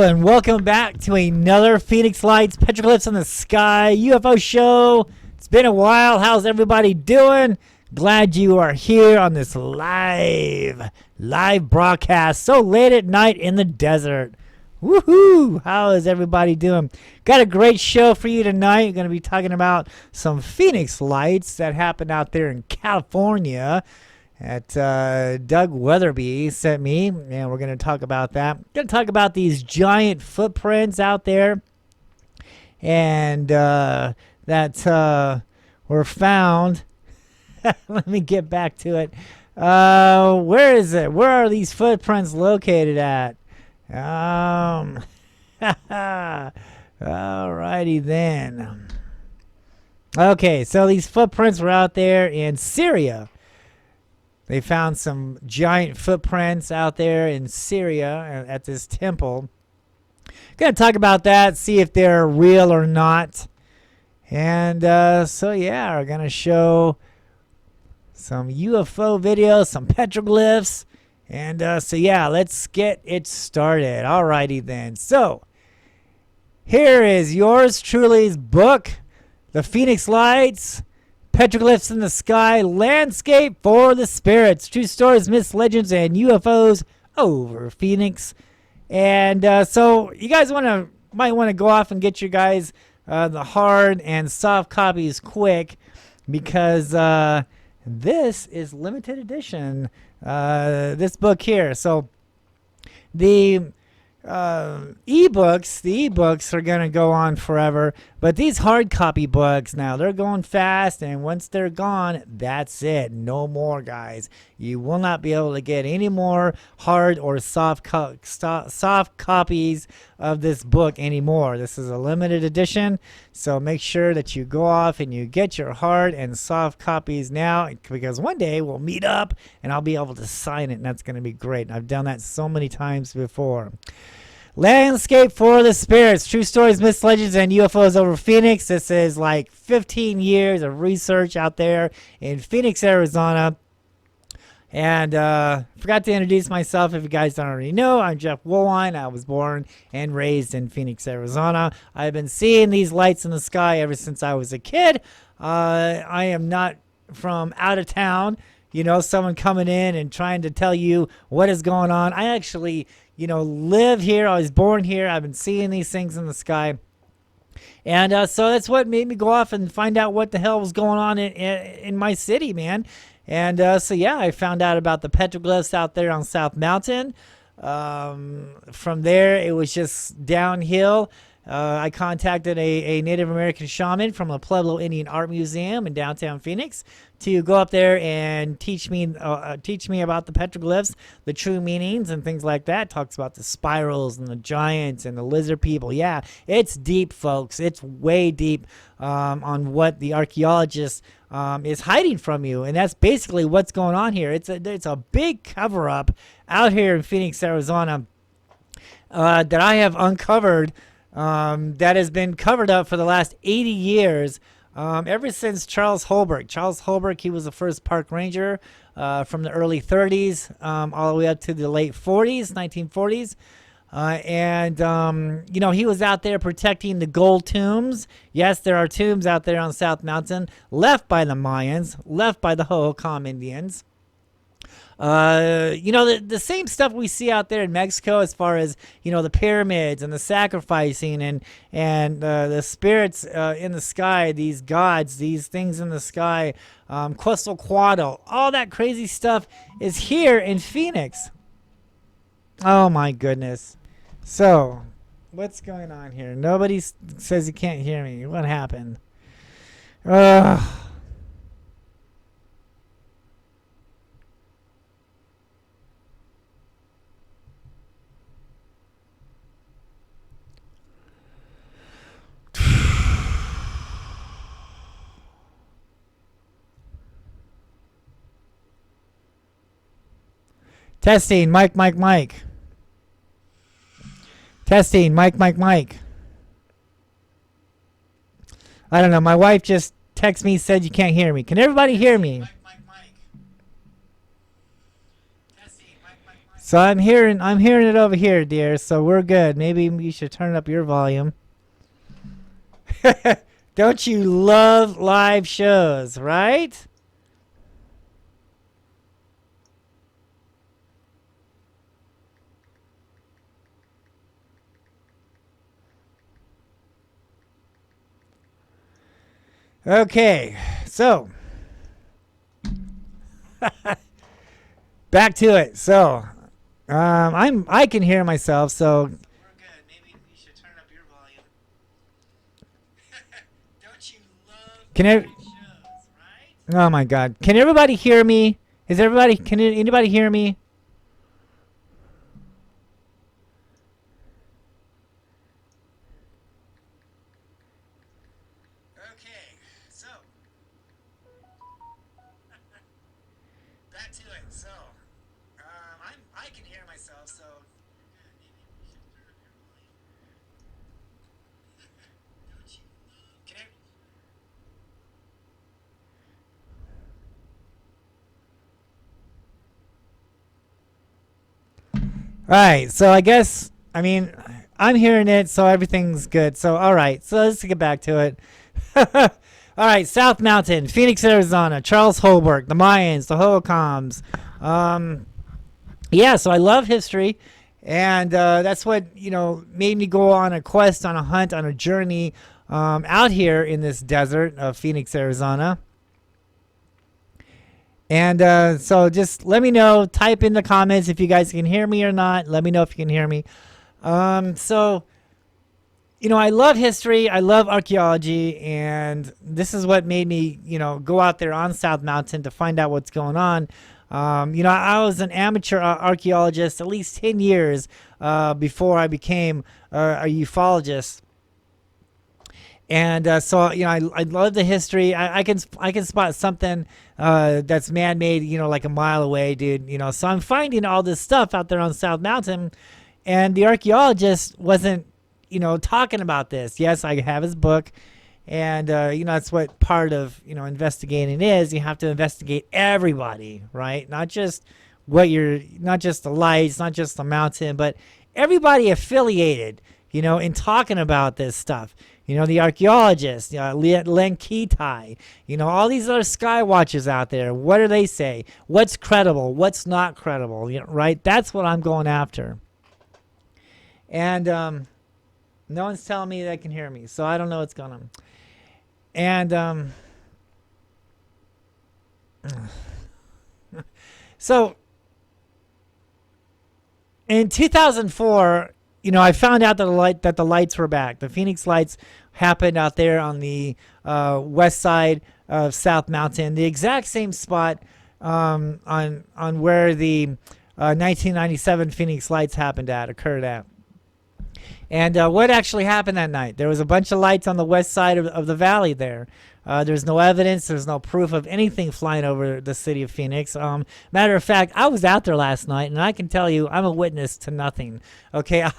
and welcome back to another Phoenix Lights, Petroglyphs in the Sky UFO show. It's been a while. How's everybody doing? Glad you are here on this live broadcast so late at night in the desert. Woohoo! How is everybody doing? Got a great show for you tonight. We're going to be talking about some Phoenix Lights that happened out there in California at Doug Weatherby sent me, and we're going to talk about that. Going to talk about these giant footprints out there, and that were found. Let me get back to it. Where is it? Where are these footprints located at? Alrighty then. Okay, so these footprints were out there in Syria. They found some giant footprints out there in Syria at this temple. Gonna talk about that, see if they're real or not. And so yeah, we're gonna show some UFO videos, some petroglyphs. And so yeah, let's get it started. Alrighty then. So here is yours truly's book, The Phoenix Lights, Petroglyphs in the Sky, Landscape for the Spirits, True Stories, Myths, Legends, and UFOs over Phoenix. And so you guys might want to go off and get your guys the hard and soft copies quick, because this is limited edition, this book here. So the ebooks are gonna go on forever, but these hard copy books, now they're going fast, and once they're gone, that's it. No more, guys. You will not be able to get any more hard or soft copies of this book anymore. This is a limited edition, so make sure that you go off and you get your hard and soft copies now, because one day we'll meet up and I'll be able to sign it, and that's going to be great. I've done that so many times before. Landscape for the Spirits, True Stories, Myths, Legends, and UFOs over Phoenix. This is like 15 years of research out there in Phoenix, Arizona. And forgot to introduce myself if you guys don't already know. I'm Jeff WOOLWINE. I was born and raised in Phoenix, Arizona. I've been seeing these lights in the sky ever since I was a kid. I am not from out of town, someone coming in and trying to tell you what is going on. I actually live here. I was born here. I've been seeing these things in the sky. And so that's what made me go off and find out what the hell was going on in my city, man. And so, yeah, I found out about the petroglyphs out there on South Mountain. From there, it was just downhill. I contacted a Native American shaman from the Pueblo Indian Art Museum in downtown Phoenix to go up there and teach me about the petroglyphs, the true meanings and things like that. Talks about the spirals and the giants and the lizard people. Yeah, it's deep, folks. It's way deep on what the archaeologist is hiding from you, and that's basically what's going on here. It's a big cover-up out here in Phoenix, Arizona, that I have uncovered. That has been covered up for the last 80 years, ever since Charles Holbrook. Charles Holbrook, he was the first park ranger from the early 30s all the way up to the late 40s, 1940s. He was out there protecting the gold tombs. Yes, there are tombs out there on South Mountain left by the Mayans, left by the Hohokam Indians. The same stuff we see out there in Mexico, as far as the pyramids and the sacrificing and the spirits in the sky, these gods, these things in the sky, Quetzalcoatl, all that crazy stuff is here in Phoenix. Oh my goodness! So what's going on here? Nobody says you can't hear me. What happened? Testing, mic. Testing, mic. I don't know. My wife just texted me, said you can't hear me. Can everybody hear me? So I'm hearing it over here, dear. So we're good. Maybe you should turn up your volume. Don't you love live shows, right? Okay, so back to it. So I can hear myself. So we're good. Maybe you should turn up your volume. Don't you love can I, shows, right? Oh my God! Can everybody hear me? Can anybody hear me? Okay, so back to it. So I can hear myself. So maybe you should turn up your volume. Don't you love? All right, so I'm hearing it, so everything's good. So all right, so let's get back to it. All right, South Mountain, Phoenix, Arizona, Charles Holbrook, the Mayans, the Hohokams. Yeah, so I love history, and that's what made me go on a quest, on a hunt, on a journey out here in this desert of Phoenix, Arizona. And so just let me know. Type in the comments if you guys can hear me or not. Let me know if you can hear me. So I love history. I love archaeology. And this is what made me, go out there on South Mountain to find out what's going on. I was an amateur archaeologist at least 10 years before I became a ufologist. And so I love the history. I can spot something that's man-made, like a mile away, dude. So I'm finding all this stuff out there on South Mountain, and the archaeologist wasn't, talking about this. Yes, I have his book, and that's what part of investigating is. You have to investigate everybody, right? Not just not just the lights, not just the mountain, but everybody affiliated, in talking about this stuff. The archaeologists, Len Kitai, all these other sky watchers out there. What do they say? What's credible? What's not credible? Right? That's what I'm going after. And no one's telling me they can hear me, so I don't know what's going on. And so in 2004. I found out that the lights were back. The Phoenix lights happened out there on the west side of South Mountain, the exact same spot on where the 1997 Phoenix lights occurred at. And what actually happened that night? There was a bunch of lights on the west side of the valley there. There's no evidence. There's no proof of anything flying over the city of Phoenix. Matter of fact, I was out there last night, and I can tell you I'm a witness to nothing. Okay,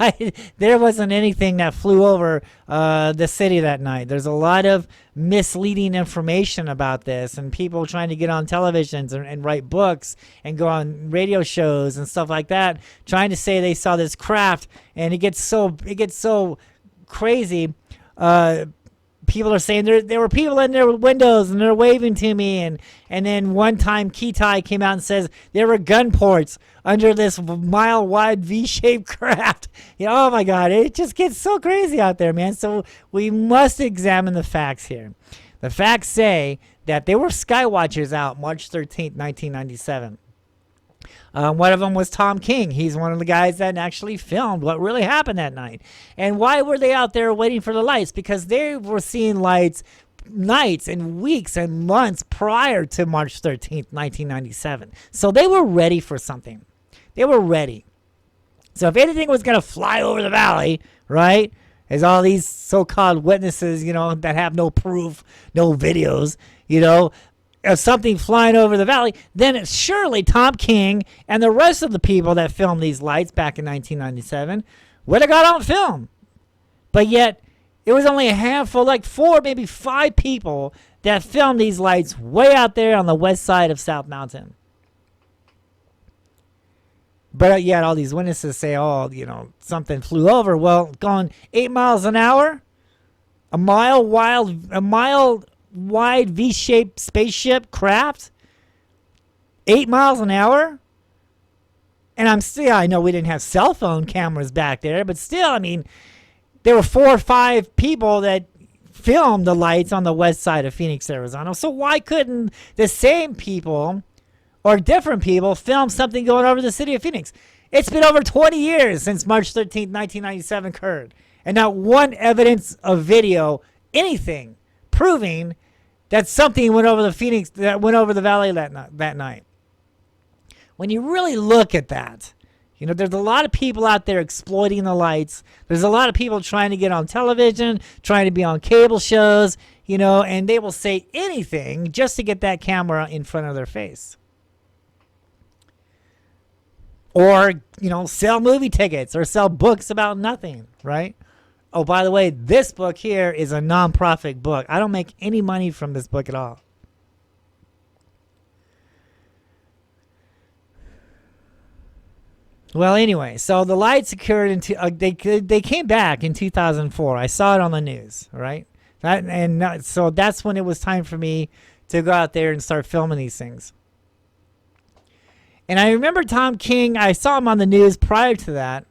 there wasn't anything that flew over the city that night. There's a lot of misleading information about this, and people trying to get on televisions and write books and go on radio shows and stuff like that, trying to say they saw this craft, and it gets so crazy. People are saying there were people in their windows and they're waving to me, and then one time Kitai came out and says there were gun ports under this mile-wide V-shaped craft. Oh my God, it just gets so crazy out there, man. So we must examine the facts here. The facts say that there were sky watchers out March 13th, 1997. One of them was Tom King. He's one of the guys that actually filmed what really happened that night. And why were they out there waiting for the lights? Because they were seeing lights nights and weeks and months prior to March 13th, 1997. So they were ready for something. They were ready. So if anything was going to fly over the valley, right, as all these so-called witnesses, that have no proof, no videos, of something flying over the valley, then it's surely Tom King and the rest of the people that filmed these lights back in 1997 would have got on film. But yet, it was only a handful, like 4, maybe 5 people that filmed these lights way out there on the west side of South Mountain. But yet all these witnesses say, oh, something flew over. Well, going 8 miles an hour, a mile wide V-shaped spaceship craft, 8 miles an hour. And I know we didn't have cell phone cameras back there, but still, I mean, there were 4 or 5 people that filmed the lights on the west side of Phoenix, Arizona. So why couldn't the same people or different people film something going over the city of Phoenix? It's been over 20 years since March 13th, 1997 occurred. And not one evidence of video, anything, proving that something went over the valley that night. When you really look at that, there's a lot of people out there exploiting the lights. There's a lot of people trying to get on television, trying to be on cable shows, and they will say anything just to get that camera in front of their face. Or, sell movie tickets or sell books about nothing, right? Oh, by the way, this book here is a non-profit book. I don't make any money from this book at all. Well, anyway, so the lights occurred they came back in 2004. I saw it on the news, right? So that's when it was time for me to go out there and start filming these things. And I remember Tom King, I saw him on the news prior to that,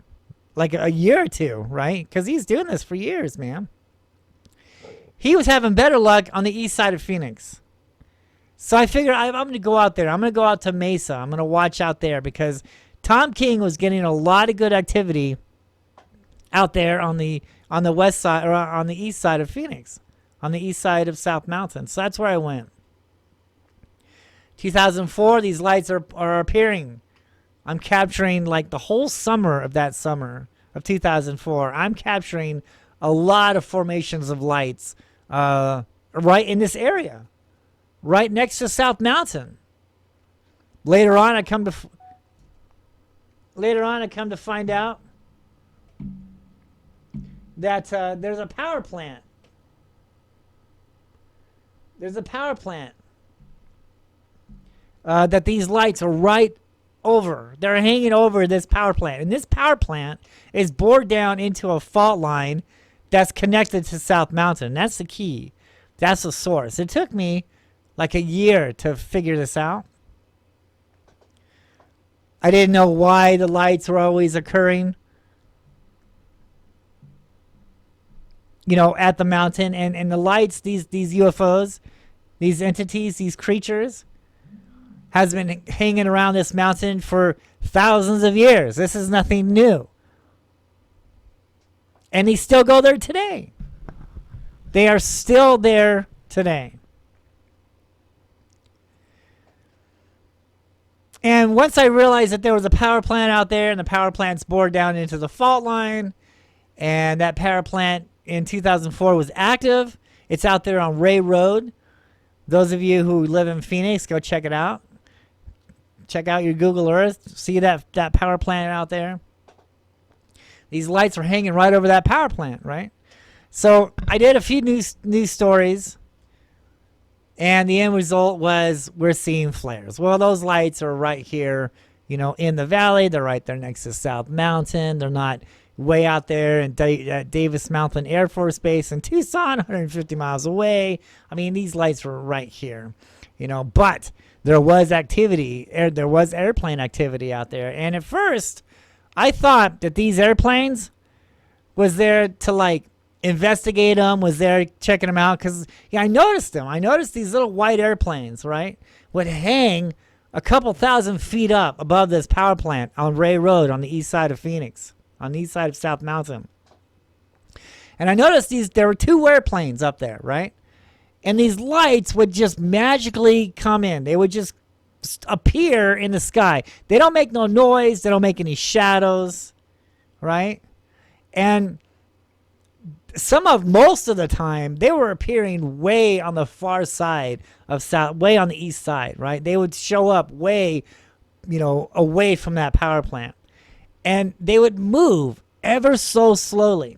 like a year or two, right? Because he's doing this for years, man. He was having better luck on the east side of Phoenix. So I figured I'm going to go out there. I'm going to go out to Mesa. I'm going to watch out there because Tom King was getting a lot of good activity out there on the west side or on the east side of Phoenix, on the east side of South Mountain. So that's where I went. 2004, these lights are appearing. I'm capturing like the whole summer of that summer of 2004. I'm capturing a lot of formations of lights right in this area, right next to South Mountain. Later on, I come to find out that there's a power plant. There's a power plant that these lights are right over. They're hanging over this power plant. And this power plant is bored down into a fault line that's connected to South Mountain. That's the key. That's the source. It took me like a year to figure this out. I didn't know why the lights were always occurring, at the mountain. And the lights, these UFOs, these entities, these creatures, has been hanging around this mountain for thousands of years. This is nothing new. And they still go there today. They are still there today. And once I realized that there was a power plant out there and the power plant's bored down into the fault line, and that power plant in 2004 was active. It's out there on Ray Road. Those of you who live in Phoenix, go check it out. Check out your Google Earth. See that power plant out there? These lights are hanging right over that power plant, right? So I did a few news stories, and the end result was we're seeing flares. Well, those lights are right here, in the valley. They're right there next to South Mountain. They're not way out there in Davis Mountain Air Force Base in Tucson, 150 miles away. I mean, these lights were right here, but there was activity. There was airplane activity out there. And at first, I thought that these airplanes was there to investigate them, was there checking them out. Because I noticed them. I noticed these little white airplanes, right, would hang a couple thousand feet up above this power plant on Ray Road on the east side of Phoenix, on the east side of South Mountain. And I noticed there were 2 airplanes up there, right? And these lights would just magically come in. They would just appear in the sky. They don't make no noise. They don't make any shadows, right? And most of the time, they were appearing way on the far side of South, way on the east side, right? They would show up way, away from that power plant. And they would move ever so slowly.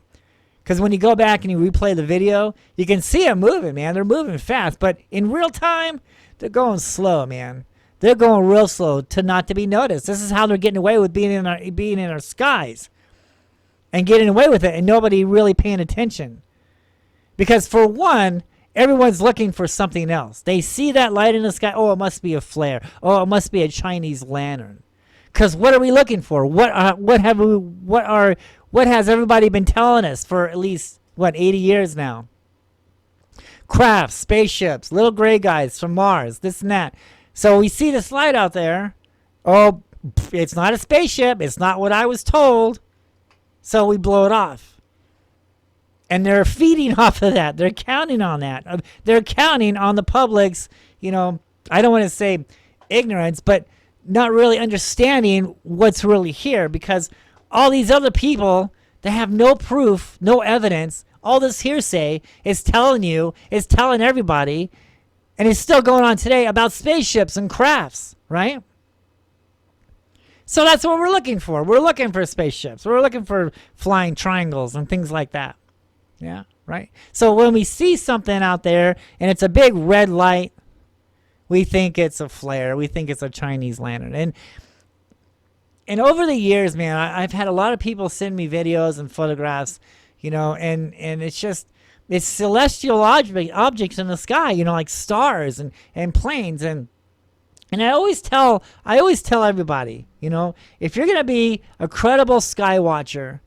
Because when you go back and you replay the video, you can see them moving, man. They're moving fast. But in real time, they're going slow, man. They're going real slow to not to be noticed. This is how they're getting away with being in our skies and getting away with it, and nobody really paying attention. Because for one, everyone's looking for something else. They see that light in the sky. Oh, it must be a flare. Oh, it must be a Chinese lantern. Because what are we looking for? What has everybody been telling us for at least 80 years now? Crafts, spaceships, little gray guys from Mars, this and that. So we see this light out there. Oh, it's not a spaceship. It's not what I was told. So we blow it off. And they're feeding off of that. They're counting on that. They're counting on the public's, I don't want to say ignorance, but not really understanding what's really here, because all these other people that have no proof, no evidence, all this hearsay is telling everybody, and it's still going on today about spaceships and crafts, right? So that's what we're looking for. We're looking for spaceships. We're looking for flying triangles and things like that. Yeah, right? So when we see something out there and it's a big red light, we think it's a flare. We think it's a Chinese lantern. And over the years, man, I've had a lot of people send me videos and photographs, and it's celestial objects in the sky, like stars and planes. And I always tell everybody, if you're going to be a credible sky watcher,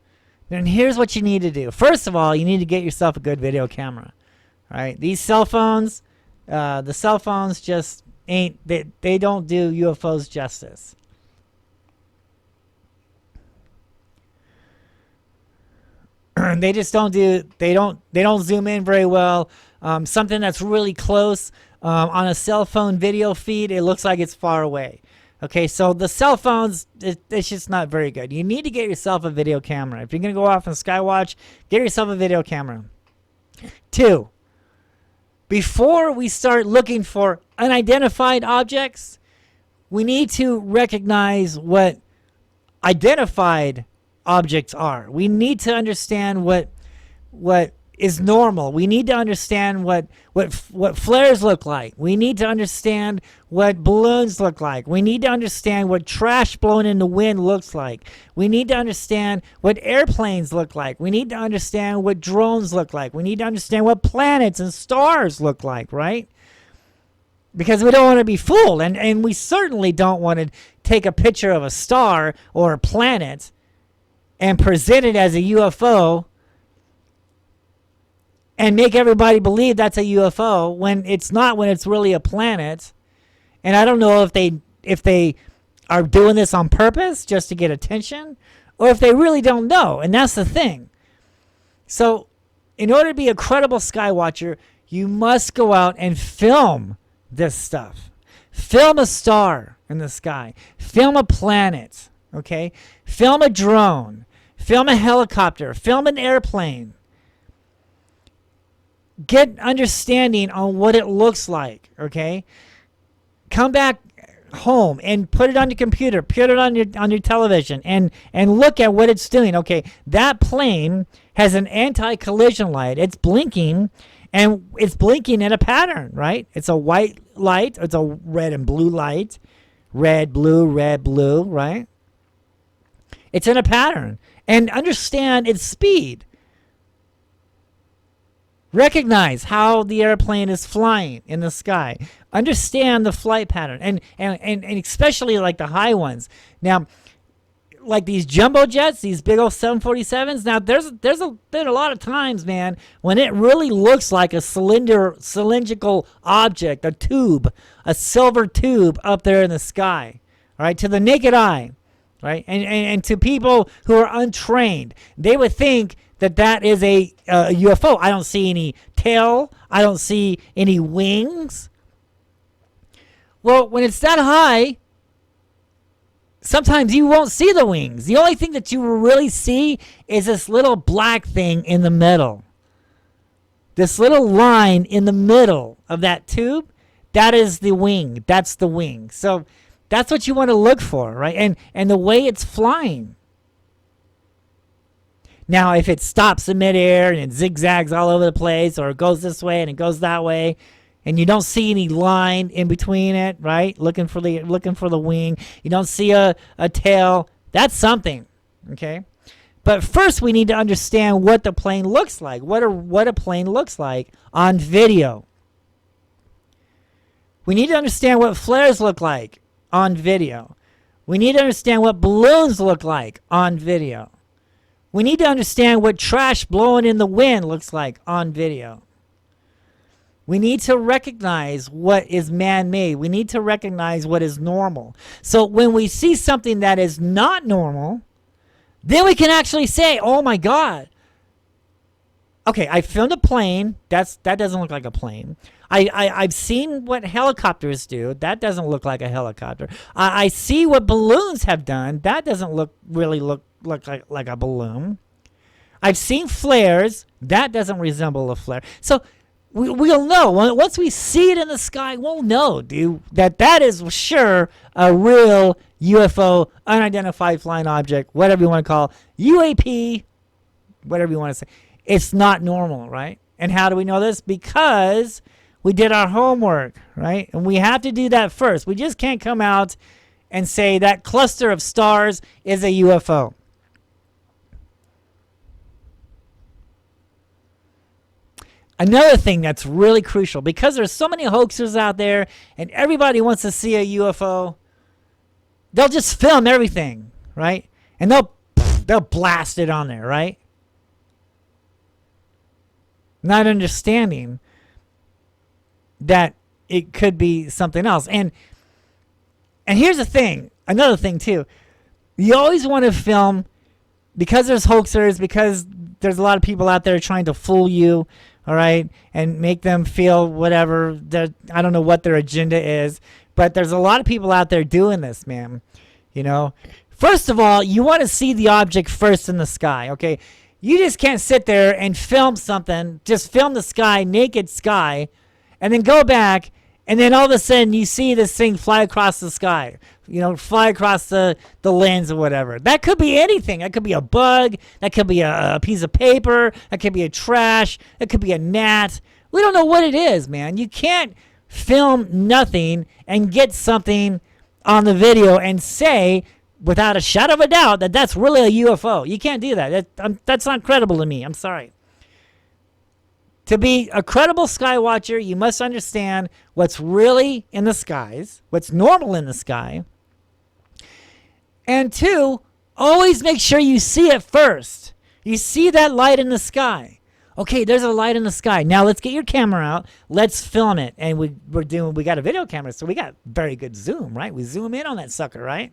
then here's what you need to do. First of all, you need to get yourself a good video camera, right? These cell phones, the cell phones just they don't do UFOs justice. They just don't zoom in very well. Something that's really close on a cell phone video feed, it looks like it's far away. Okay, so the cell phones, it's just not very good. You need to get yourself a video camera. If you're going to go off and skywatch, get yourself a video camera. 2, before we start looking for unidentified objects, we need to recognize what identified objects are. We need to understand what is normal. We need to understand what flares look like. We need to understand what balloons look like. We need to understand what trash blown in the wind looks like. We need to understand what airplanes look like. We need to understand what drones look like. We need to understand what planets and stars look like, right? Because we don't want to be fooled. And we certainly don't want to take a picture of a star or a planet and present it as a UFO and make everybody believe that's a UFO when it's not, when it's really a planet. And I don't know if they are doing this on purpose just to get attention, or if they really don't know. And that's the thing. So in order to be a credible sky watcher, you must go out and film this stuff. Film a star in the sky. Film a planet. Okay? Film a drone. Film a helicopter. Film an airplane. Get understanding on what it looks like, okay? Come back home and put it on your computer, put it on your television, and look at what it's doing. Okay, that plane has an anti-collision light. It's blinking, and it's blinking in a pattern, right? It's a white light. It's a red and blue light. Red, blue, right? It's in a pattern. And understand its speed. Recognize how the airplane is flying in the sky. Understand the flight pattern, and especially like the high ones. Now, like these jumbo jets, these big old 747s. Now, there's a lot of times, man, when it really looks like a cylindrical object, a tube, a silver tube up there in the sky. All right, to the naked eye, right, and to people who are untrained, they would think that is a UFO. I don't see any tail. I don't see any wings. Well, when it's that high, sometimes you won't see the wings. The only thing that you will really see is this little black thing in the middle. This little line in the middle of that tube, that is the wing. That's the wing. So that's what you want to look for, right? And the way it's flying. Now, if it stops in midair and it zigzags all over the place, or it goes this way and it goes that way, and you don't see any line in between it, right? Looking for the wing. You don't see a tail. That's something, okay? But first, we need to understand what the plane looks like. What a plane looks like on video. We need to understand what flares look like on video. We need to understand what balloons look like on video. We need to understand what trash blowing in the wind looks like on video. We need to recognize what is man-made. We need to recognize what is normal. So when we see something that is not normal, then we can actually say, oh my God. Okay, I filmed a plane. That doesn't look like a plane. I've seen what helicopters do. That doesn't look like a helicopter. I see what balloons have done. That doesn't really look like a balloon. I've seen flares. That doesn't resemble a flare. So we'll know. Once we see it in the sky, we'll know, dude, that is sure a real UFO, unidentified flying object, whatever you want to call it, UAP, whatever you want to say. It's not normal, right? And how do we know this? Because we did our homework, right? And we have to do that first. We just can't come out and say that cluster of stars is a UFO. Another thing that's really crucial, because there's so many hoaxers out there and everybody wants to see a UFO, they'll just film everything, right? And they'll blast it on there, right? Not understanding that it could be something else. And here's the thing, another thing too. You always want to film, because there's hoaxers, because there's a lot of people out there trying to fool you, all right, and make them feel whatever. I don't know what their agenda is, but there's a lot of people out there doing this, man. You know, first of all, you want to see the object first in the sky, okay? You just can't sit there and film something, just film the sky, naked sky, and then go back, and then all of a sudden you see this thing fly across the sky, you know, fly across the lens or whatever. That could be anything. That could be a bug. That could be a piece of paper. That could be a trash. That could be a gnat. We don't know what it is, man. You can't film nothing and get something on the video and say, without a shadow of a doubt, that that's really a UFO. You can't do that. That's not credible to me. I'm sorry. To be a credible sky watcher, you must understand what's really in the skies, what's normal in the sky. And two, always make sure you see it first. You see that light in the sky. Okay, there's a light in the sky. Now let's get your camera out. Let's film it. And we got a video camera, so we got very good zoom, right? We zoom in on that sucker, right?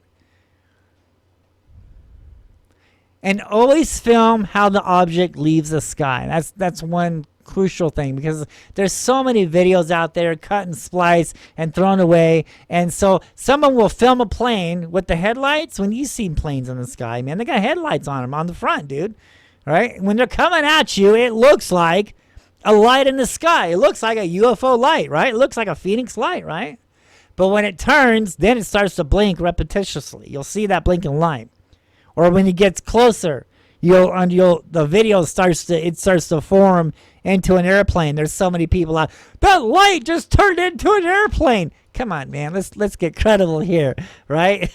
And always film how the object leaves the sky. That's one crucial thing, because there's so many videos out there cut and spliced and thrown away. And so someone will film a plane with the headlights. When you see planes in the sky, man, they got headlights on them on the front, dude. Right? When they're coming at you, it looks like a light in the sky. It looks like a UFO light, right? It looks like a Phoenix light, right? But when it turns, then it starts to blink repetitiously. You'll see that blinking light. Or when it gets closer, the video starts to form into an airplane. There's so many people out. That light just turned into an airplane. Come on, man. Let's get credible here, right?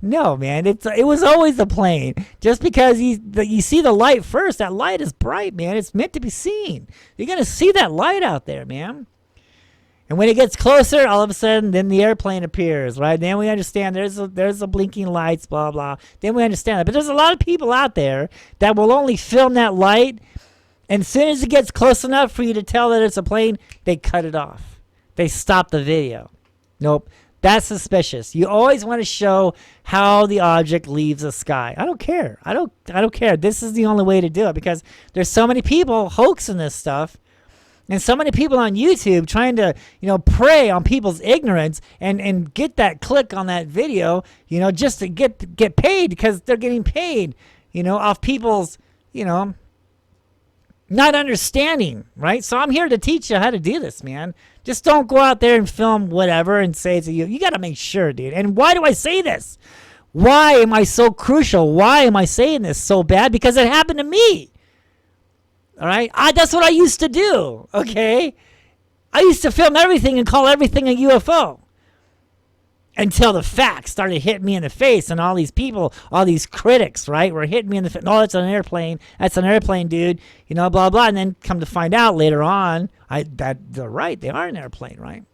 No, man. It was always a plane. Just because you see the light first, that light is bright, man. It's meant to be seen. You're gonna see that light out there, man. And when it gets closer, all of a sudden, then the airplane appears, right? Then we understand there's a blinking lights, blah, blah. Then we understand that. But there's a lot of people out there that will only film that light, and as soon as it gets close enough for you to tell that it's a plane, they cut it off. They stop the video. Nope. That's suspicious. You always want to show how the object leaves the sky. I don't care. I don't care. This is the only way to do it, because there's so many people hoaxing this stuff. And so many people on YouTube trying to, prey on people's ignorance and get that click on that video, just to get paid, because they're getting paid, off people's, not understanding, right? So I'm here to teach you how to do this, man. Just don't go out there and film whatever and say it's a you. You got to make sure, dude. And why do I say this? Why am I so crucial? Why am I saying this so bad? Because it happened to me. All right, that's what I used to do. Okay, I used to film everything and call everything a UFO. Until the facts started hitting me in the face, and all these people, all these critics, right, were hitting me in the face. No, that's an airplane. That's an airplane, dude. You know, blah, blah. And then come to find out later on, that they're right. They are an airplane, right?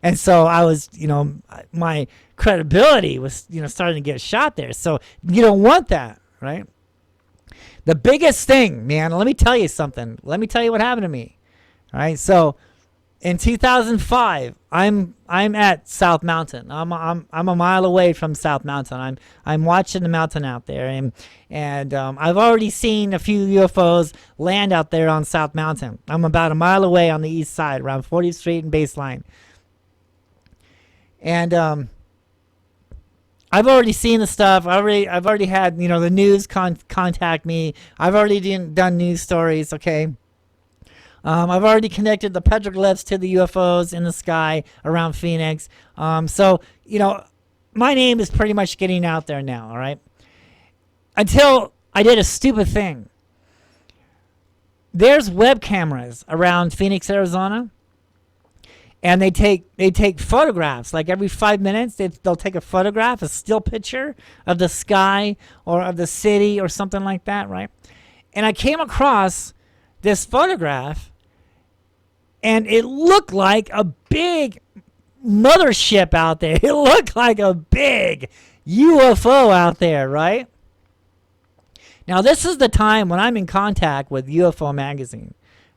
And so I was, you know, my credibility was, you know, starting to get shot there. So you don't want that, right? The biggest thing, man, let me tell you something. Let me tell you what happened to me. All right, so in 2005, I'm at South Mountain. I'm a mile away from South Mountain. I'm watching the mountain out there, and I've already seen a few UFOs land out there on South Mountain. I'm about a mile away on the east side, around 40th Street and Baseline. And I've already seen the stuff. I've already had, you know, the news contact me. I've already done news stories. Okay. I've already connected the petroglyphs to the UFOs in the sky around Phoenix. So, you know, my name is pretty much getting out there now, all right? Until I did a stupid thing. There's web cameras around Phoenix, Arizona, and they take photographs. Like every 5 minutes, they'll take a photograph, a still picture of the sky or of the city or something like that, right? And I came across this photograph, and it looked like a big mothership out there. It looked like a big UFO out there, right? Now, this is the time when I'm in contact with UFO Magazine,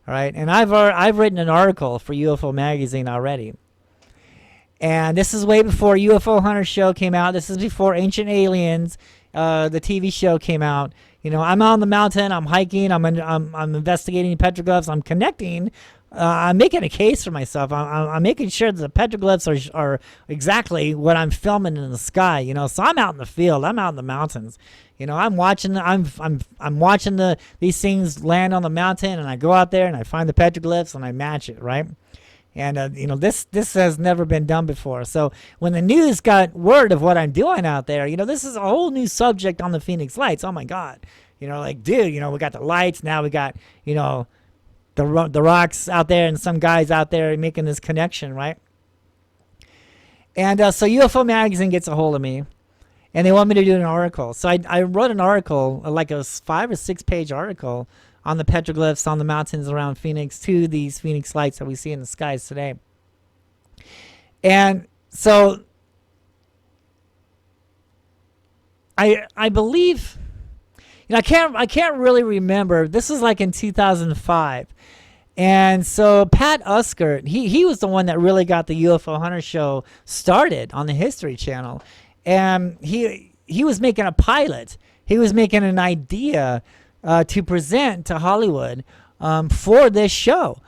all right? And I've written an article for UFO Magazine already. And this is way before UFO Hunter show came out. This is before Ancient Aliens, the TV show, came out. You know, I'm on the mountain. I'm hiking. I'm investigating petroglyphs. I'm connecting. I'm making a case for myself. I'm making sure that the petroglyphs are exactly what I'm filming in the sky. You know, so I'm out in the field. I'm out in the mountains. You know, I'm watching. I'm watching these things land on the mountain, and I go out there and I find the petroglyphs and I match it, right? And you know, this has never been done before. So when the news got word of what I'm doing out there, you know, this is a whole new subject on the Phoenix Lights. Oh my God, you know, like, dude, you know, we got the lights now. We got, you know, the rocks out there and some guys out there making this connection, right? And so UFO Magazine gets a hold of me, and they want me to do an article. So I wrote an article, like a 5 or 6 page article on the petroglyphs on the mountains around Phoenix to these Phoenix lights that we see in the skies today. And so I believe, you know, I can't really remember. This was like in 2005. And so Pat Uskert, he was the one that really got the UFO Hunter show started on the History Channel. And he was making a pilot. He was making an idea to present to Hollywood for this show.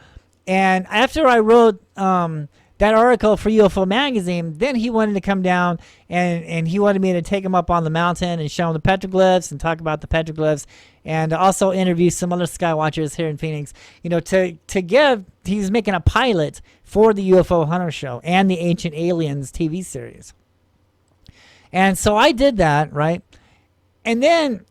And after I wrote that article for UFO Magazine, then he wanted to come down and he wanted me to take him up on the mountain and show him the petroglyphs and talk about the petroglyphs, and also interview some other skywatchers here in Phoenix. You know, he's making a pilot for the UFO Hunter show and the Ancient Aliens TV series. And so I did that, right? And then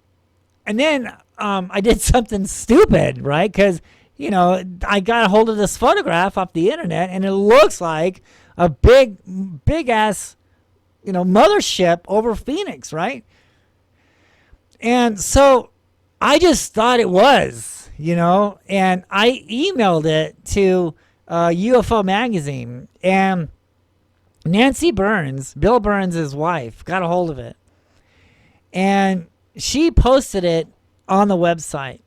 I did something stupid, right? Because, you know, I got a hold of this photograph off the internet, and it looks like a big ass, you know, mothership over Phoenix, right? And so I just thought it was, you know, and I emailed it to UFO Magazine, and Nancy Burns, Bill Burns' wife, got a hold of it, and she posted it on the website.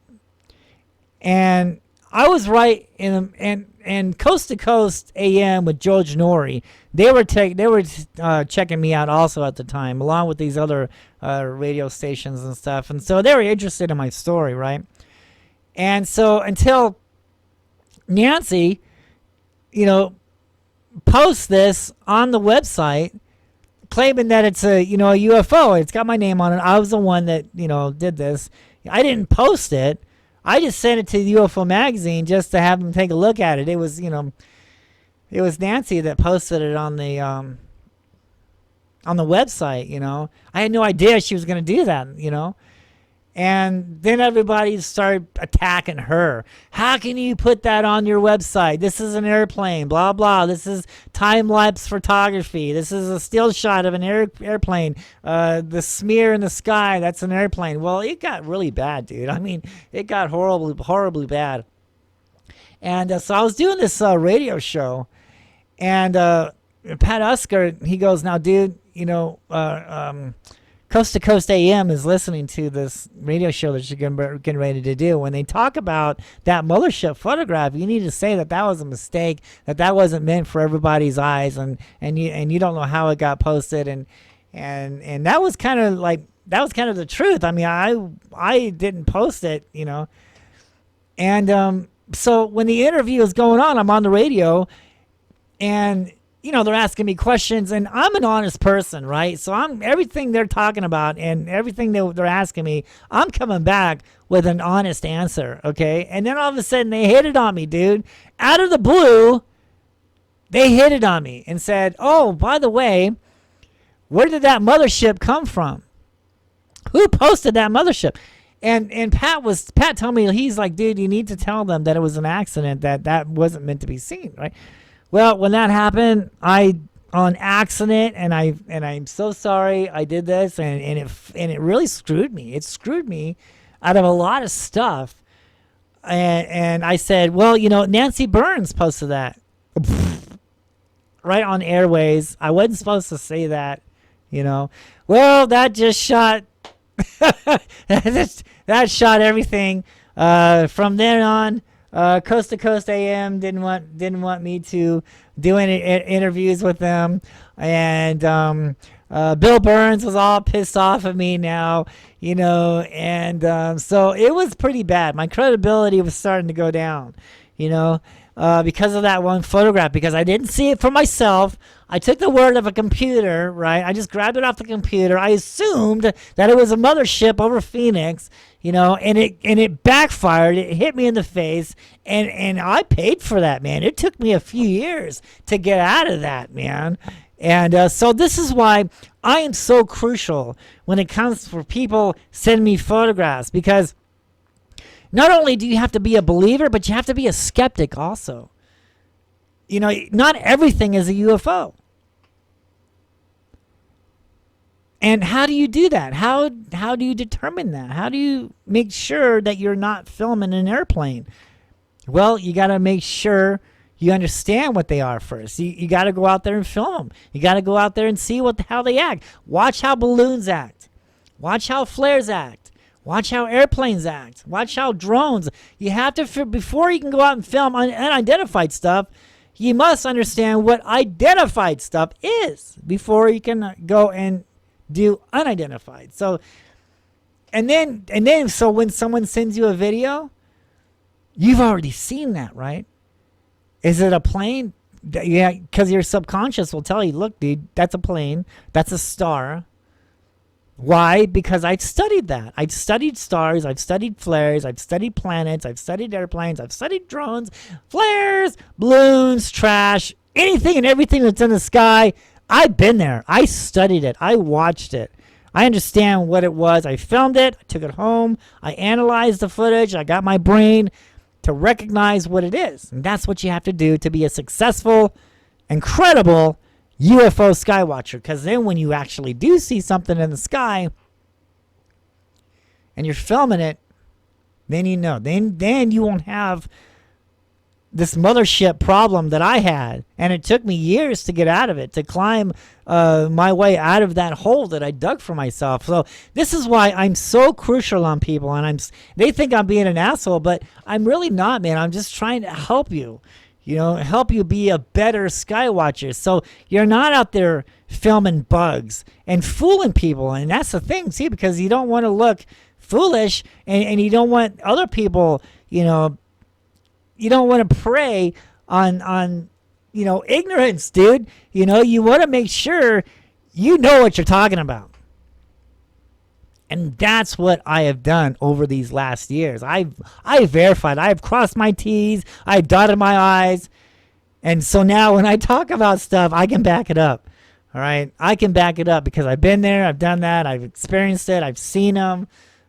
And I was right and Coast to Coast AM with George Norrie. They were checking me out also at the time, along with these other radio stations and stuff. And so they were interested in my story, right? And so until Nancy, you know, posts this on the website, claiming that it's a UFO. It's got my name on it. I was the one that, you know, did this. I didn't post it. I just sent it to the UFO Magazine just to have them take a look at it. It was, you know, it was Nancy that posted it on the website, you know. I had no idea she was going to do that, you know. And then everybody started attacking her. How can you put that on your website? This is an airplane, blah, blah. This is time-lapse photography. This is a still shot of an airplane. The smear in the sky, that's an airplane. Well, it got really bad, dude. I mean, it got horribly bad. And so I was doing this radio show. And Pat Usker, he goes, now, dude, you know, Coast to Coast AM is listening to this radio show that you're getting ready to do. When they talk about that mothership photograph, you need to say that that was a mistake, that wasn't meant for everybody's eyes, and you don't know how it got posted, and that was kind of like, that was kind of the truth. I mean, I didn't post it, you know, and so when the interview is going on, I'm on the radio, and you know, they're asking me questions, and I'm an honest person, right? So everything they're talking about and everything they're asking me, I'm coming back with an honest answer, okay? And then all of a sudden, they hit it on me, dude. Out of the blue, they hit it on me and said, oh, by the way, where did that mothership come from? Who posted that mothership? And Pat told me, he's like, dude, you need to tell them that it was an accident, that wasn't meant to be seen, right? Well, when that happened, on accident, and I'm so sorry I did this, and it really screwed me. It screwed me out of a lot of stuff. And I said, well, you know, Nancy Burns posted that right on airways. I wasn't supposed to say that, you know. Well, that just shot that shot everything. From then on, Coast to Coast AM didn't want me to do any interviews with them, and Bill Burns was all pissed off at me now, you know, and so it was pretty bad. My credibility was starting to go down, you know, because of that one photograph, because I didn't see it for myself. I took the word of a computer, right? I just grabbed it off the computer. I assumed that it was a mothership over Phoenix, you know, and it backfired. It hit me in the face, and I paid for that, man. It took me a few years to get out of that, man. And so this is why I am so crucial when it comes for people sending me photographs, because not only do you have to be a believer, but you have to be a skeptic also. You know, not everything is a UFO. And how do you do that? How do you determine that? How do you make sure that you're not filming an airplane? Well, you got to make sure you understand what they are first. You got to go out there and film them. You got to go out there and see how they act. Watch how balloons act. Watch how flares act. Watch how airplanes act. Watch how drones. You have to, before you can go out and film unidentified stuff, you must understand what identified stuff is before you can go and do unidentified. So, and then so when someone sends you a video, you've already seen that, right? Is it a plane? Yeah, because your subconscious will tell you, look, dude, that's a plane. That's a star. Why? Because I've studied that. I've studied stars. I've studied flares. I've studied planets. I've studied airplanes. I've studied drones, flares, balloons, trash, anything and everything that's in the sky. I've been there. I studied it. I watched it. I understand what it was. I filmed it. I took it home. I analyzed the footage. I got my brain to recognize what it is. And that's what you have to do to be a successful, incredible UFO skywatcher. Because then when you actually do see something in the sky and you're filming it, then you know. Then you won't have this mothership problem that I had, and it took me years to get out of it, to climb my way out of that hole that I dug for myself. So this is why I'm so crucial on people, and they think I'm being an asshole, but I'm really not, man. I'm just trying to help you, you know, help you be a better skywatcher. So you're not out there filming bugs and fooling people, and that's the thing, see, because you don't want to look foolish, and you don't want other people, you know, you don't want to prey on you know, ignorance, dude. You know, you want to make sure you know what you're talking about. And that's what I have done over these last years. I've verified. I've crossed my T's. I've dotted my I's. And so now when I talk about stuff, I can back it up. All right? I can back it up because I've been there. I've done that. I've experienced it. I've seen them.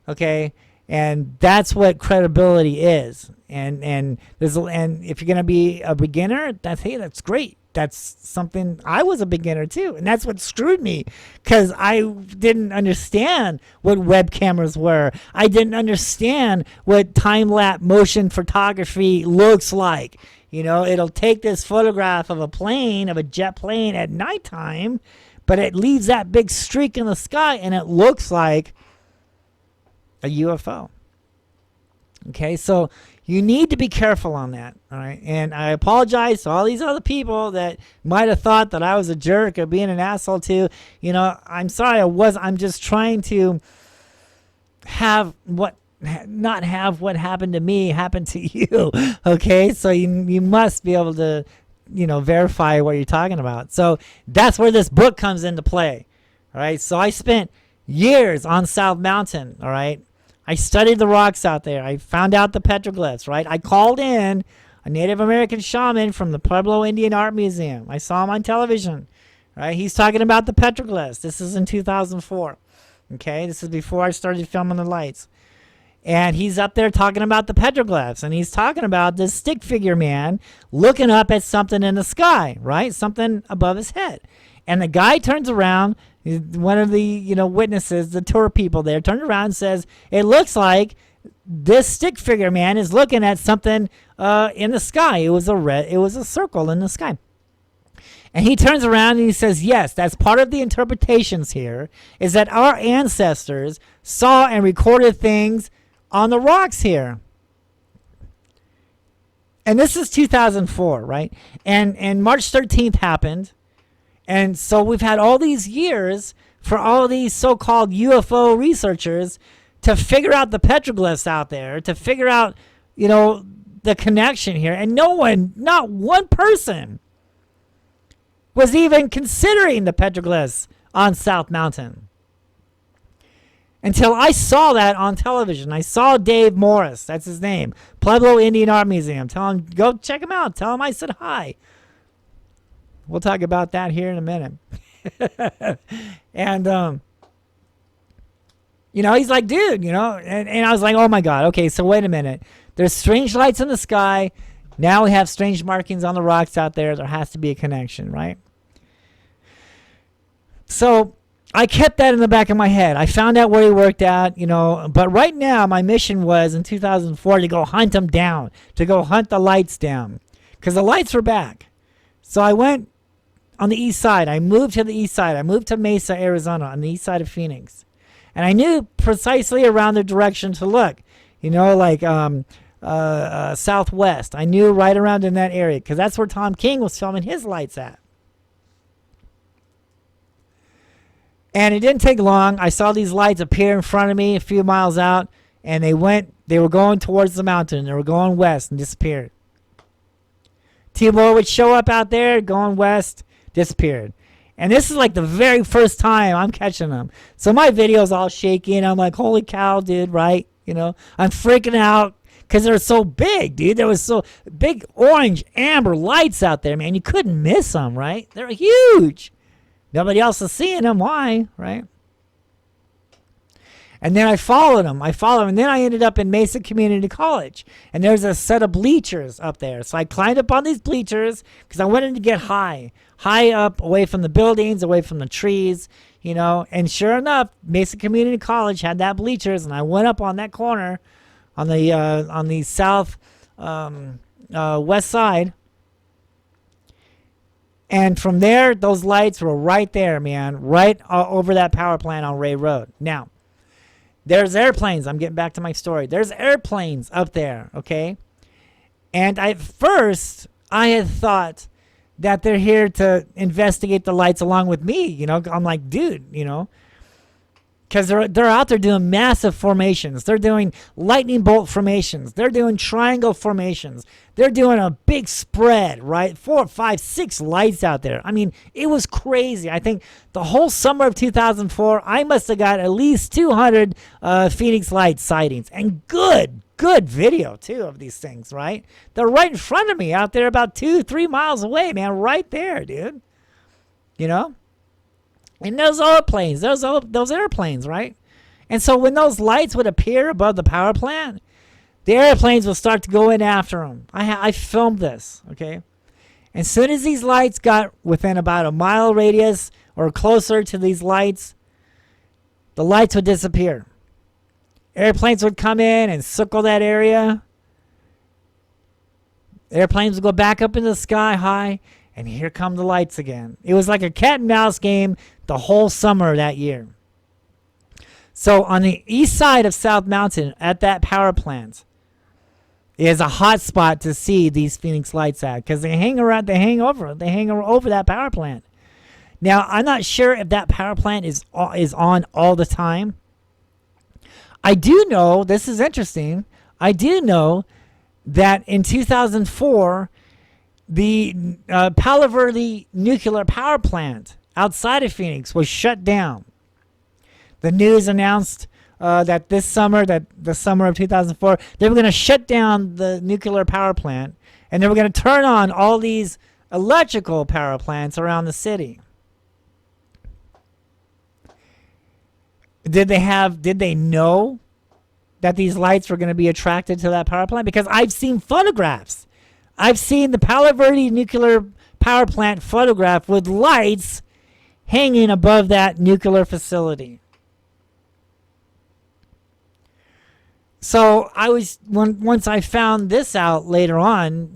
Okay, and that's what credibility is. And if you're gonna be a beginner, that's great. That's something. I was a beginner too, and that's what screwed me, because I didn't understand what web cameras were. I didn't understand what time-lapse motion photography looks like. It'll take this photograph of a plane, of a jet plane at nighttime, but it leaves that big streak in the sky, and it looks like a UFO. Okay, so you need to be careful on that, all right? And I apologize to all these other people that might have thought that I was a jerk or being an asshole too. I'm sorry, I'm just trying to not have what happened to me happen to you, okay? So you must be able to, verify what you're talking about. So that's where this book comes into play, all right? So I spent years on South Mountain, all right? I studied the rocks out there. I found out the petroglyphs, right? I called in a Native American shaman from the Pueblo Indian Art Museum. I saw him on television, right? He's talking about the petroglyphs. This is in 2004, okay? This is before I started filming the lights. And he's up there talking about the petroglyphs, and he's talking about this stick figure man looking up at something in the sky, right? Something above his head. And the guy turns around, one of the witnesses, the tour people there, turned around and says, it looks like this stick figure man is looking at something in the sky. It was a circle in the sky. And he turns around and he says, yes, that's part of the interpretations here, is that our ancestors saw and recorded things on the rocks here. And this is 2004, right? And March 13th happened. And so we've had all these years for all these so-called UFO researchers to figure out the petroglyphs out there, to figure out, the connection here. And not one person was even considering the petroglyphs on South Mountain. Until I saw that on television. I saw Dave Morris, that's his name, Pueblo Indian Art Museum. Tell him, go check him out. Tell him I said hi. We'll talk about that here in a minute. And, he's like, dude, and I was like, oh my God. Okay, so wait a minute. There's strange lights in the sky. Now we have strange markings on the rocks out there. There has to be a connection, right? So I kept that in the back of my head. I found out where he worked at, but right now my mission was in 2004 to go hunt him down, to go hunt the lights down, because the lights were back. So I went on the east side. I moved to the east side. I moved to Mesa, Arizona, on the east side of Phoenix. And I knew precisely around the direction to look, southwest. I knew right around in that area, because that's where Tom King was filming his lights at. And it didn't take long. I saw these lights appear in front of me a few miles out, and they were going towards the mountain. They were going west and disappeared. T-Boy would show up out there, going west, disappeared. And this is like the very first time I'm catching them. So my video's all shaky, and I'm like, holy cow, dude, right? I'm freaking out because they're so big, dude. There was so big orange, amber lights out there, man. You couldn't miss them, right? They're huge. Nobody else is seeing them. Why, right? And then I followed them. And then I ended up in Mesa Community College. And there's a set of bleachers up there. So I climbed up on these bleachers because I wanted to get high up, away from the buildings, away from the trees, And sure enough, Mesa Community College had that bleachers, and I went up on that corner on the south west side. And from there, those lights were right there, man, right over that power plant on Ray Road. Now, there's airplanes. I'm getting back to my story. There's airplanes up there, okay? And at first, I had thought that they're here to investigate the lights along with me, I'm like, dude, because they're out there doing massive formations. They're doing lightning bolt formations. They're doing triangle formations. They're doing a big spread, right? 4, 5, 6 lights out there. I mean, it was crazy. I think the whole summer of 2004, I must have got at least 200 Phoenix Lights sightings. And good video, too, of these things, right? They're right in front of me out there about 2-3 miles away, man. Right there, dude. And those airplanes, right? And so when those lights would appear above the power plant, the airplanes would start to go in after them. I filmed this, okay? As soon as these lights got within about a mile radius or closer to these lights, the lights would disappear. Airplanes would come in and circle that area. Airplanes would go back up into the sky high, and here come the lights again. It was like a cat and mouse game the whole summer that year. So on the east side of South Mountain at that power plant is a hot spot to see these Phoenix lights at, because they hang over that power plant. Now, I'm not sure if that power plant is on all the time. I do know, this is interesting, I do know that in 2004, the Palo Verde nuclear power plant outside of Phoenix was shut down. The news announced that the summer of 2004, they were going to shut down the nuclear power plant, and they were going to turn on all these electrical power plants around the city. Did they know that these lights were going to be attracted to that power plant? Because I've seen photographs. I've seen the Palo Verde nuclear power plant photograph with lights hanging above that nuclear facility. So once I found this out later on,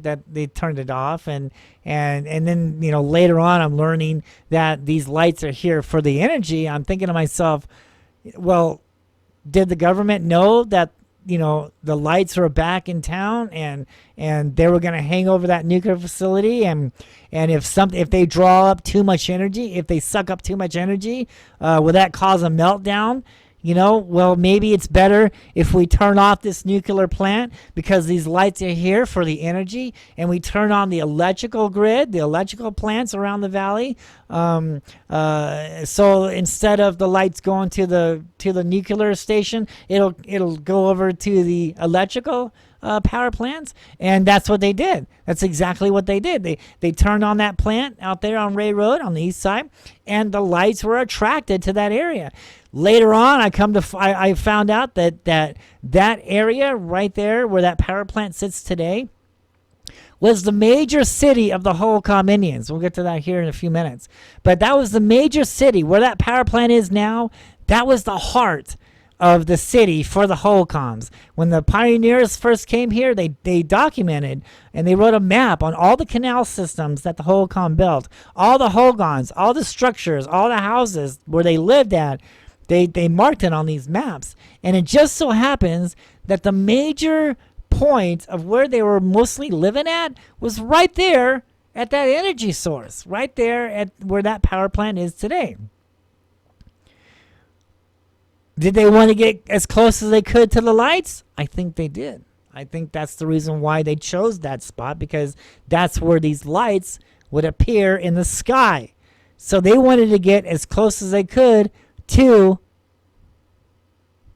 that they turned it off, and then later on I'm learning that these lights are here for the energy. I'm thinking to myself, well, did the government know that the lights were back in town and they were going to hang over that nuclear facility, and if they draw up too much energy, if they suck up too much energy, will that cause a meltdown? Well, maybe it's better if we turn off this nuclear plant because these lights are here for the energy, and we turn on the electrical grid, the electrical plants around the valley. So instead of the lights going to the nuclear station, it'll go over to the electrical power plants, and that's what they did. That's exactly what they did. They turned on that plant out there on Ray Road on the east side, and the lights were attracted to that area. Later on, I found out that area right there where that power plant sits today was the major city of the Holcomb Indians. We'll get to that here in a few minutes. But that was the major city. Where that power plant is now, that was the heart of the city for the Holcombs. When the pioneers first came here, they documented and they wrote a map on all the canal systems that the Holcomb built, all the Hogons, all the structures, all the houses where they lived at. They marked it on these maps. And it just so happens that the major point of where they were mostly living at was right there at that energy source, right there at where that power plant is today. Did they want to get as close as they could to the lights? I think they did. I think that's the reason why they chose that spot, because that's where these lights would appear in the sky. So they wanted to get as close as they could to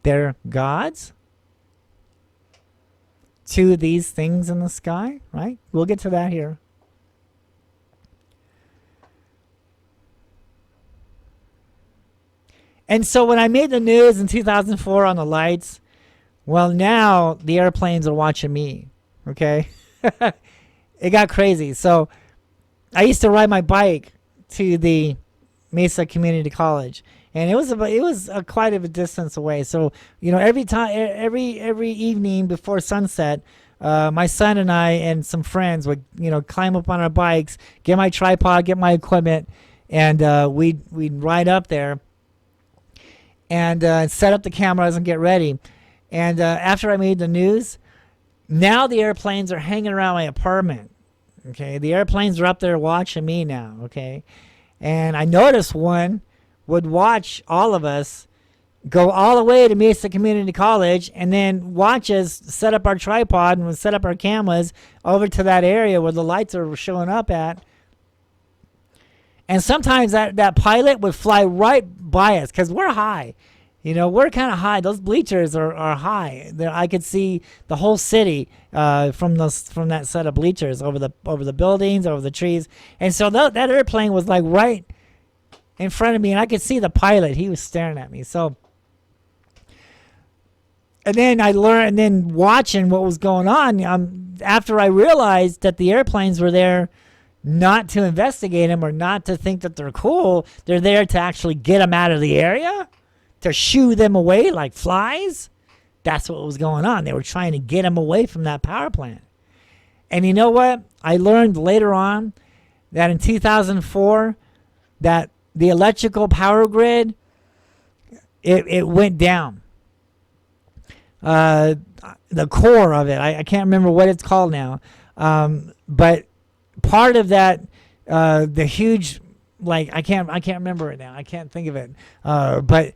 their gods, to these things in the sky, right? We'll get to that here. And so when I made the news in 2004 on the lights, well, now the airplanes are watching me, okay? It got crazy. So I used to ride my bike to the Mesa Community College, and it was quite a distance away. So every evening before sunset, my son and I and some friends would climb up on our bikes, get my tripod, get my equipment, and we'd ride up there and set up the cameras and get ready. And after I made the news, now the airplanes are hanging around my apartment. Okay, the airplanes are up there watching me now. Okay, and I noticed one would watch all of us go all the way to Mesa Community College and then watch us set up our tripod and set up our cameras over to that area where the lights are showing up at. And sometimes that pilot would fly right by us because we're high. We're kind of high. Those bleachers are high. I could see the whole city from that set of bleachers over the buildings, over the trees. And so that airplane was like right in front of me, and I could see the pilot. He was staring at me. So And then I learned, and then watching what was going on, after I realized that the airplanes were there not to investigate them or not to think that they're cool, they're there to actually get them out of the area, to shoo them away like flies. That's what was going on. They were trying to get them away from that power plant. And you know what? I learned later on that in 2004, that the electrical power grid, it went down. The core of it, I can't remember what it's called now, but part of that, the huge, like I can't remember it now. I can't think of it, but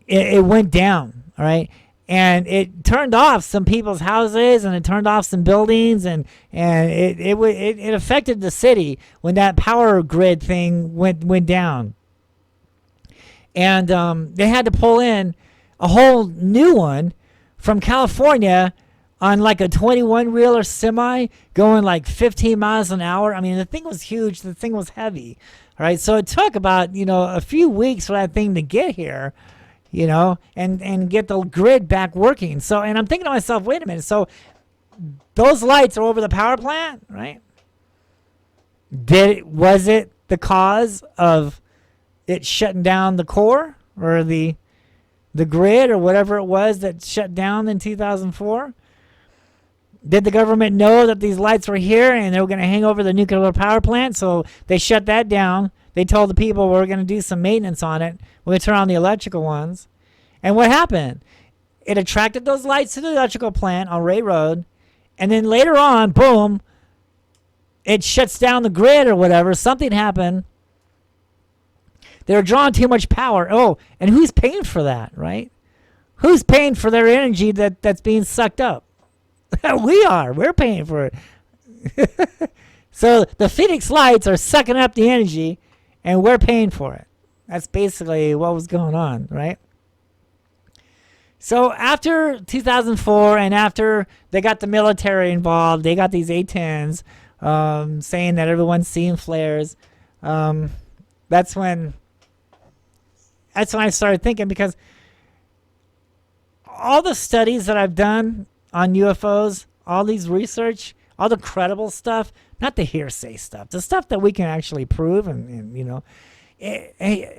it went down. All right. And it turned off some people's houses, and it turned off some buildings, and it affected the city when that power grid thing went down. And they had to pull in a whole new one from California on like a 21-wheeler semi going like 15 miles an hour. I mean, the thing was huge. The thing was heavy. All right. So it took about, a few weeks for that thing to get here. And get the grid back working. So, and I'm thinking to myself, wait a minute. So those lights are over the power plant, right? Was it the cause of it shutting down the core or the grid or whatever it was that shut down in 2004? Did the government know that these lights were here and they were going to hang over the nuclear power plant? So they shut that down. They told the people we're going to do some maintenance on it. We're going to turn on the electrical ones. And what happened? It attracted those lights to the electrical plant on Ray Road. And then later on, boom, it shuts down the grid or whatever. Something happened. They were drawing too much power. Oh, and who's paying for that, right? Who's paying for their energy that's being sucked up? We are. We're paying for it. So the Phoenix lights are sucking up the energy, and we're paying for it. That's basically what was going on, right? So after 2004, and after they got the military involved, they got these A-10s saying that everyone's seeing flares. That's when I started thinking, because all the studies that I've done on UFOs, all these research, all the credible stuff, not the hearsay stuff, the stuff that we can actually prove, and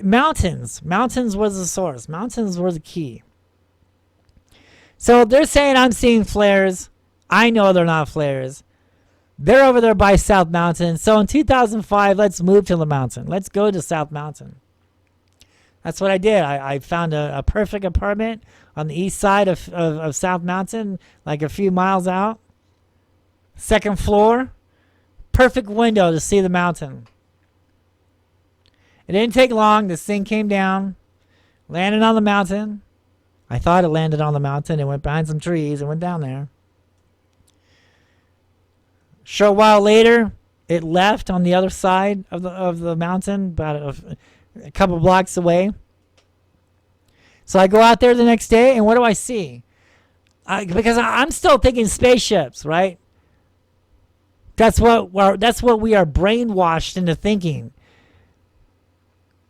mountains was the source. Mountains were the key. So they're saying I'm seeing flares. I know they're not flares. They're over there by South Mountain. So in 2005, let's move to the mountain. Let's go to South Mountain. That's what I did. I found a perfect apartment on the east side of South Mountain, like a few miles out. Second floor. Perfect window to see the mountain. It didn't take long. This thing came down, landed on the mountain. I thought it landed on the mountain. It went behind some trees and went down there. Short while later, it left on the other side of the mountain, about a couple blocks away. So I go out there the next day, and what do I see? Because I'm still thinking spaceships, right? That's what we are brainwashed into thinking.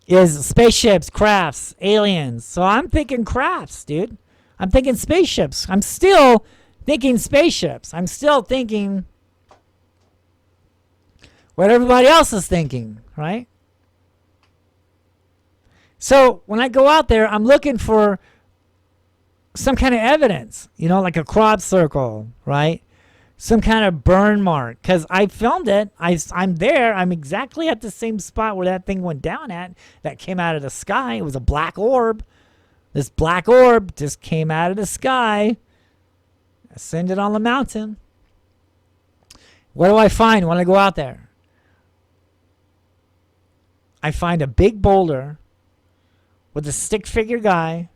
Is spaceships, crafts, aliens. So I'm thinking crafts, dude. I'm thinking spaceships. I'm still thinking spaceships. I'm still thinking what everybody else is thinking, right? So when I go out there, I'm looking for some kind of evidence, like a crop circle, right? Some kind of burn mark, because I filmed it. I'm there. I'm exactly at the same spot where that thing went down at, that came out of the sky. It was a black orb. This black orb just came out of the sky, ascended on the mountain. What do I find when I go out there? I find a big boulder with a stick figure guy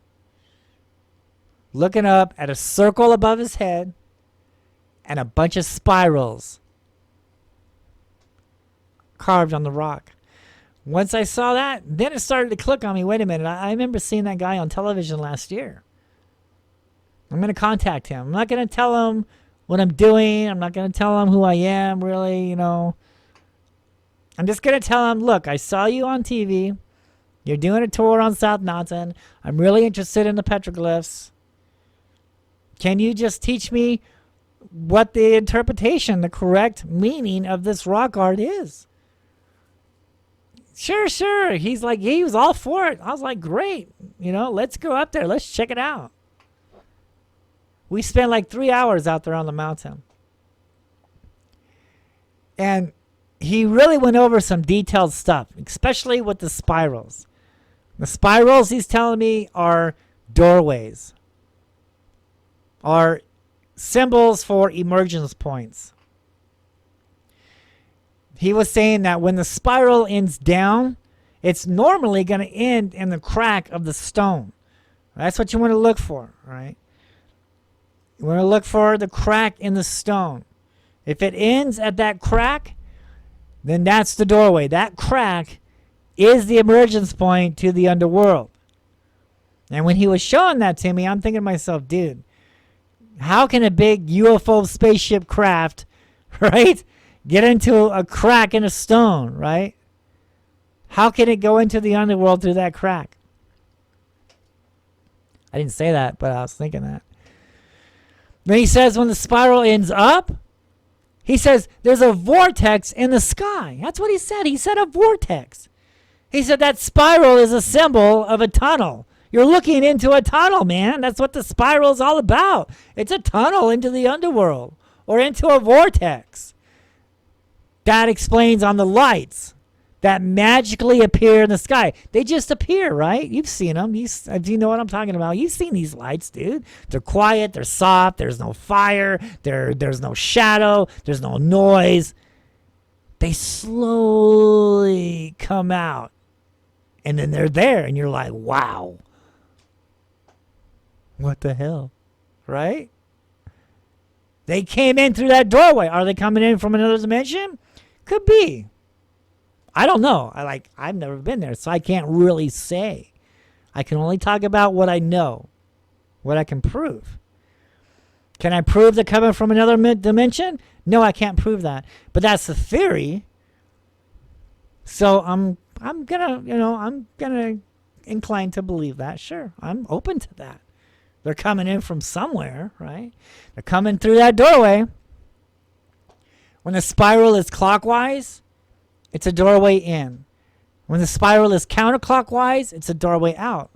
looking up at a circle above his head, and a bunch of spirals carved on the rock. Once I saw that, then it started to click on me. Wait a minute. I remember seeing that guy on television last year. I'm going to contact him. I'm not going to tell him what I'm doing. I'm not going to tell him who I am, really, I'm just going to tell him, look, I saw you on TV. You're doing a tour on South Mountain. I'm really interested in the petroglyphs. Can you just teach me what the interpretation, the correct meaning of this rock art is? Sure. He's like, he was all for it. I was like, great. Let's go up there. Let's check it out. We spent like 3 hours out there on the mountain. And he really went over some detailed stuff, especially with the spirals. The spirals, he's telling me, are doorways, are symbols for emergence points. He was saying that when the spiral ends down, it's normally going to end in the crack of the stone. That's what you want to look for, right? You want to look for the crack in the stone. If it ends at that crack, then that's the doorway. That crack is the emergence point to the underworld. And when he was showing that to me, I'm thinking to myself, dude, how can a big UFO spaceship craft, right, get into a crack in a stone, right? How can it go into the underworld through that crack? I didn't say that, but I was thinking that. Then he says when the spiral ends up, he says there's a vortex in the sky. That's what he said. He said a vortex. He said that spiral is a symbol of a tunnel. You're looking into a tunnel, man. That's what the spiral is all about. It's a tunnel into the underworld or into a vortex. That explains on the lights that magically appear in the sky. They just appear, right? You've seen them. You know what I'm talking about. You've seen these lights, dude. They're quiet. They're soft. There's no fire. There's no shadow. There's no noise. They slowly come out. And then they're there. And you're like, wow. What the hell? Right? They came in through that doorway. Are they coming in from another dimension? Could be. I don't know. I've never been there, so I can't really say. I can only talk about what I know, what I can prove. Can I prove they're coming from another dimension? No, I can't prove that. But that's the theory. So I'm gonna incline to believe that. Sure, I'm open to that. They're coming in from somewhere, right? They're coming through that doorway. When the spiral is clockwise, it's a doorway in. When the spiral is counterclockwise, it's a doorway out.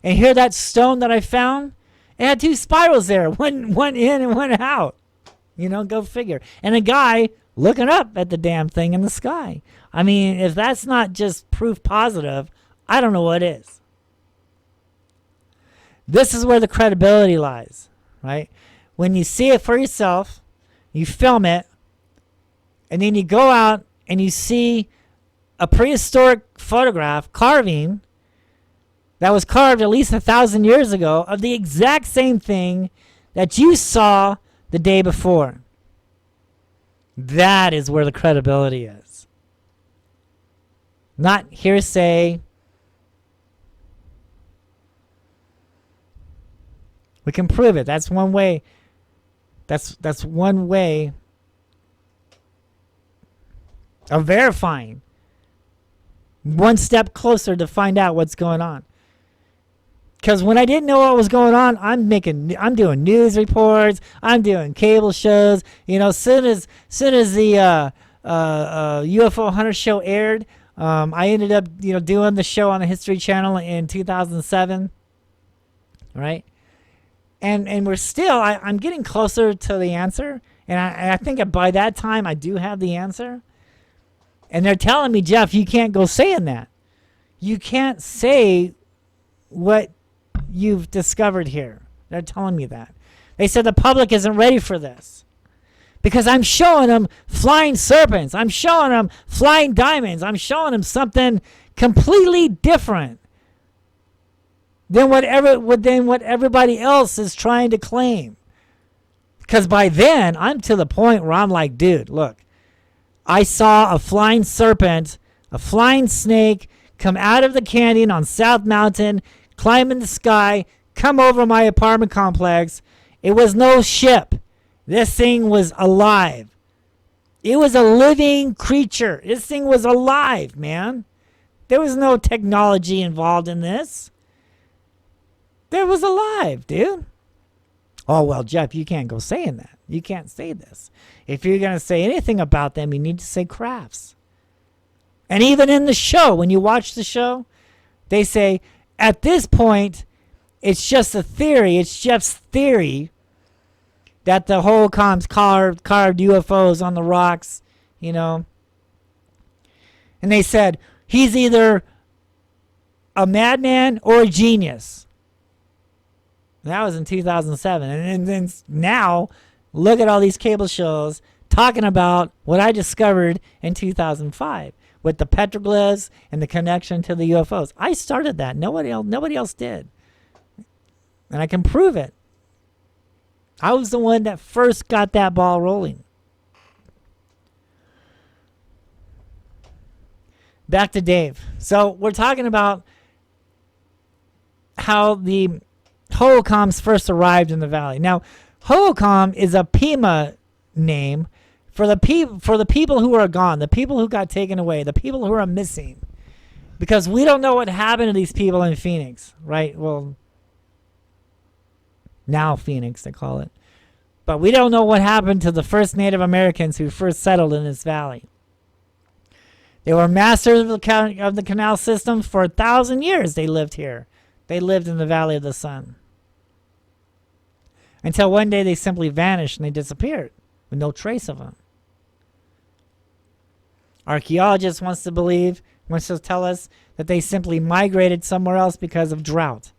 And here, that stone that I found, it had two spirals there. One in and one out. Go figure. And a guy looking up at the damn thing in the sky. I mean, if that's not just proof positive, I don't know what is. This is where the credibility lies, right? When you see it for yourself, you film it, and then you go out and you see a prehistoric photograph carving that was carved at least 1,000 years ago of the exact same thing that you saw the day before. That is where the credibility is. Not hearsay. We can prove it. That's one way. That's one way of verifying. One step closer to find out what's going on. Because when I didn't know what was going on, I'm doing news reports. I'm doing cable shows. Soon as the UFO Hunter show aired, I ended up doing the show on the History Channel in 2007. Right. And we're still, I'm getting closer to the answer. And I think by that time, I do have the answer. And they're telling me, Jeff, you can't go saying that. You can't say what you've discovered here. They're telling me that. They said the public isn't ready for this. Because I'm showing them flying serpents. I'm showing them flying diamonds. I'm showing them something completely different than what everybody else is trying to claim. Because by then, I'm to the point where I'm like, dude, look, I saw a flying serpent, a flying snake come out of the canyon on South Mountain, climb in the sky, come over my apartment complex. It was no ship. This thing was alive. It was a living creature. This thing was alive, man. There was no technology involved in this. It was alive, dude. Oh, well, Jeff, you can't go saying that. You can't say this. If you're going to say anything about them, you need to say crafts. And even in the show, when you watch the show, they say, at this point, it's just a theory. It's Jeff's theory that the Holocom's carved UFOs on the rocks, you know. And they said, he's either a madman or a genius. That was in 2007. And then now, look at all these cable shows talking about what I discovered in 2005 with the petroglyphs and the connection to the UFOs. I started that. Nobody else did. And I can prove it. I was the one that first got that ball rolling. Back to Dave. So we're talking about how the Holocoms first arrived in the valley. Now, Holocom is a Pima name for the people who are gone, the people who got taken away, the people who are missing. Because we don't know what happened to these people in Phoenix, right? Well, now Phoenix, they call it. But we don't know what happened to the first Native Americans who first settled in this valley. They were masters of the canal system for 1,000 years. They lived here. They lived in the Valley of the Sun. Until one day they simply vanished and they disappeared with no trace of them. Archaeologists wants to tell us that they simply migrated somewhere else because of drought.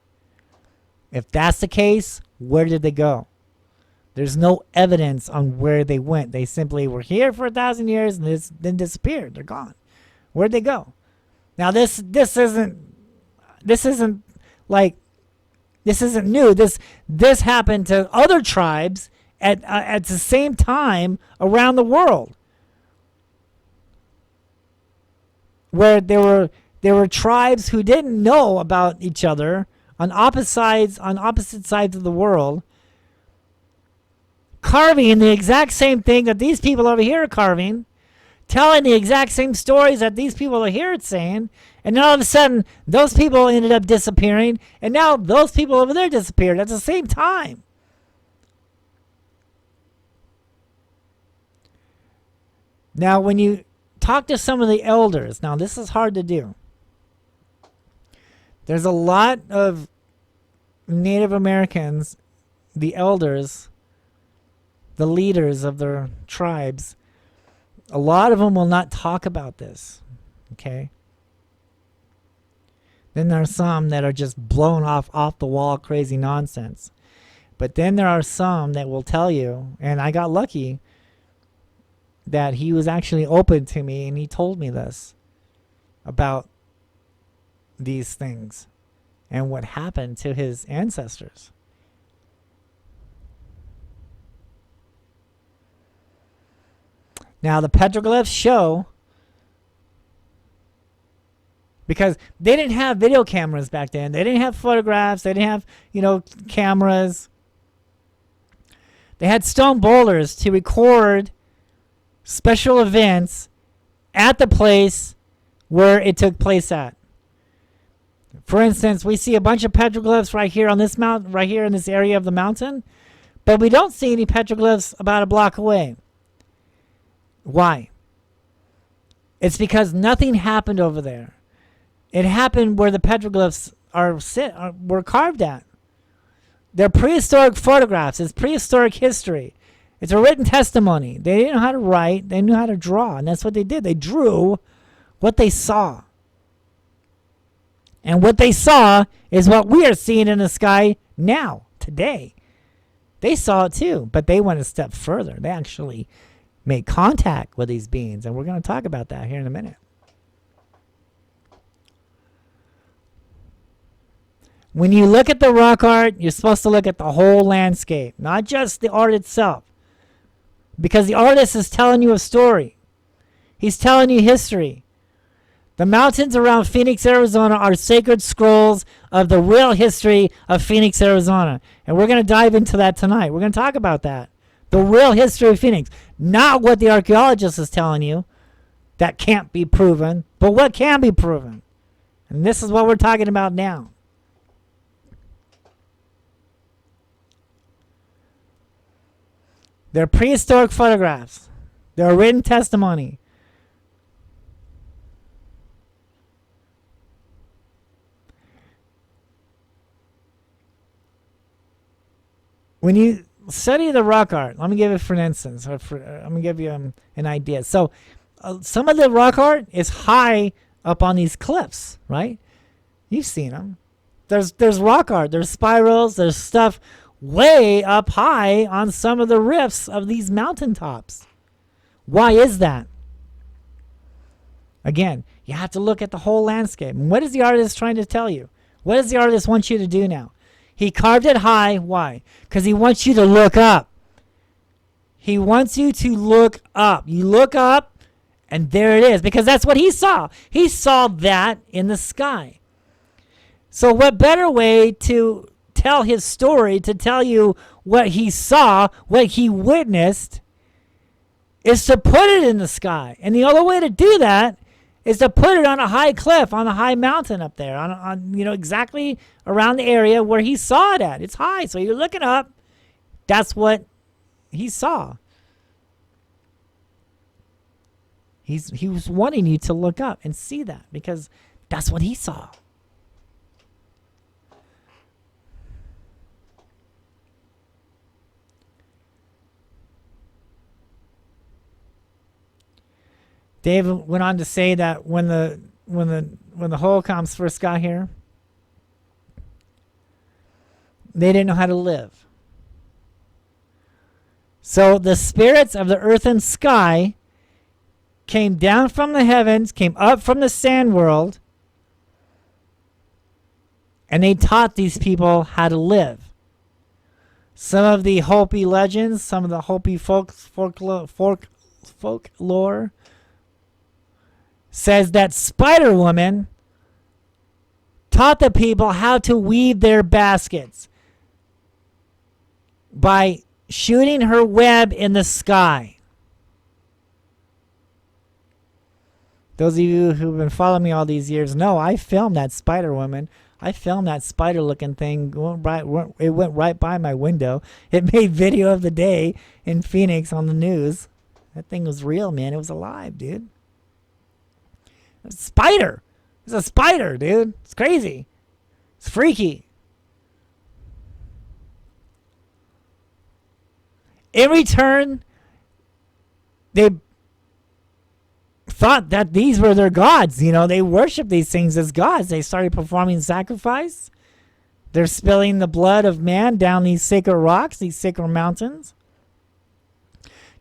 If that's the case, where did they go? There's no evidence on where they went. They simply were here for 1,000 years and then disappeared. They're gone. Where'd they go? Now this isn't new. This happened to other tribes at the same time around the world, where there were tribes who didn't know about each other on opposite sides of the world, carving the exact same thing that these people over here are carving, telling the exact same stories that these people over here are saying, and then all of a sudden those people ended up disappearing, and now those people over there disappeared at the same time. Now when you talk to some of the elders, now this is hard to do. There's a lot of Native Americans, the elders, the leaders of their tribes, a lot of them will not talk about this, okay? Then there are some that are just blown off the wall crazy nonsense. But then there are some that will tell you, and I got lucky that he was actually open to me and he told me this about these things and what happened to his ancestors. Now the petroglyphs show, because they didn't have video cameras back then. They didn't have photographs. They didn't have, cameras. They had stone boulders to record special events at the place where it took place at. For instance, we see a bunch of petroglyphs right here on this mountain, right here in this area of the mountain, but we don't see any petroglyphs about a block away. Why? It's because nothing happened over there. It happened where the petroglyphs were carved at. They're prehistoric photographs. It's prehistoric history. It's a written testimony. They didn't know how to write. They knew how to draw, and that's what they did. They drew what they saw. And what they saw is what we are seeing in the sky now, today. They saw it too, but they went a step further. They actually made contact with these beings, and we're going to talk about that here in a minute. When you look at the rock art, you're supposed to look at the whole landscape, not just the art itself. Because the artist is telling you a story. He's telling you history. The mountains around Phoenix, Arizona are sacred scrolls of the real history of Phoenix, Arizona. And we're going to dive into that tonight. We're going to talk about that. The real history of Phoenix. Not what the archaeologist is telling you that can't be proven, but what can be proven. And this is what we're talking about now. They're prehistoric photographs. They're written testimony. When you study the rock art, let me give it for an instance. I'm going to give you an idea. So some of the rock art is high up on these cliffs, right? You've seen them. There's rock art. There's spirals. There's stuff way up high on some of the rifts of these mountaintops. Why is that? Again, you have to look at the whole landscape. And what is the artist trying to tell you? What does the artist want you to do now? He carved it high. Why? Because he wants you to look up. He wants you to look up. You look up, and there it is. Because that's what he saw. He saw that in the sky. So what better way to tell his story, to tell you what he saw, what he witnessed, is to put it in the sky. And the other way to do that is to put it on a high cliff, on a high mountain up there, on exactly around the area where he saw it at. It's high, so you're looking up. That's what he saw. He was wanting you to look up and see that because that's what he saw. Dave went on to say that when the Holocaust first got here, they didn't know how to live. So the spirits of the earth and sky came down from the heavens, came up from the sand world, and they taught these people how to live. Some of the Hopi legends, some of the Hopi folklore says that Spider Woman taught the people how to weave their baskets by shooting her web in the sky. Those of you who've been following me all these years know I filmed that Spider Woman. I filmed that spider-looking thing. It went right by my window. It made video of the day in Phoenix on the news. That thing was real, man. It was alive, dude. It's a spider. It's a spider, dude. It's crazy. It's freaky. In return, they thought that these were their gods. They worshiped these things as gods. They started performing sacrifice. They're spilling the blood of man down these sacred rocks, these sacred mountains,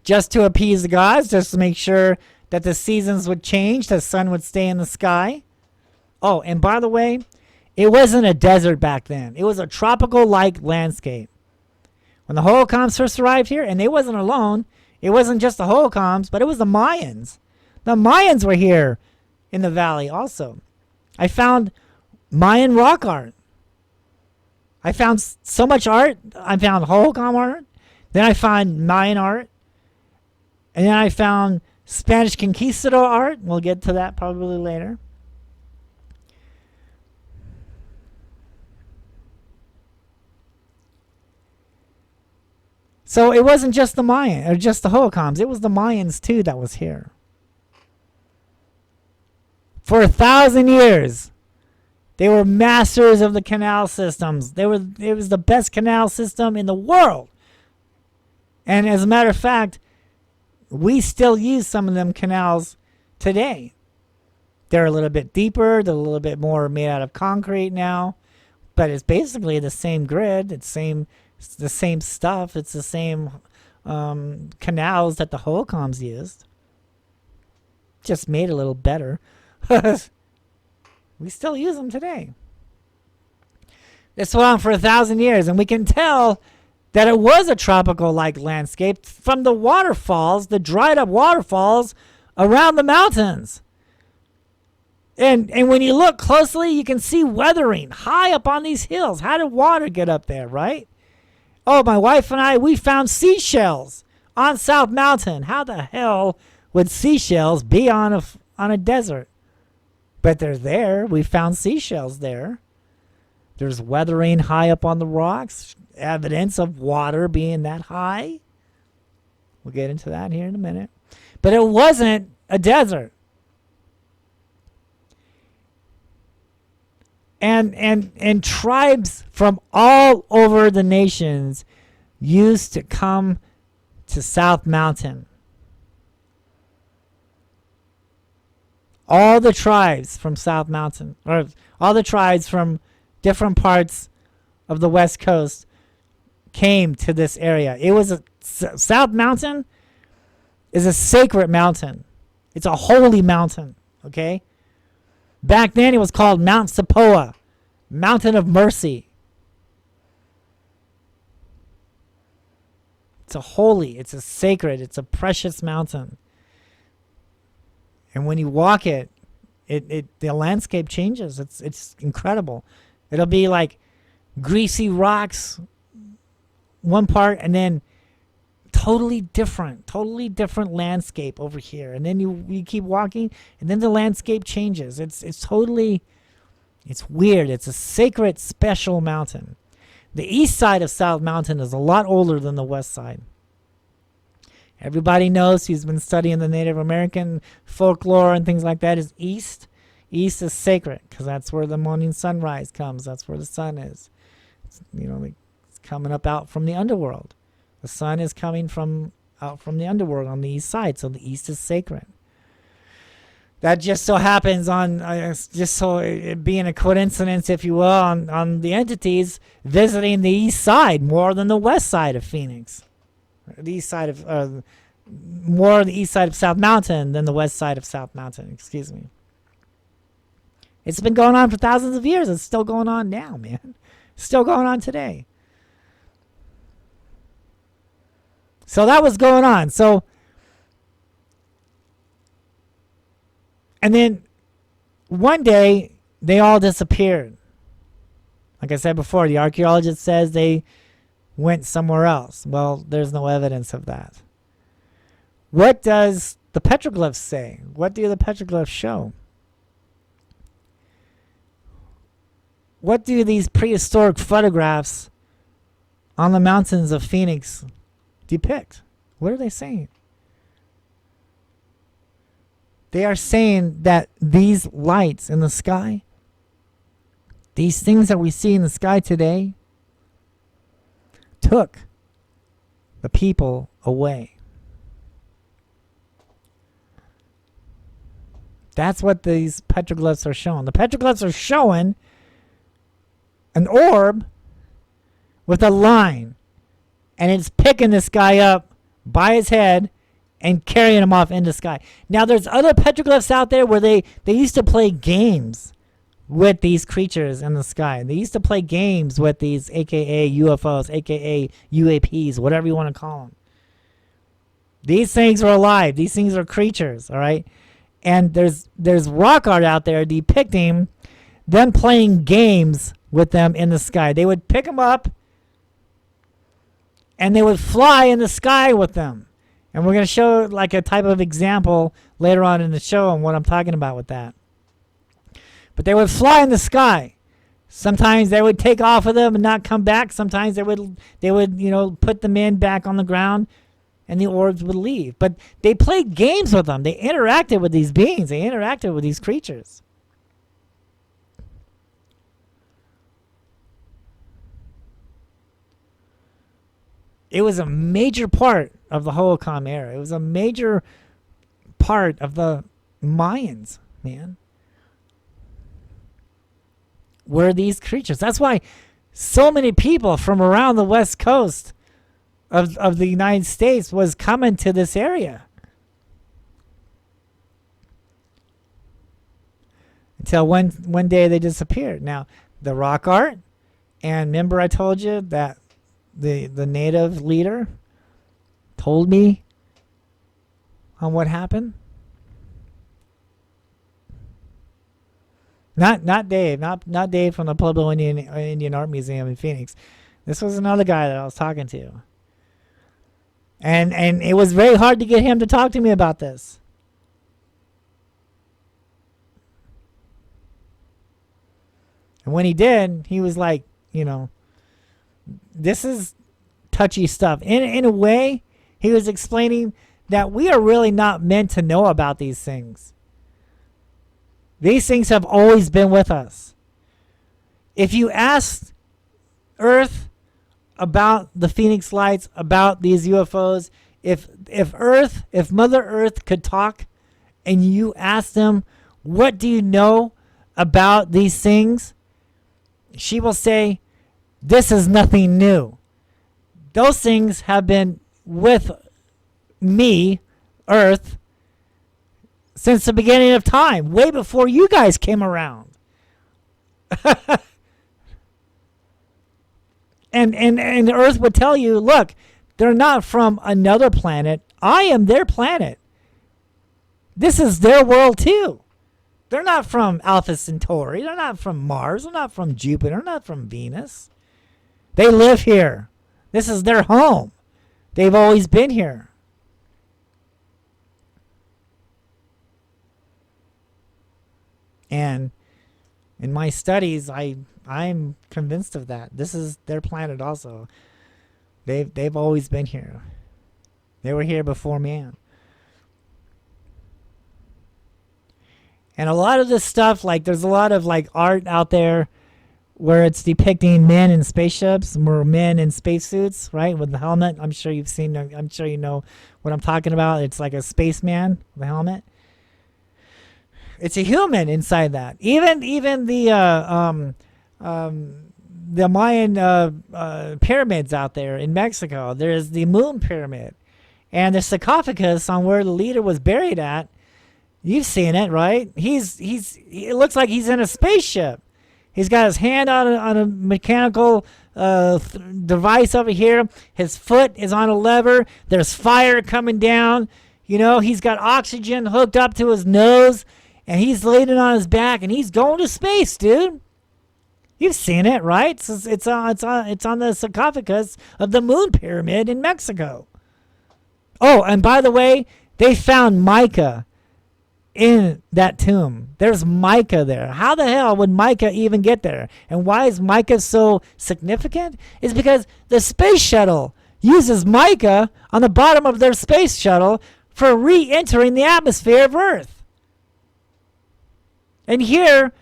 just to appease the gods, just to make sure that the seasons would change, the sun would stay in the sky. Oh, and by the way, it wasn't a desert back then. It was a tropical-like landscape. When the Holocaust first arrived here, and they wasn't alone, it wasn't just the Holocaust, but it was the Mayans. The Mayans were here in the valley also. I found Mayan rock art. I found so much art. I found Holocaust art. Then I found Mayan art. And then I found Spanish conquistador art. We'll get to that probably later. So it wasn't just the Mayan or just the Holocaust. It was the Mayans too that was here. For 1,000 years, they were masters of the canal systems. It was the best canal system in the world. And as a matter of fact, we still use some of them canals today. They're a little bit deeper. They're a little bit more made out of concrete now. But it's basically the same grid. It's the same stuff. It's the same canals that the Holocaust used. Just made a little better. We still use them today. This went on for 1,000 years, and we can tell that it was a tropical-like landscape from the waterfalls, the dried-up waterfalls around the mountains. And when you look closely, you can see weathering high up on these hills. How did water get up there, right? Oh, my wife and I, we found seashells on South Mountain. How the hell would seashells be on a desert? But they're there. We found seashells there. There's weathering high up on the rocks. Evidence of water being that high. We'll get into that here in a minute. But it wasn't a desert. And tribes from all over the nations used to come to South Mountain. All the tribes from South Mountain, or all the tribes from different parts of the West Coast came to this area. It was South Mountain is a sacred mountain. It's a holy mountain, okay? Back then it was called Mount Sepoa, Mountain of Mercy. It's a holy, it's a sacred, it's a precious mountain. And when you walk it, the landscape changes. It's incredible. It'll be like greasy rocks one part, and then totally different landscape over here. And then you keep walking, and then the landscape changes. It's weird. It's a sacred, special mountain. The east side of South Mountain is a lot older than the west side. Everybody knows, who's been studying the Native American folklore and things like that, is east. East is sacred because that's where the morning sunrise comes. That's where the sun is. It's coming up out from the underworld. The sun is coming out from the underworld on the east side, so the east is sacred. That just so happens it being a coincidence, if you will, on the entities visiting the east side more than the west side of Phoenix. The east side of more the east side of South Mountain than the west side of South Mountain. Excuse me. It's been going on for thousands of years. It's still going on now, man. It's still going on today. So that was going on. So, and then one day they all disappeared. Like I said before, the archaeologist says they went somewhere else. Well, there's no evidence of that. What does the petroglyphs say? What do the petroglyphs show? What do these prehistoric photographs on the mountains of Phoenix depict? What are they saying? They are saying that these lights in the sky, these things that we see in the sky today, took the people away. That's what these petroglyphs are showing. The petroglyphs are showing an orb with a line, and it's picking this guy up by his head and carrying him off into the sky. Now, there's other petroglyphs out there where they used to play games with these creatures in the sky. They used to play games with these aka UFOs, aka UAPs, whatever you want to call them. These things are alive. These things are creatures, all right? And there's rock art out there depicting them playing games with them in the sky. They would pick them up and they would fly in the sky with them. And we're going to show like a type of example later on in the show on what I'm talking about with that. But they would fly in the sky. Sometimes they would take off of them and not come back. Sometimes they would put them in back on the ground and the orbs would leave. But they played games with them. They interacted with these beings. They interacted with these creatures. It was a major part of the Holocene era. It was a major part of the Mayans, man. Were these creatures. That's why so many people from around the West Coast of the United States was coming to this area. Until one day they disappeared. Now, the rock art, and remember I told you that the native leader told me on what happened? Not Dave, not Dave from the Pueblo Indian Art Museum in Phoenix. This was another guy that I was talking to. And it was very hard to get him to talk to me about this. And when he did, he was like, this is touchy stuff. In a way, He was explaining that we are really not meant to know about these things. These things have always been with us. If you asked Earth about the Phoenix Lights, about these UFOs, if Mother Earth could talk and you ask them, what do you know about these things? She will say, this is nothing new. Those things have been with me, Earth, since the beginning of time, way before you guys came around. and Earth would tell you, look, they're not from another planet. I am their planet. This is their world too. They're not from Alpha Centauri. They're not from Mars. They're not from Jupiter. They're not from Venus. They live here. This is their home. They've always been here. And in my studies, I'm convinced of that. This is their planet also. They've always been here. They were here before man. And a lot of this stuff, like there's a lot of like art out there where it's depicting men in spaceships or men in spacesuits, right, with the helmet. I'm sure you've seen. I'm sure you know what I'm talking about. It's like a spaceman with a helmet. It's a human inside that. Even the Mayan pyramids out there in Mexico. There's the Moon Pyramid, and the sarcophagus on where the leader was buried at. You've seen it, right? It looks like he's in a spaceship. He's got his hand on a mechanical device over here. His foot is on a lever. There's fire coming down. You know, he's got oxygen hooked up to his nose, and he's leaning on his back, and he's going to space, dude. You've seen it, right? It's on the sarcophagus of the Moon Pyramid in Mexico. Oh, and by the way, they found mica in that tomb. There's mica there. How the hell would mica even get there? And why is mica so significant? It's because the space shuttle uses mica on the bottom of their space shuttle for re-entering the atmosphere of Earth. And here,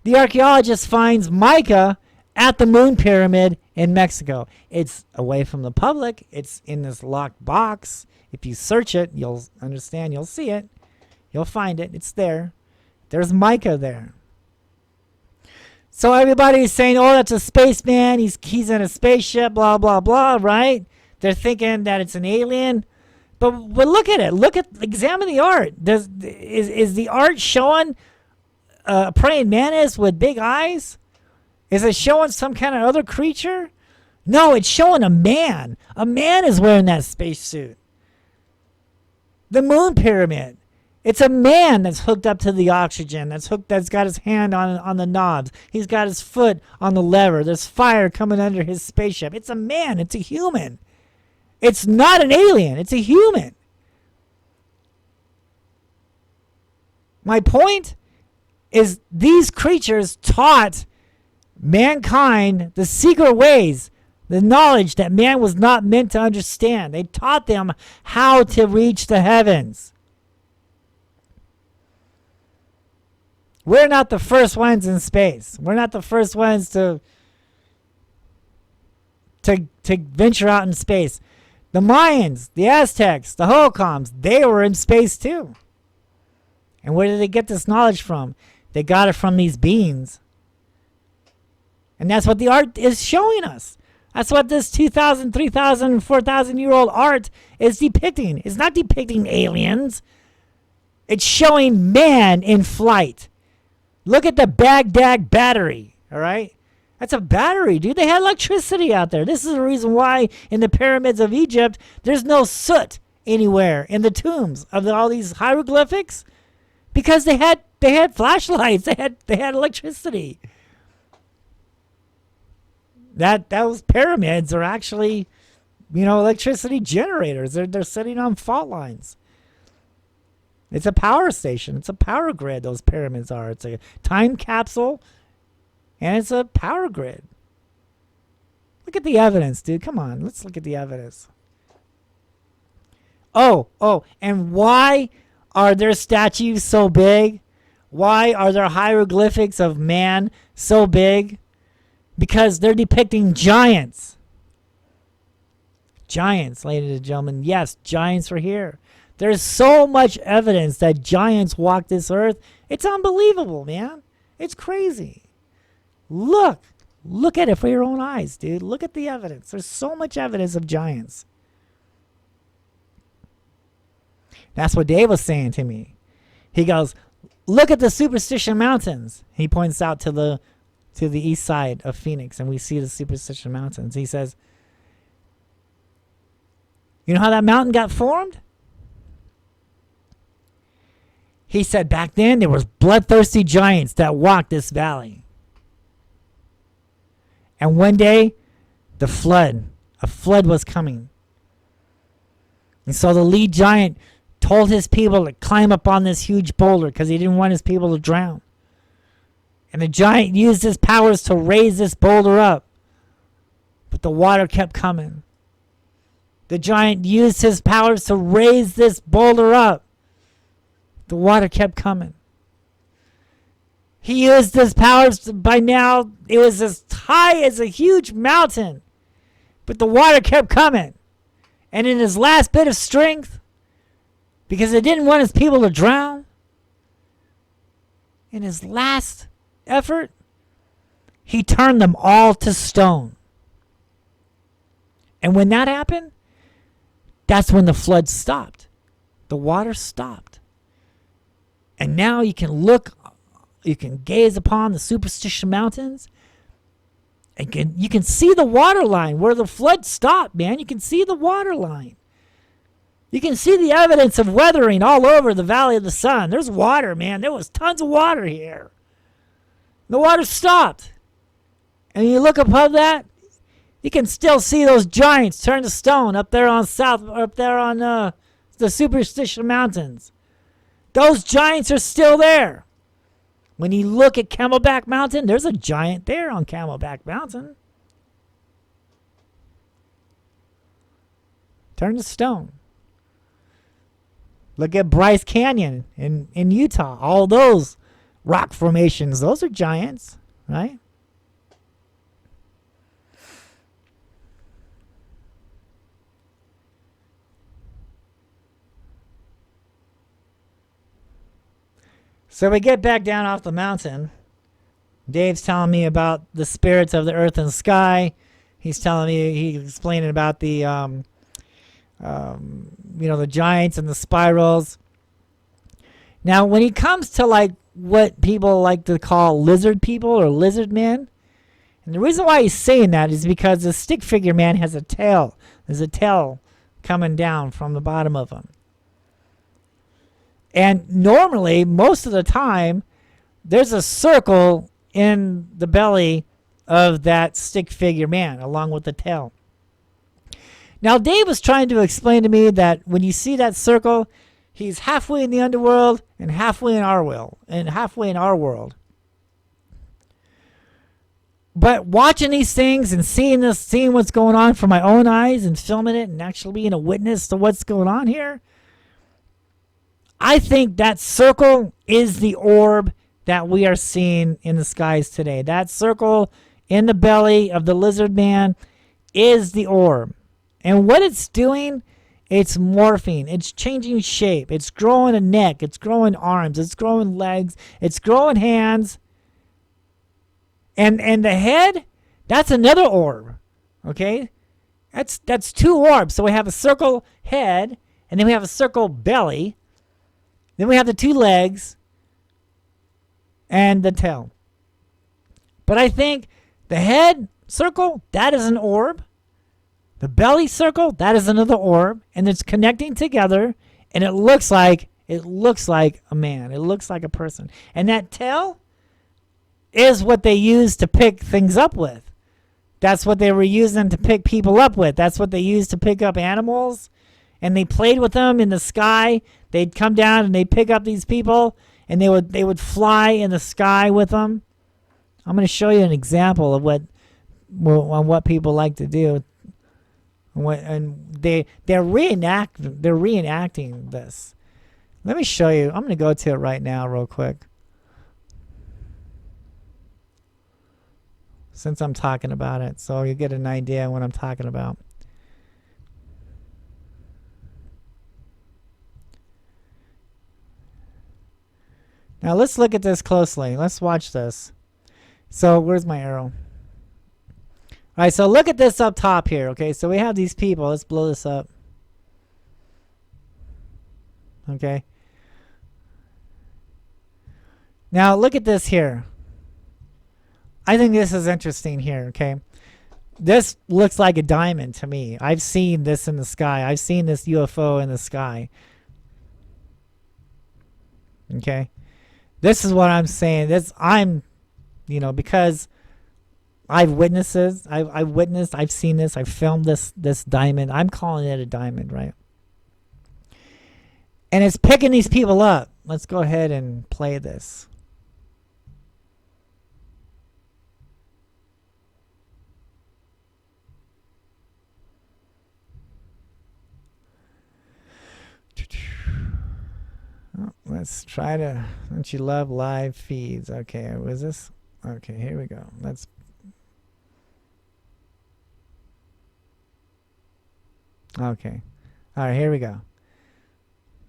the archaeologist finds mica at the Moon Pyramid in Mexico. It's away from the public. It's in this locked box. If you search it, you'll understand. You'll see it. You'll find it. It's there. There's mica there. So everybody's saying, oh, that's a spaceman. He's in a spaceship, blah, blah, blah, right? They're thinking that it's an alien. But look at it. Examine the art. Is the art showing a praying mantis with big eyes? Is it showing some kind of other creature? No, it's showing a man. A man is wearing that spacesuit. The Moon Pyramid. It's a man that's hooked up to the oxygen, that's got his hand on the knobs. He's got his foot on the lever. There's fire coming under his spaceship. It's a man. It's a human. It's not an alien. It's a human. My point is these creatures taught mankind the secret ways, the knowledge that man was not meant to understand. They taught them how to reach the heavens. We're not the first ones in space. We're not the first ones to venture out in space. The Mayans, the Aztecs, the Hohokams, they were in space too. And where did they get this knowledge from? They got it from these beings. And that's what the art is showing us. That's what this 2,000, 3,000, 4,000-year-old art is depicting. It's not depicting aliens. It's showing man in flight. Look at the Baghdad battery, all right? That's a battery, dude. They had electricity out there. This is the reason why in the pyramids of Egypt, there's no soot anywhere in the tombs of all these hieroglyphics, because they had flashlights. They had electricity. Those pyramids are actually, electricity generators. They're sitting on fault lines. It's a power station. It's a power grid, those pyramids are. It's a time capsule, and it's a power grid. Look at the evidence, dude. Come on. Let's look at the evidence. And why are their statues so big? Why are their hieroglyphics of man so big? Because they're depicting giants. Giants, ladies and gentlemen. Yes, giants are here. There's so much evidence that giants walk this earth. It's unbelievable, man. It's crazy. Look at it for your own eyes, dude. Look at the evidence. There's so much evidence of giants. That's what Dave was saying to me. He goes, look at the Superstition Mountains. He points out to the east side of Phoenix, and we see the Superstition Mountains. He says, you know how that mountain got formed? He said back then there was bloodthirsty giants that walked this valley. And one day, a flood was coming. And so the lead giant told his people to climb up on this huge boulder because he didn't want his people to drown. And the giant used his powers to raise this boulder up. But the water kept coming. The giant used his powers to raise this boulder up. The water kept coming. He used his powers by now, it was as high as a huge mountain. But the water kept coming. And in his last bit of strength, because it didn't want his people to drown, in his last effort, he turned them all to stone. And when that happened, that's when the flood stopped. The water stopped. And now you can gaze upon the Superstition Mountains, and you can see the water line where the flood stopped, man. You can see the water line. You can see the evidence of weathering all over the Valley of the Sun. There's water, man. There was tons of water here. The water stopped. And you look above that, you can still see those giants turn to stone up there on the Superstition Mountains. Those giants are still there. When you look at Camelback Mountain, there's a giant there on Camelback Mountain. Turn to stone. Look at Bryce Canyon in Utah. All those rock formations, those are giants, right? So we get back down off the mountain. Dave's telling me about the spirits of the earth and sky. He's explaining about the the giants and the spirals. Now, when he comes to like what people like to call lizard people or lizard men, and the reason why he's saying that is because the stick figure man has a tail. There's a tail coming down from the bottom of him. And normally, most of the time, there's a circle in the belly of that stick figure man along with the tail. Now, Dave was trying to explain to me that when you see that circle, he's halfway in the underworld and halfway in our world. But watching these things and seeing what's going on from my own eyes and filming it and actually being a witness to what's going on here, I think that circle is the orb that we are seeing in the skies today. That circle in the belly of the lizard man is the orb. And what it's doing, it's morphing. It's changing shape. It's growing a neck. It's growing arms. It's growing legs. It's growing hands. And the head, that's another orb. Okay? That's two orbs. So we have a circle head, and then we have a circle belly. Then we have the two legs and the tail. But I think the head circle, that is an orb. The belly circle, that is another orb. And it's connecting together. And it looks like a man. It looks like a person. And that tail is what they use to pick things up with. That's what they were using to pick people up with. That's what they used to pick up animals. And they played with them in the sky. They'd come down and they'd pick up these people, and they would fly in the sky with them. I'm going to show you an example of what people like to do. And they're reenacting this. Let me show you. I'm going to go to it right now real quick. Since I'm talking about it, so you get an idea what I'm talking about. Now let's look at this closely. Let's watch this. So where's my arrow? All right, so look at this up top here. Okay, so we have these people. Let's blow this up. Okay. Now look at this here. I think this is interesting here. Okay. This looks like a diamond to me. I've seen this in the sky. I've seen this UFO in the sky. Okay. This is what I'm saying. Because I've witnessed, I've seen this, I've filmed this diamond. I'm calling it a diamond, right? And it's picking these people up. Let's go ahead and play this. Let's try to. Don't you love live feeds? Okay, was this? Okay, here we go. Let's. Okay, all right, here we go.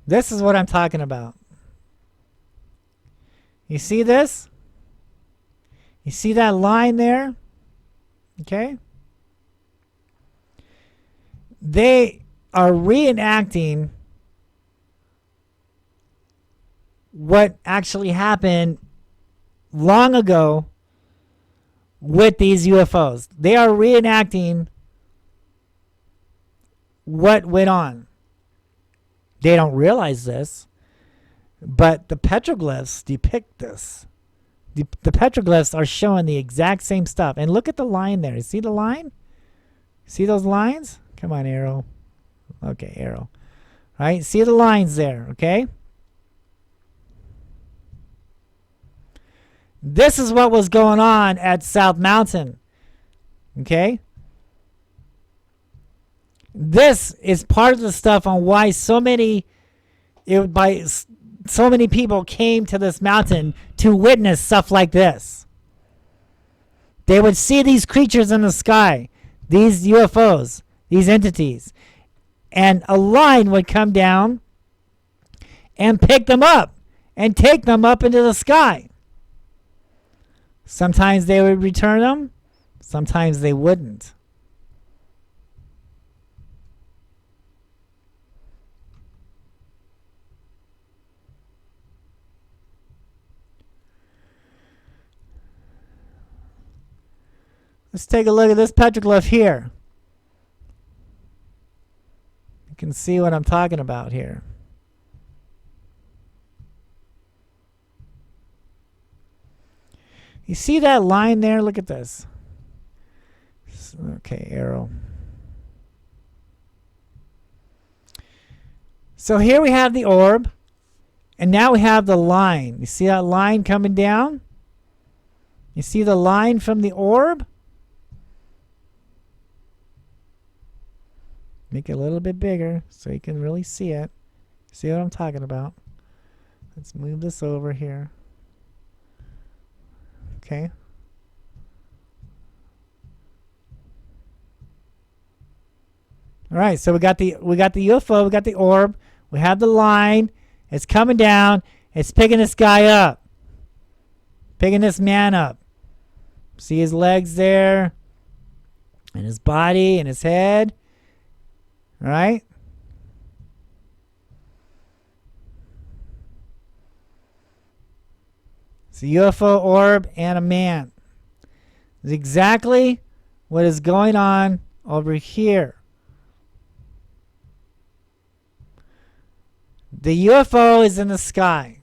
This is what I'm talking about. You see this? You see that line there? Okay. They are reenacting what actually happened long ago with these UFOs. They are reenacting what went on. They don't realize this, but the petroglyphs depict this. The petroglyphs are showing the exact same stuff. And look at the line there. You see the line? See those lines? Come on, arrow. Okay, arrow. All right, see the lines there, okay? This is what was going on at South Mountain. Okay? This is part of the stuff on why so many people came to this mountain to witness stuff like this. They would see these creatures in the sky, these UFOs, these entities, and a line would come down and pick them up and take them up into the sky. Sometimes they would return them. Sometimes they wouldn't. Let's take a look at this petroglyph here. You can see what I'm talking about here. You see that line there? Look at this. Okay, arrow. So here we have the orb, and now we have the line. You see that line coming down? You see the line from the orb? Make it a little bit bigger so you can really see it. See what I'm talking about? Let's move this over here. Okay. All right, so we got the UFO, we got the orb, we have the line, it's coming down, it's picking this guy up. Picking this man up. See his legs there, and his body and his head. All right? It's a UFO orb and a man. It's exactly what is going on over here. The UFO is in the sky.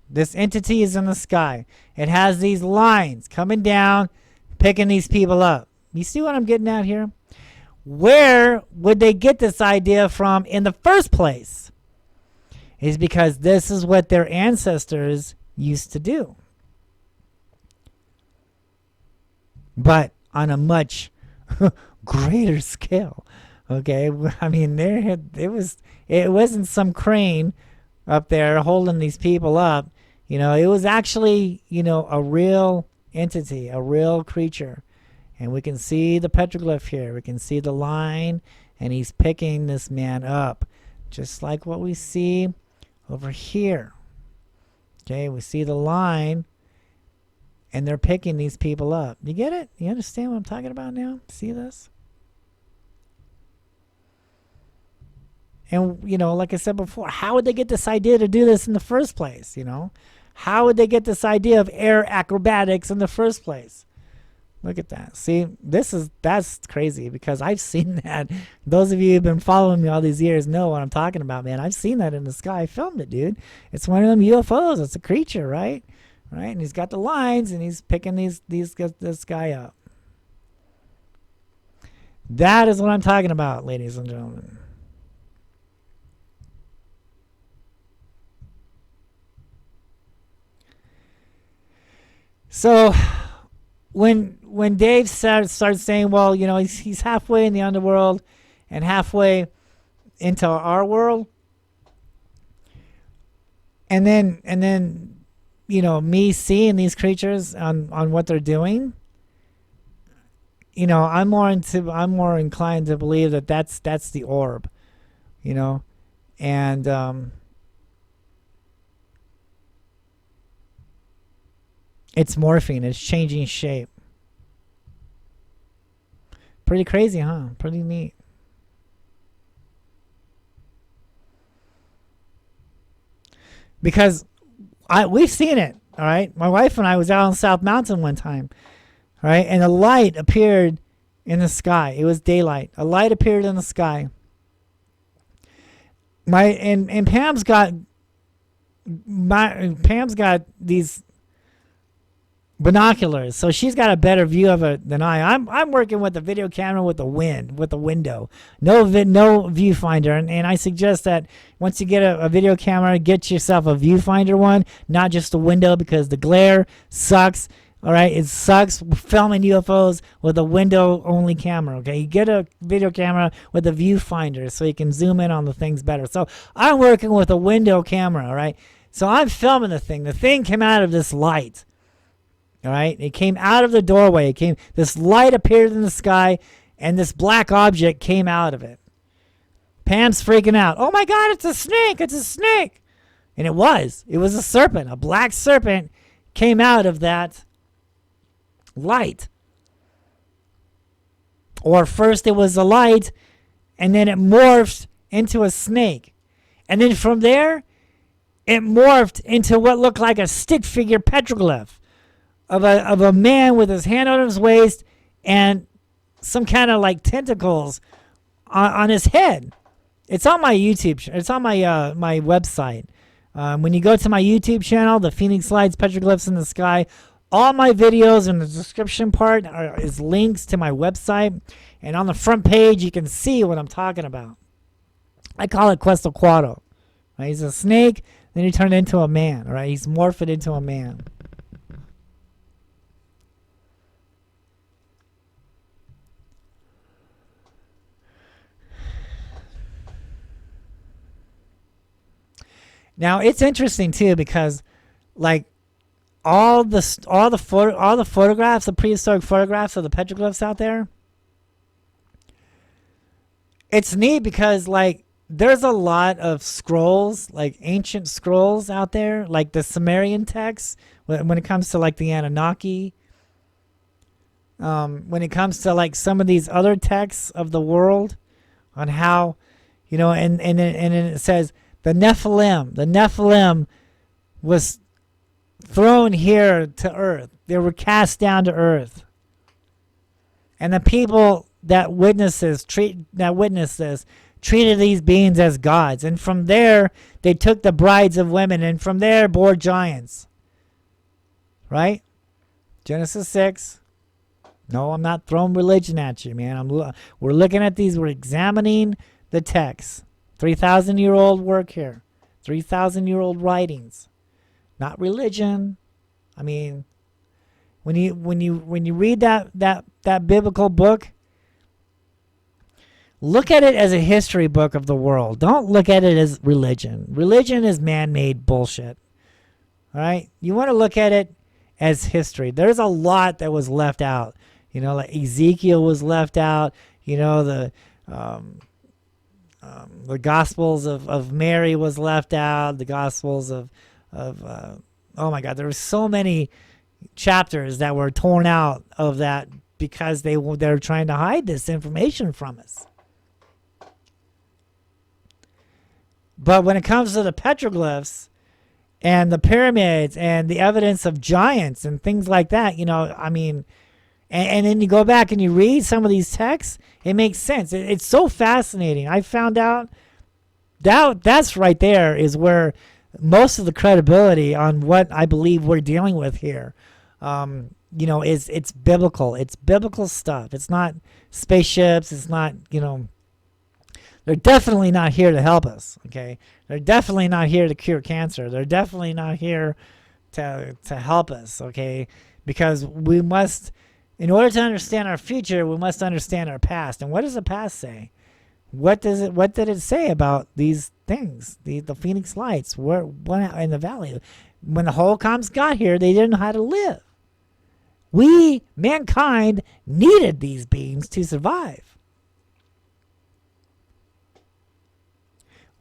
This entity is in the sky. It has these lines coming down, picking these people up. You see what I'm getting at here? Where would they get this idea from in the first place? Is because this is what their ancestors used to do. But on a much greater scale. Okay, I mean, it wasn't some crane up there holding these people up. It was actually, a real entity, a real creature. And we can see the petroglyph here. We can see the line, and he's picking this man up, just like what we see over here. Okay, we see the line, and they're picking these people up. You get it? You understand what I'm talking about now? See this? And, like I said before, how would they get this idea to do this in the first place? How would they get this idea of air acrobatics in the first place? Look at that. See, that's crazy, because I've seen that. Those of you who've been following me all these years know what I'm talking about, man. I've seen that in the sky. I filmed it, dude. It's one of them UFOs. It's a creature, right? Right? And he's got the lines, and he's picking this guy up. That is what I'm talking about, ladies and gentlemen. So when Dave started saying, well, he's halfway in the underworld and halfway into our world, and then me seeing these creatures on what they're doing, I'm more inclined to believe that that's the orb, and it's morphing. It's changing shape. Pretty crazy, huh? Pretty neat. Because we've seen it, all right? My wife and I was out on South Mountain one time, all right? And a light appeared in the sky. It was daylight. A light appeared in the sky. And Pam's got these binoculars, so she's got a better view of it than I'm working with a video camera with a window, no viewfinder, and I suggest that once you get a video camera, get yourself a viewfinder one, not just a window, because the glare sucks. All right, it sucks filming UFOs with a window only camera. Okay, you get a video camera with a viewfinder so you can zoom in on the things better. So I'm working with a window camera. All right, so I'm filming the thing. The thing came out of this light. All right, it came out of the doorway. This light appeared in the sky, and this black object came out of it. Pam's freaking out. Oh my God, it's a snake! It's a snake! And it was a serpent. A black serpent came out of that light. Or first it was a light, and then it morphed into a snake. And then from there, it morphed into what looked like a stick figure petroglyph of a man with his hand on his waist and some kind of like tentacles on his head. It's on my YouTube. It's on my my website. When you go to my YouTube channel, the Phoenix Lights Petroglyphs in the Sky, all my videos in the description part is links to my website. And on the front page, you can see what I'm talking about. I call it Quetzalcoatl. Right? He's a snake, then he turned into a man. Right? He's morphed into a man. Now it's interesting too, because like all the photographs, the prehistoric photographs of the petroglyphs out there, it's neat because like there's a lot of scrolls, like ancient scrolls out there, like the Sumerian texts when it comes to like the Anunnaki. When it comes to like some of these other texts of the world on how, and it says the Nephilim was thrown here to earth. They were cast down to earth. And the people that witnessed this treated these beings as gods. And from there, they took the brides of women, and from there bore giants. Right? Genesis 6. No, I'm not throwing religion at you, man. We're looking at these. We're examining the text. 3,000-year-old work here. 3,000-year-old writings. Not religion. I mean, when you read that biblical book, Look at it as a history book of the world. Don't look at it as religion. Religion is man-made bullshit. All right? You want to look at it as history. There's a lot that was left out. Like Ezekiel was left out. The Gospels of Mary was left out. The Gospels of oh my God, there were so many chapters that were torn out of that because they're trying to hide this information from us. But when it comes to the petroglyphs and the pyramids and the evidence of giants and things like that, and then you go back and you read some of these texts, it makes sense. It's so fascinating. I found out that's right there is where most of the credibility on what I believe we're dealing with here, it's biblical. It's biblical stuff. It's not spaceships. It's not, they're definitely not here to help us, okay? They're definitely not here to cure cancer. They're definitely not here to help us, okay? Because we must, in order to understand our future, we must understand our past. And what does the past say? What did it say about these things? The Phoenix Lights, what in the valley? When the Holocaust got here, they didn't know how to live. We, mankind, needed these beings to survive.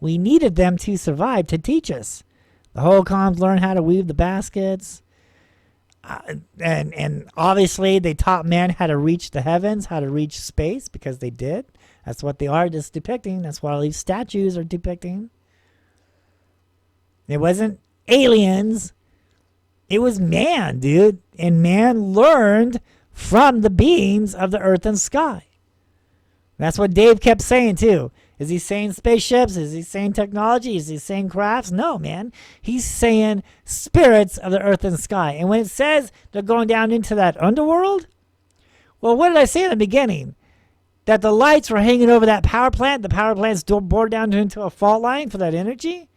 We needed them to survive, to teach us. The Holocaust learned how to weave the baskets. And obviously they taught man how to reach the heavens, how to reach space, because they did. That's what the art is depicting. That's what all these statues are depicting. It wasn't aliens. It was man, dude. And man learned from the beings of the earth and sky. That's what Dave kept saying too. Is he saying spaceships? Is he saying technology? Is he saying crafts? No, man. He's saying spirits of the earth and sky. And when it says they're going down into that underworld, well, what did I say in the beginning? That the lights were hanging over that power plant. The power plant's bored down into a fault line for that energy.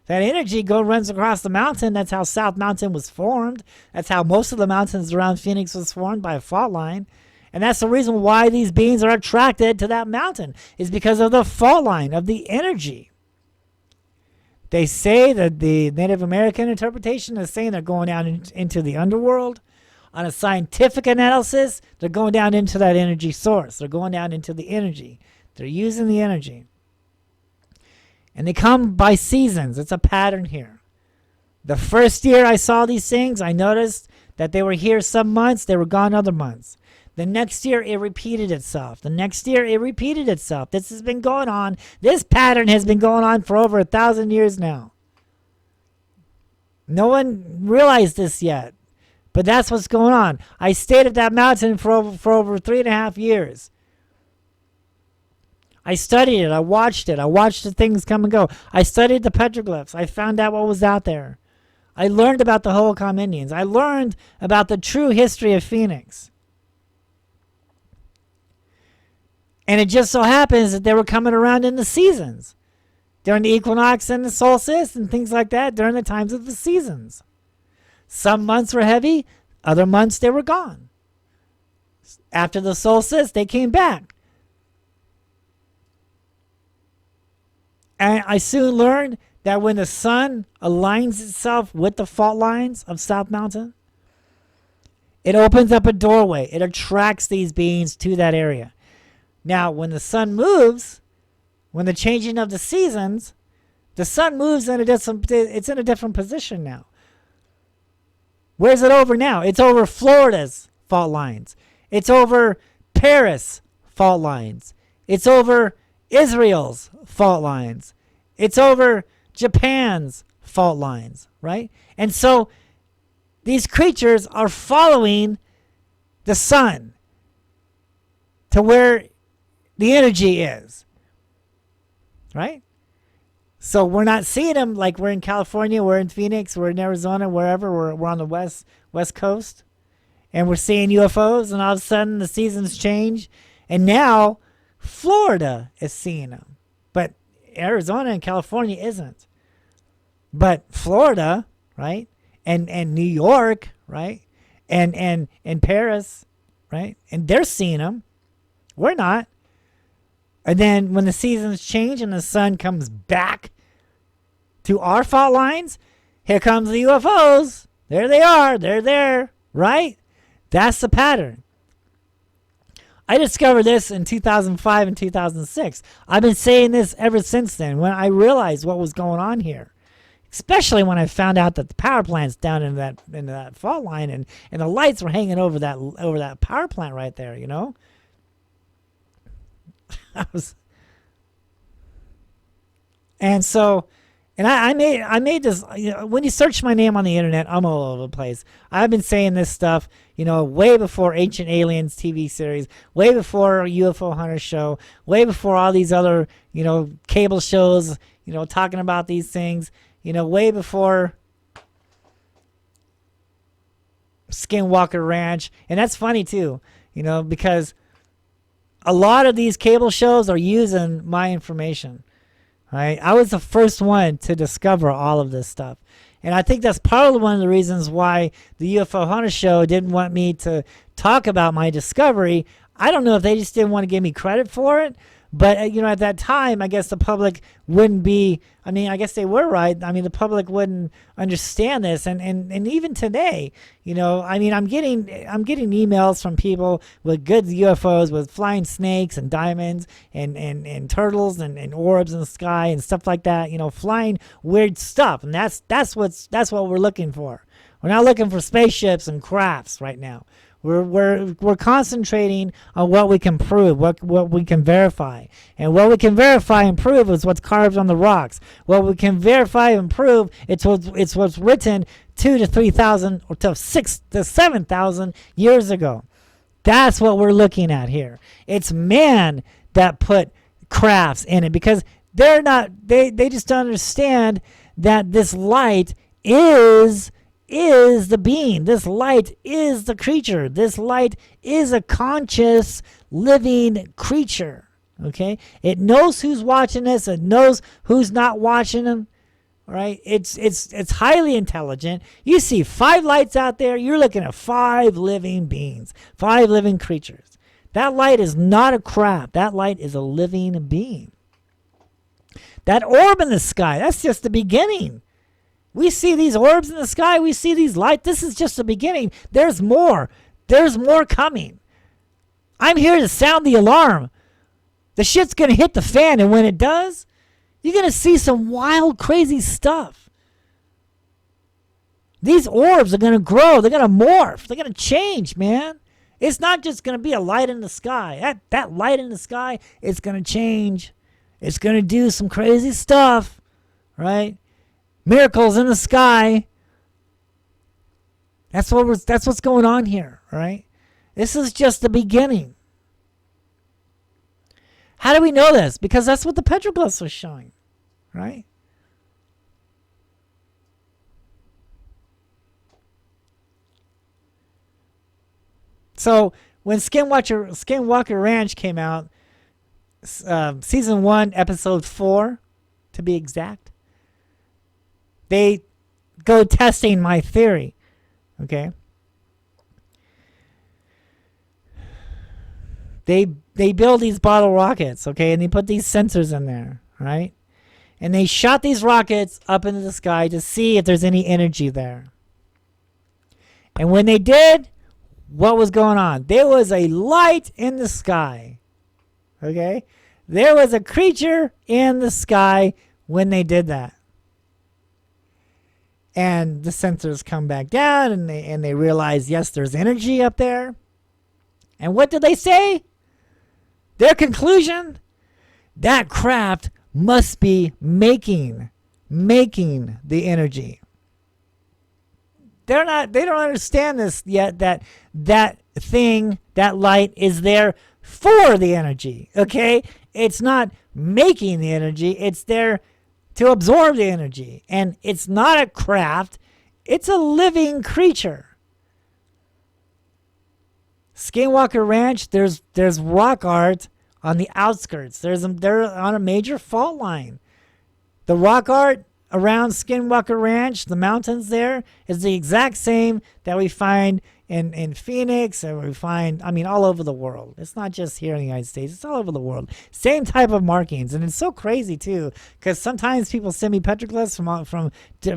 That energy runs across the mountain. That's how South Mountain was formed. That's how most of the mountains around Phoenix was formed, by a fault line. And that's the reason why these beings are attracted to that mountain, is because of the fault line, of the energy. They say that the Native American interpretation is saying they're going down into the underworld. On a scientific analysis, they're going down into that energy source. They're going down into the energy. They're using the energy. And they come by seasons. It's a pattern here. The first year I saw these things, I noticed that they were here some months, they were gone other months. The next year, it repeated itself. The next year, it repeated itself. This has been going on. This pattern has been going on for over 1,000 years now. No one realized this yet, but that's what's going on. I stayed at that mountain for over 3.5 years. I studied it. I watched it. I watched the things come and go. I studied the petroglyphs. I found out what was out there. I learned about the Holcomb Indians. I learned about the true history of Phoenix. And it just so happens that they were coming around in the seasons. During the equinox and the solstice and things like that, during the times of the seasons. Some months were heavy, other months they were gone. After the solstice, they came back. And I soon learned that when the sun aligns itself with the fault lines of South Mountain, it opens up a doorway. It attracts these beings to that area. Now, when the sun moves, when the changing of the seasons, the sun moves and it's in a different position now. Where's it over now? It's over Florida's fault lines. It's over Paris fault lines. It's over Israel's fault lines. It's over Japan's fault lines, right? And so these creatures are following the sun to where the energy is, right? So we're not seeing them like we're in California, we're in Phoenix, we're in Arizona, wherever. We're on the west coast, and we're seeing UFOs, and all of a sudden the seasons change, and now Florida is seeing them, but Arizona and California isn't. But Florida, right, and New York, right, and Paris, right, and they're seeing them. We're not. And then when the seasons change and the sun comes back to our fault lines, here comes the UFOs. There they are. They're there, right? That's the pattern. I discovered this in 2005 and 2006. I've been saying this ever since then when I realized what was going on here. Especially when I found out that the power plant's down in that fault line and the lights were hanging over that power plant right there, you know? I made this, you know, when you search my name on the internet, I'm all over the place. I've been saying this stuff, you know, way before Ancient Aliens TV series, way before UFO Hunter show, way before all these other, you know, cable shows, you know, talking about these things, you know, way before Skinwalker Ranch. And that's funny too, you know, because a lot of these cable shows are using my information. Right? I was the first one to discover all of this stuff. And I think that's probably one of the reasons why the UFO Hunter show didn't want me to talk about my discovery. I don't know if they just didn't want to give me credit for it. But, you know, at that time, I guess the public wouldn't be, I mean, I guess they were right. I mean, the public wouldn't understand this. And even today, you know, I mean, I'm getting emails from people with good UFOs, with flying snakes and diamonds and turtles and orbs in the sky and stuff like that, you know, flying weird stuff. And that's what we're looking for. We're not looking for spaceships and crafts right now. We're concentrating on what we can prove, what we can verify. And what we can verify and prove is what's carved on the rocks. What we can verify and prove, it's what's written 2,000 to 3,000 or to 6,000 to 7,000 years ago. That's what we're looking at here. It's man that put crafts in it because they just don't understand that this light is the being. This light is the creature. This light is a conscious living creature. Okay? It knows who's watching this. It knows who's not watching them. Right? It's highly intelligent. You see 5 lights out there. You're looking at 5 living beings. 5 living creatures. That light is not a craft. That light is a living being. That orb in the sky, that's just the beginning. We see these orbs in the sky. We see these lights. This is just the beginning. There's more. There's more coming. I'm here to sound the alarm. The shit's going to hit the fan, and when it does, you're going to see some wild, crazy stuff. These orbs are going to grow. They're going to morph. They're going to change, man. It's not just going to be a light in the sky. That light in the sky, it's going to change. It's going to do some crazy stuff, right? Miracles in the sky. That's what's going on here, right? This is just the beginning. How do we know this? Because that's what the petroglyphs are showing, right? So when Skinwalker Ranch came out, season 1, episode 4, to be exact, they go testing my theory, okay? They build these bottle rockets, okay, and they put these sensors in there, right? And they shot these rockets up into the sky to see if there's any energy there. And when they did, what was going on? There was a light in the sky, okay? There was a creature in the sky when they did that. And the sensors come back down and they realize, yes, there's energy up there. And what did they say? Their conclusion? That craft must be making the energy. They don't understand this yet, that thing, that light is there for the energy. Okay? It's not making the energy, it's there to absorb the energy. And it's not a craft, it's a living creature. Skinwalker Ranch, there's rock art on the outskirts. They're on a major fault line. The rock art around Skinwalker Ranch, the mountains there, is the exact same that we find in Phoenix, and we find, I mean, all over the world. It's not just here in the United States. It's all over the world. Same type of markings. And it's so crazy, too, because sometimes people send me petroglyphs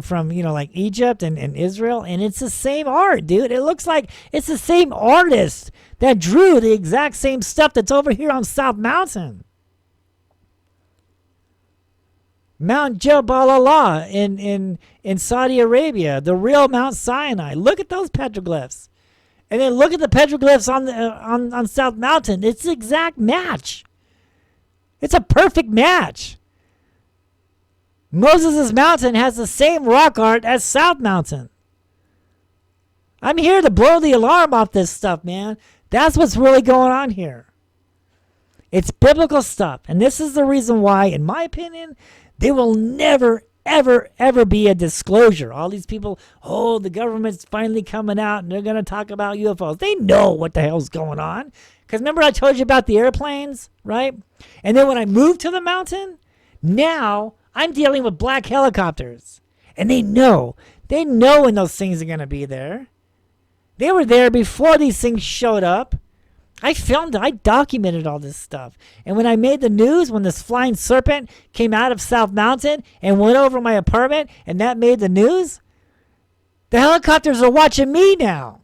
from like Egypt and Israel, and it's the same art, dude. It looks like it's the same artist that drew the exact same stuff that's over here on South Mountain. Mount Jabal Allah in Saudi Arabia, the real Mount Sinai. Look at those petroglyphs. And then look at the petroglyphs on South Mountain. It's the exact match. It's a perfect match. Moses' mountain has the same rock art as South Mountain. I'm here to blow the alarm off this stuff, man. That's what's really going on here. It's biblical stuff. And this is the reason why, in my opinion, there will never, ever be a disclosure. All these people, the government's finally coming out and they're going to talk about UFOs. They know what the hell's going on. Because remember I told you about the airplanes, right? And then when I moved to the mountain, now I'm dealing with black helicopters. And they know when those things are going to be there. They were there before these things showed up. I filmed it. I documented all this stuff. And when I made the news, when this flying serpent came out of South Mountain and went over my apartment, and that made the news, the helicopters are watching me now.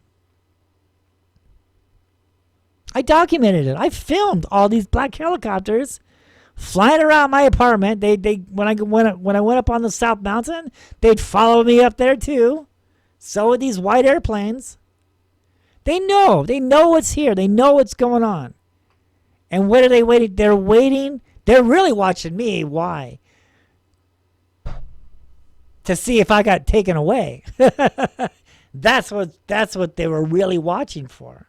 I documented it. I filmed all these black helicopters flying around my apartment. When I went up on the South Mountain, they'd follow me up there too. So would these white airplanes. They know what's here. They know what's going on. And what are they waiting? They're waiting. They're really watching me. Why? To see if I got taken away. That's what they were really watching for.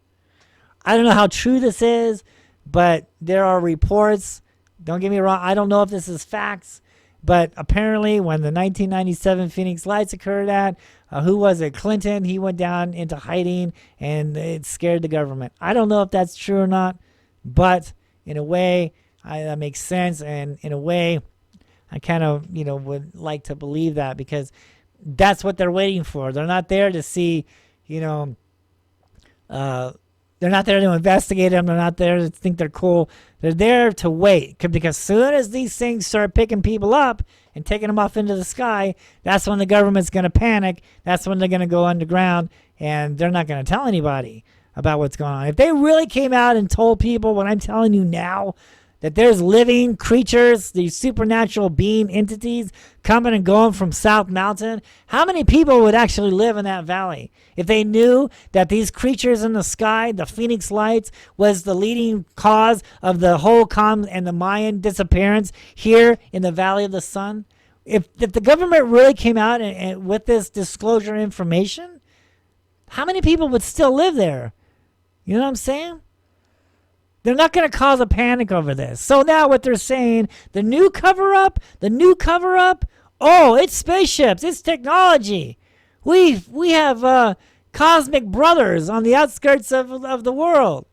I don't know how true this is, but there are reports. Don't get me wrong. I don't know if this is facts, but apparently when the 1997 Phoenix Lights occurred who was it? Clinton. He went down into hiding, and it scared the government. I don't know if that's true or not, but in a way, that makes sense. And in a way, I kind of, would like to believe that, because that's what they're waiting for. They're not there to see, they're not there to investigate them. They're not there to think they're cool. They're there to wait, because as soon as these things start picking people up and taking them off into the sky, that's when the government's going to panic. That's when they're going to go underground, and they're not going to tell anybody about what's going on. If they really came out and told people what I'm telling you now, that there's living creatures, these supernatural being entities coming and going from South Mountain, how many people would actually live in that valley? If they knew that these creatures in the sky, the Phoenix Lights, was the leading cause of the whole and the Mayan disappearance here in the Valley of the Sun, if the government really came out and with this disclosure information, how many people would still live there? You know what I'm saying? They're not going to cause a panic over this. So now what they're saying, the new cover-up, it's spaceships, it's technology. We have cosmic brothers on the outskirts of the world.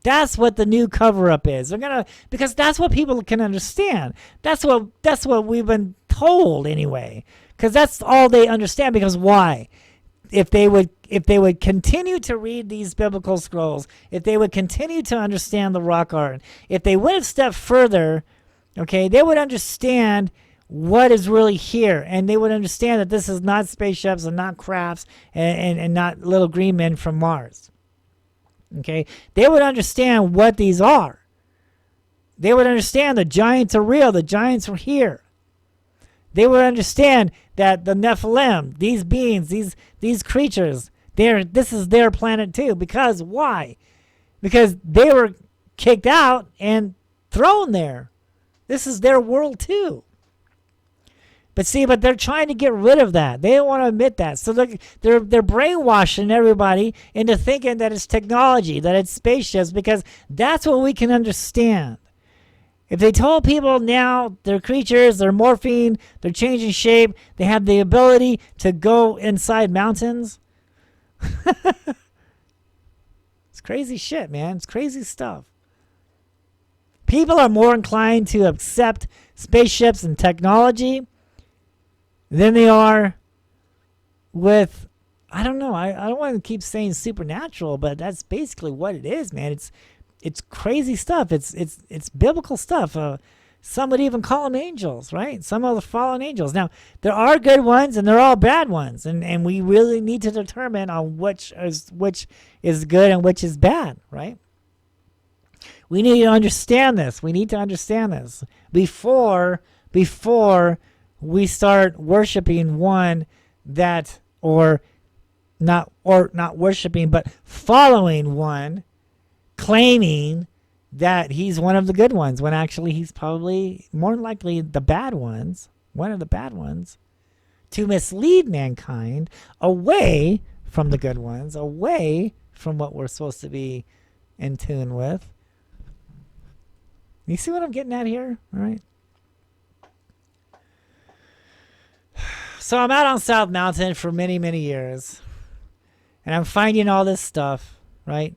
That's what the new cover-up is. Because that's what people can understand. That's what we've been told anyway. Because that's all they understand. Because why? If they would continue to read these biblical scrolls, if they would continue to understand the rock art, if they went a step further, okay, they would understand what is really here, and they would understand that this is not spaceships and not crafts and not little green men from Mars. Okay, they would understand what these are. They would understand the giants are real. The giants are here. They would understand that the Nephilim, these beings, these creatures, this is their planet too. Because why? Because they were kicked out and thrown there. This is their world too. But they're trying to get rid of that. They don't want to admit that. So they're brainwashing everybody into thinking that it's technology, that it's spaceships, because that's what we can understand. If they told people now they're creatures, they're morphing, they're changing shape, they have the ability to go inside mountains. It's crazy shit, man. It's crazy stuff. People are more inclined to accept spaceships and technology than they are with, I don't know. I don't want to keep saying supernatural, but that's basically what it is, man. It's crazy stuff. It's biblical stuff. Some would even call them angels, right? Some of the fallen angels. Now, there are good ones and there are bad ones, and we really need to determine on which is good and which is bad, right? We need to understand this. We need to understand this before we start worshiping one that, or not worshiping, but following one, claiming that he's one of the good ones, when actually he's probably more likely the bad ones, one of the bad ones, to mislead mankind away from the good ones, away from what we're supposed to be in tune with. You see what I'm getting at here? All right. So I'm out on South Mountain for many, many years, and I'm finding all this stuff, right?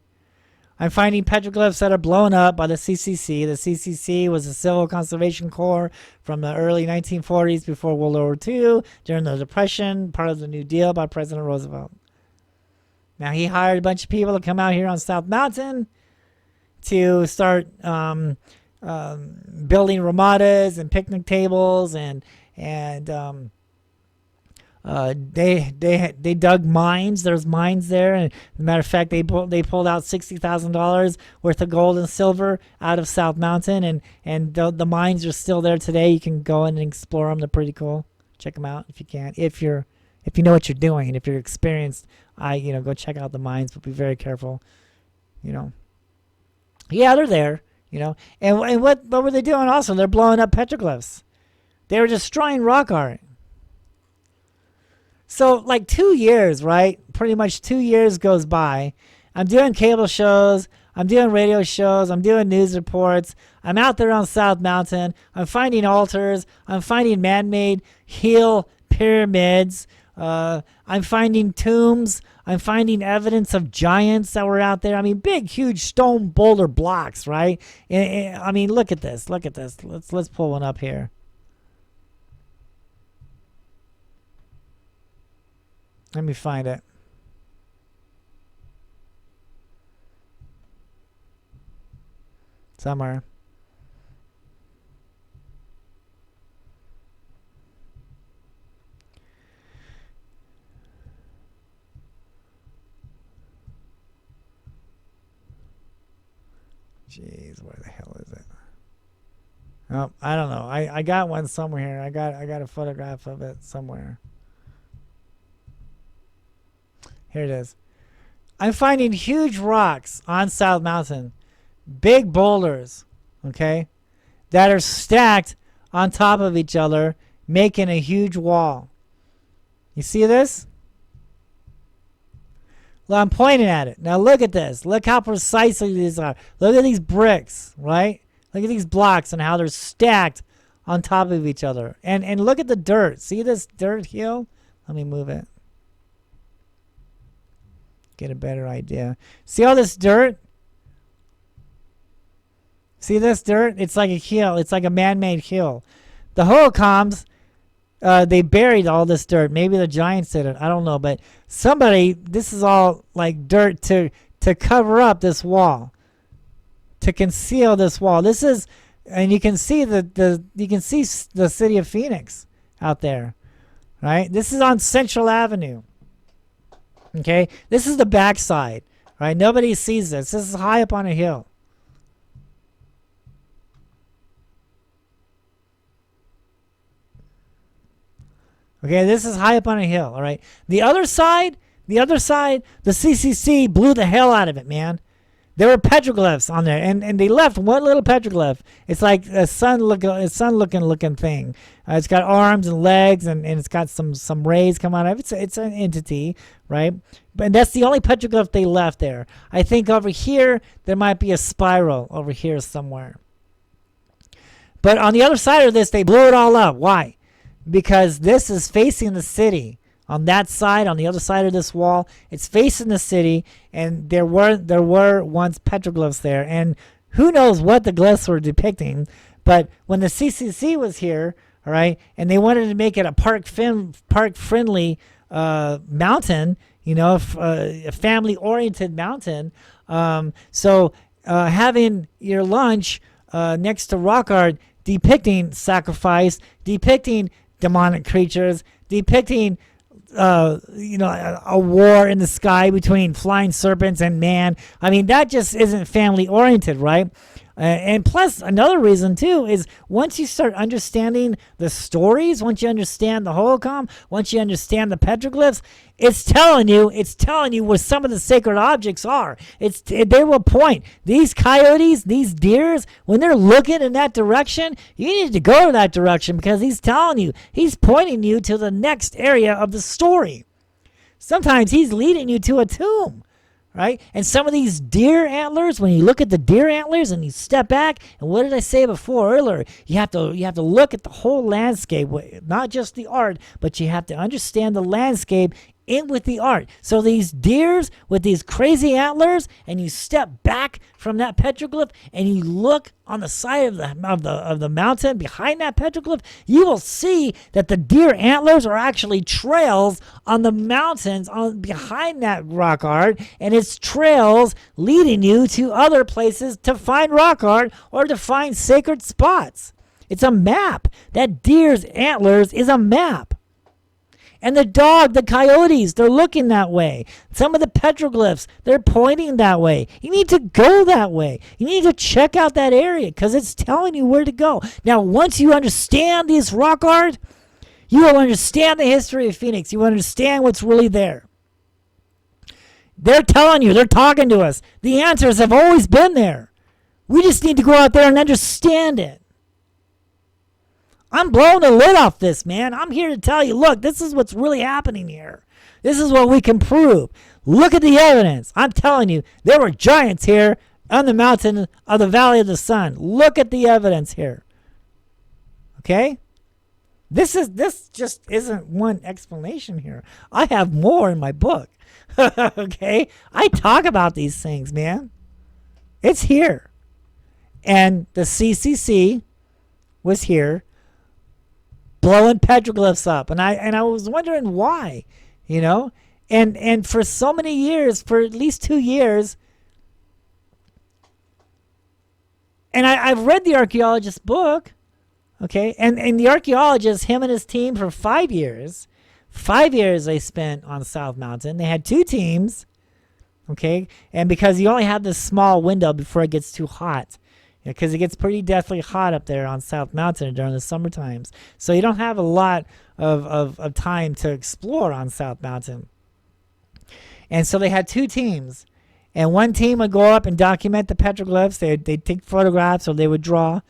I'm finding petroglyphs that are blown up by the CCC. The CCC was a Civil Conservation Corps from the early 1940s, before World War II, during the Depression, part of the New Deal by President Roosevelt. Now, he hired a bunch of people to come out here on South Mountain to start building ramadas and picnic tables, and they dug mines. There's mines there, and as a matter of fact, they pulled out $60,000 worth of gold and silver out of South Mountain, and the mines are still there today. You can go in and explore them. They're pretty cool. Check them out if you can. If you know what you're doing, and if you're experienced, go check out the mines, but be very careful. Yeah, they're there. And what were they doing? Also, they're blowing up petroglyphs. They were destroying rock art. So, like 2 years, right? Pretty much 2 years goes by. I'm doing cable shows. I'm doing radio shows. I'm doing news reports. I'm out there on South Mountain. I'm finding altars. I'm finding man-made hill pyramids. I'm finding tombs. I'm finding evidence of giants that were out there. I mean, big, huge stone boulder blocks, right? I mean, look at this. Look at this. Let's pull one up here. Let me find it. Somewhere. Jeez, where the hell is it? Oh, I don't know. I got one somewhere here. I got a photograph of it somewhere. Here it is. I'm finding huge rocks on South Mountain, big boulders, okay, that are stacked on top of each other, making a huge wall. You see this? Well, I'm pointing at it. Now look at this. Look how precisely these are. Look at these bricks, right? Look at these blocks and how they're stacked on top of each other. And look at the dirt. See this dirt hill? Let me move it. Get a better idea. See all this dirt? See this dirt? It's like a hill. It's like a man-made hill. The Hohokams, they buried all this dirt. Maybe the giants did it. I don't know. But this is all like dirt to cover up this wall, to conceal this wall. This is, and you can see the city of Phoenix out there, right? This is on Central Avenue. Okay, this is the backside, right? Nobody sees this. This is high up on a hill. Okay, this is high up on a hill, all right? The other side, the CCC blew the hell out of it, man. There were petroglyphs on there, and they left one little petroglyph. It's like a sun-looking thing. It's got arms and legs, and it's got some rays come out of it. It's an entity, right? And that's the only petroglyph they left there. I think over here, there might be a spiral over here somewhere. But on the other side of this, they blew it all up. Why? Because this is facing the city. On that side, on the other side of this wall, it's facing the city, and there were once petroglyphs there, and who knows what the glyphs were depicting. But when the CCC was here, All right, and they wanted to make it a park friendly mountain. A family oriented mountain. So having your lunch next to rock art depicting sacrifice, depicting demonic creatures, depicting a war in the sky between flying serpents and man. I mean, that just isn't family oriented, right? And plus, another reason too is once you start understanding the stories, once you understand the holocom, once you understand the petroglyphs, it's telling you where some of the sacred objects are. They will point. These coyotes, these deers, when they're looking in that direction, you need to go to that direction because he's telling you, he's pointing you to the next area of the story. Sometimes he's leading you to a tomb. Right? And some of these deer antlers, when you look at the deer antlers and you step back, and what did I say before earlier? You have to look at the whole landscape, not just the art, but you have to understand the landscape in with the art. So these deers with these crazy antlers, and you step back from that petroglyph and you look on the side of the mountain behind that petroglyph, you will see that the deer antlers are actually trails on the mountains behind that rock art, and it's trails leading you to other places to find rock art or to find sacred spots. It's a map. That deer's antlers is a map. And the coyotes, they're looking that way. Some of the petroglyphs, they're pointing that way. You need to go that way. You need to check out that area because it's telling you where to go. Now, once you understand this rock art, you will understand the history of Phoenix. You will understand what's really there. They're telling you, they're talking to us. The answers have always been there. We just need to go out there and understand it. I'm blowing the lid off this, man. I'm here to tell you, look, this is what's really happening here. This is what we can prove. Look at the evidence. I'm telling you, there were giants here on the mountain of the Valley of the Sun. Look at the evidence here. Okay? This just isn't one explanation here. I have more in my book. Okay? I talk about these things, man. It's here. And the CCC was here blowing petroglyphs up, and I was wondering why, and for so many years, for at least 2 years, and I've read the archaeologist's book, okay, and the archaeologist, him and his team, for 5 years they spent on South Mountain. They had 2 teams, okay, and because you only have this small window before it gets too hot. Because it gets pretty deathly hot up there on South Mountain during the summer times. So you don't have a lot of time to explore on South Mountain. And so they had 2 teams. And one team would go up and document the petroglyphs. They'd take photographs or they would draw.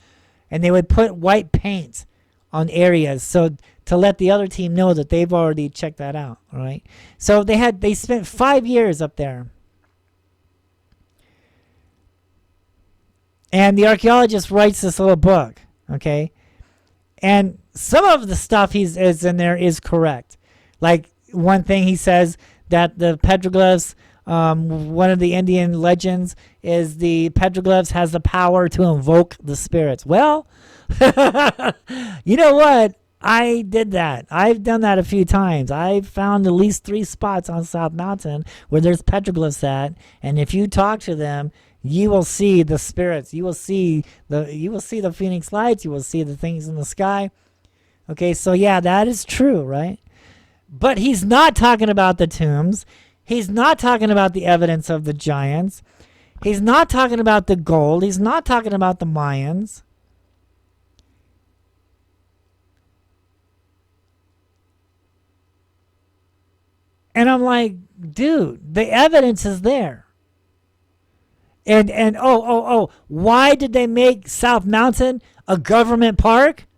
And they would put white paint on areas so to let the other team know that they've already checked that out. All right. So they spent 5 years up there. And the archaeologist writes this little book, okay? And some of the stuff is in there is correct. Like one thing he says that the petroglyphs, one of the Indian legends is the petroglyphs has the power to invoke the spirits. Well, you know what? I did that. I've done that a few times. I've found at least 3 spots on South Mountain where there's petroglyphs at, and if you talk to them, you will see the spirits. You will see the Phoenix lights. You will see the things in the sky. Okay, so yeah, that is true, right? But he's not talking about the tombs. He's not talking about the evidence of the giants. He's not talking about the gold. He's not talking about the Mayans. And I'm like, dude, the evidence is there. And why did they make South Mountain a government park?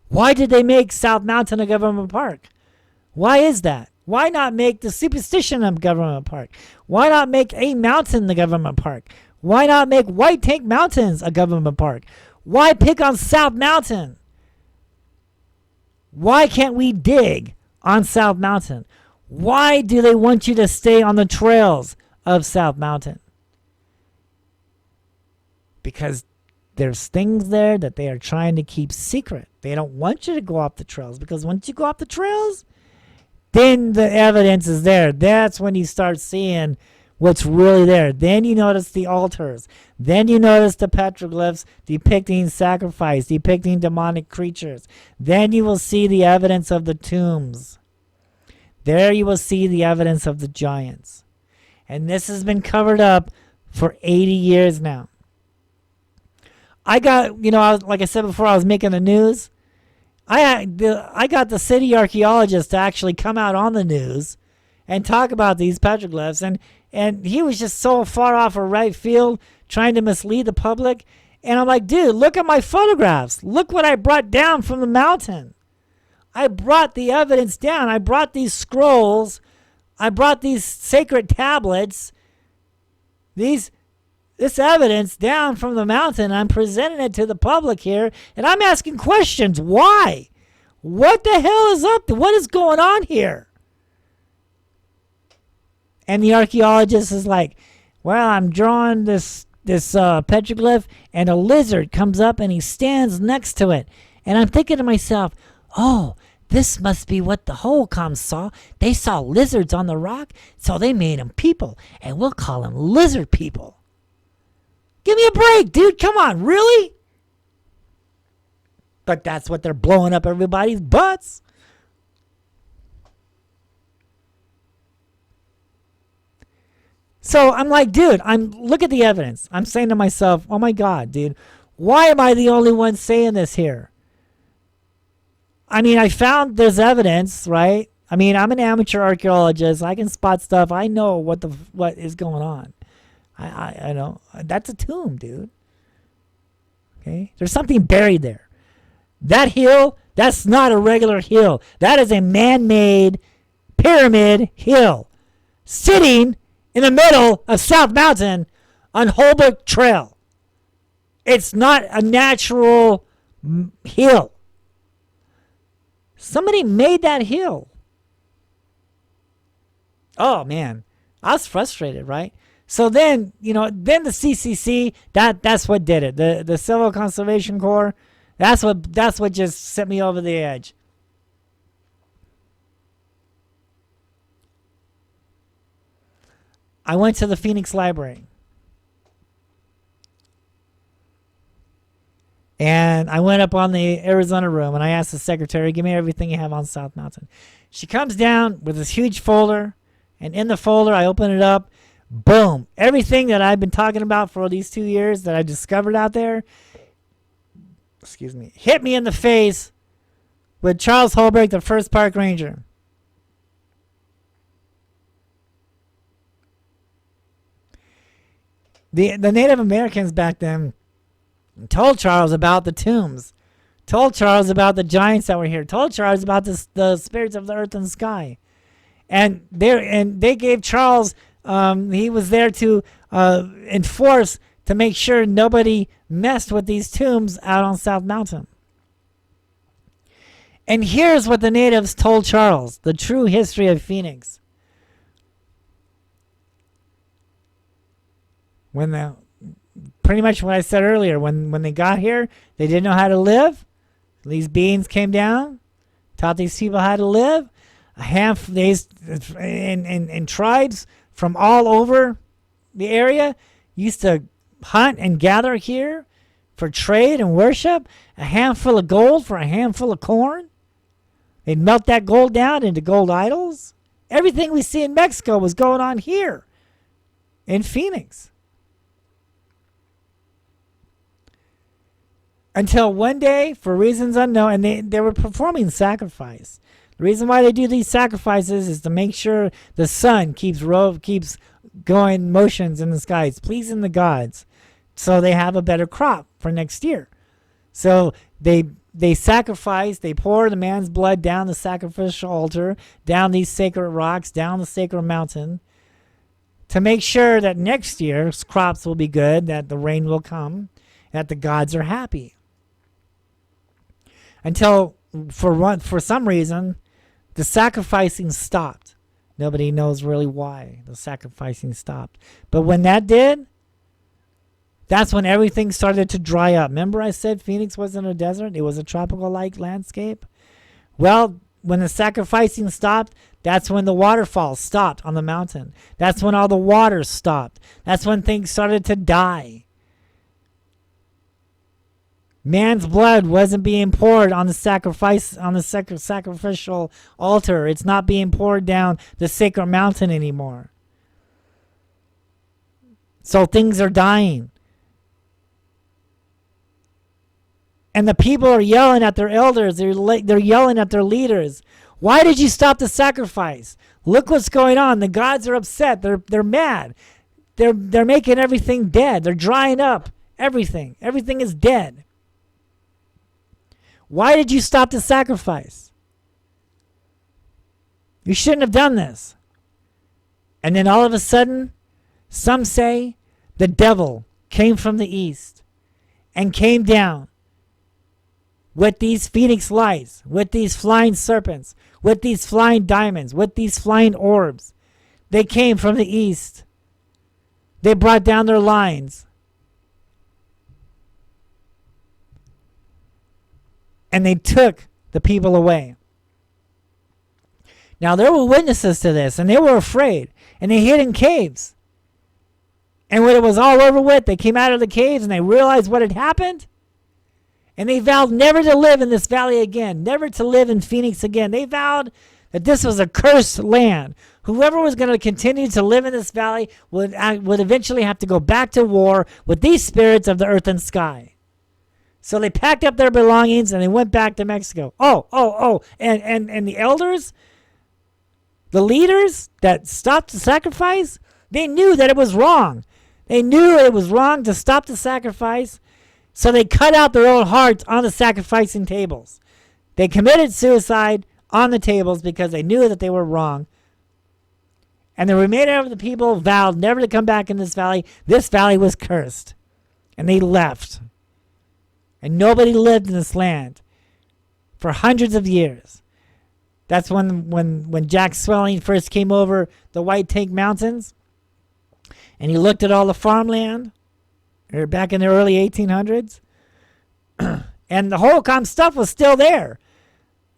Why did they make South Mountain a government park? Why is that? Why not make the Superstition a government park? Why not make a mountain the government park? Why not make White Tank Mountains a government park? Why pick on South Mountain? Why can't we dig on South Mountain? Why do they want you to stay on the trails of South Mountain? Because there's things there that they are trying to keep secret. They don't want you to go off the trails, because once you go off the trails, then the evidence is there. That's when you start seeing what's really there. Then you notice the altars. Then you notice the petroglyphs depicting sacrifice, depicting demonic creatures. Then you will see the evidence of the tombs. There you will see the evidence of the giants. And this has been covered up for 80 years now. I got, like I said before, I was making the news. I got the city archaeologist to actually come out on the news and talk about these petroglyphs. And he was just so far off a right field trying to mislead the public. And I'm like, dude, look at my photographs. Look what I brought down from the mountain. I brought the evidence down. I brought these scrolls. I brought these sacred tablets. This evidence down from the mountain. I'm presenting it to the public here. And I'm asking questions. Why? What the hell is up? What is going on here? And the archaeologist is like, well, I'm drawing this petroglyph, and a lizard comes up and he stands next to it. And I'm thinking to myself, oh, this must be what the Hohokams saw. They saw lizards on the rock, so they made them people, and we'll call them lizard people. Give me a break, dude. Come on, really? But that's what they're blowing up everybody's butts. So I'm like, dude, look at the evidence. I'm saying to myself, oh my God, dude, why am I the only one saying this here? I mean, I found there's evidence, right? I mean, I'm an amateur archaeologist. I can spot stuff. I know what is going on. I know. That's a tomb, dude. Okay? There's something buried there. That hill, that's not a regular hill. That is a man-made pyramid hill sitting in the middle of South Mountain on Holbrook Trail. It's not a natural hill. Somebody made that hill. Oh, man. I was frustrated, right? So then, then the CCC, that's what did it. The Civil Conservation Corps, that's what just set me over the edge. I went to the Phoenix Library. And I went up on the Arizona room and I asked the secretary, give me everything you have on South Mountain. She comes down with this huge folder. And in the folder, I open it up. Boom. Everything that I've been talking about for these 2 years that I discovered out there, hit me in the face with Charles Holbrook, the first park ranger. The Native Americans back then told Charles about the tombs, told Charles about the giants that were here, told Charles about the spirits of the earth and sky. And they gave Charles, he was there to enforce, to make sure nobody messed with these tombs out on South Mountain. And here's what the natives told Charles, the true history of Phoenix. Pretty much what I said earlier, when they got here, they didn't know how to live. These beings came down, taught these people how to live. These in tribes from all over the area used to hunt and gather here for trade and worship. A handful of gold for a handful of corn. They'd melt that gold down into gold idols. Everything we see in Mexico was going on here in Phoenix. Until one day, for reasons unknown, and they were performing sacrifice. The reason why they do these sacrifices is to make sure the sun keeps going motions in the skies, pleasing the gods, so they have a better crop for next year. So they sacrifice, they pour the man's blood down the sacrificial altar, down these sacred rocks, down the sacred mountain, to make sure that next year's crops will be good, that the rain will come, that the gods are happy. Until, for some reason, the sacrificing stopped. Nobody knows really why the sacrificing stopped. But when that did, That's when everything started to dry up. Remember I said Phoenix wasn't a desert? It was a tropical-like landscape? Well, when the sacrificing stopped, that's when the waterfalls stopped on the mountain. That's when all the water stopped. That's when things started to die. Man's blood wasn't being poured on the sacrificial altar. It's not being poured down the sacred mountain anymore. So things are dying. And the people are yelling at their elders. They're yelling at their leaders. Why did you stop the sacrifice? Look what's going on. The gods are upset. They're mad. They're making everything dead. They're drying up everything. Everything is dead. Why did you stop the sacrifice? You shouldn't have done this. And then all of a sudden, some say the devil came from the east and came down with these phoenix lights, with these flying serpents, with these flying diamonds, with these flying orbs. They came from the east. They brought down their lines. And they took the people away. Now, there were witnesses to this, and they were afraid, and they hid in caves. And when it was all over with, they came out of the caves, and they realized what had happened. And they vowed never to live in this valley again, never to live in Phoenix again. They vowed that this was a cursed land. Whoever was going to continue to live in this valley would eventually have to go back to war with these spirits of the earth and sky. So they packed up their belongings and they went back to Mexico. And the elders, the leaders that stopped the sacrifice, they knew that it was wrong. They knew it was wrong to stop the sacrifice. So they cut out their own hearts on the sacrificing tables. They committed suicide on the tables because they knew that they were wrong. And the remainder of the people vowed never to come back in this valley. This valley was cursed. And they left. And nobody lived in this land for hundreds of years. That's when Jack Swelling first came over the White Tank Mountains. And he looked at all the farmland. Back in the early 1800s. And the Holcomb stuff was still there.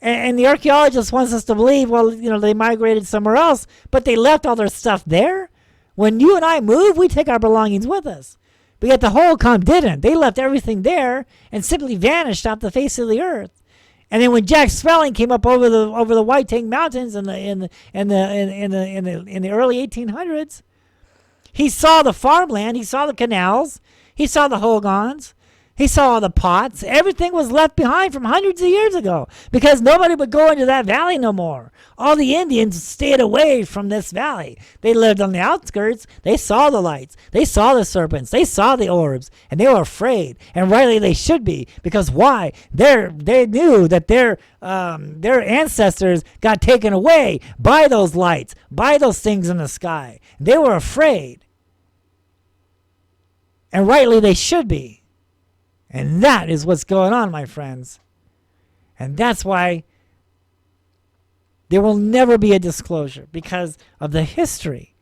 And the archaeologist wants us to believe, well, they migrated somewhere else, but they left all their stuff there. When you and I move, we take our belongings with us. But yet the Holcomb didn't. They left everything there and simply vanished off the face of the earth. And then when Jack Swelling came up over the White Tank Mountains in the early 1800s, he saw the farmland, he saw the canals, he saw the hogans. He saw all the pots. Everything was left behind from hundreds of years ago because nobody would go into that valley no more. All the Indians stayed away from this valley. They lived on the outskirts. They saw the lights. They saw the serpents. They saw the orbs. And they were afraid. And rightly they should be. Because why? They knew that their ancestors got taken away by those lights, by those things in the sky. They were afraid. And rightly they should be. And that is what's going on, my friends. And that's why there will never be a disclosure because of the history.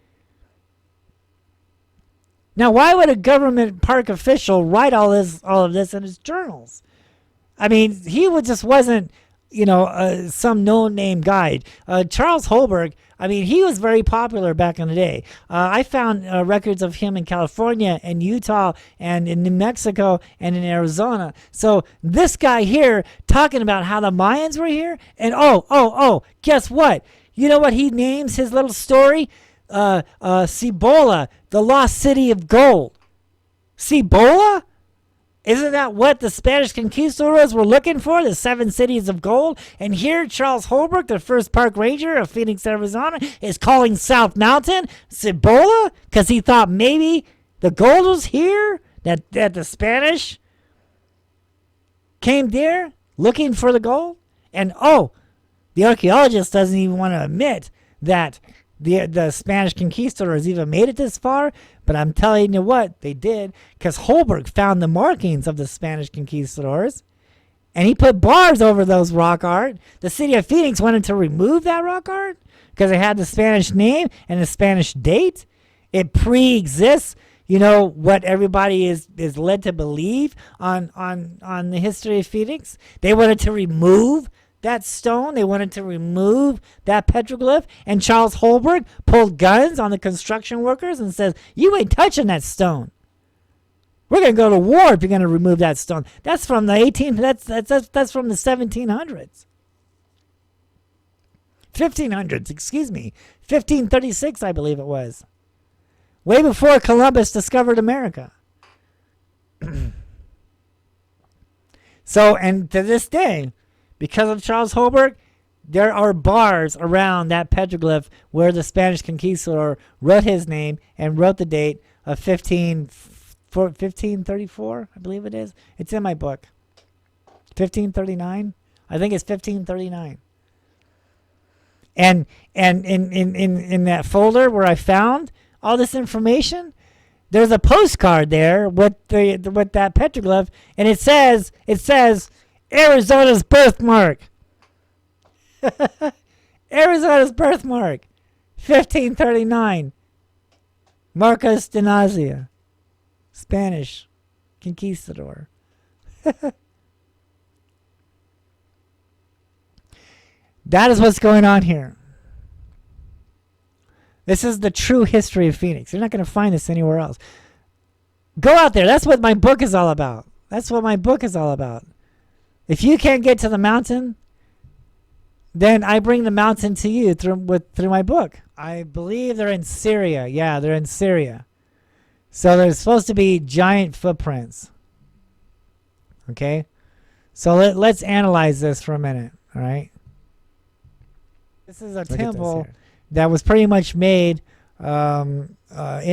Now, why would a government park official write all of this in his journals? I mean, he just wasn't, some no-name guy. Charles Holberg, he was very popular back in the day. I found records of him in California and Utah and in New Mexico and in Arizona. So this guy here talking about how the Mayans were here. And guess what? You know what he names his little story? Cibola, the lost city of gold. Cibola? Isn't that what the Spanish conquistadors were looking for? The 7 cities of gold? And here, Charles Holbrook, the first park ranger of Phoenix, Arizona, is calling South Mountain Cibola because he thought maybe the gold was here, that the Spanish came there looking for the gold. And the archaeologist doesn't even want to admit that the Spanish conquistadors even made it this far, but I'm telling you what, they did, because Holberg found the markings of the Spanish conquistadors, and he put bars over those rock art. The city of Phoenix wanted to remove that rock art because it had the Spanish name and the Spanish date. It pre-exists. you know what everybody is led to believe on the history of Phoenix? They wanted to remove that stone. They wanted to remove that petroglyph. And Charles Holbrook pulled guns on the construction workers and says, "You ain't touching that stone. We're gonna go to war if you're gonna remove that stone." That's from the 18. That's from the 1700s. 1500s, excuse me. 1536, I believe it was. Way before Columbus discovered America. So, and to this day, because of Charles Holbrook, there are bars around that petroglyph where the Spanish conquistador wrote his name and wrote the date of 1534, I believe it is. It's in my book. 1539? I think it's 1539. And in that folder where I found all this information, there's a postcard there with that petroglyph, and it says Arizona's birthmark. Arizona's birthmark. 1539. Marcos de Nazia, Spanish conquistador. That is what's going on here. This is the true history of Phoenix. You're not going to find this anywhere else. Go out there. That's what my book is all about. That's what my book is all about. If you can't get to the mountain, then I bring the mountain to you through my book. I believe they're in Syria. Yeah, they're in Syria. So there's supposed to be giant footprints. Okay? So let's analyze this for a minute. All right? This is a temple that was pretty much made in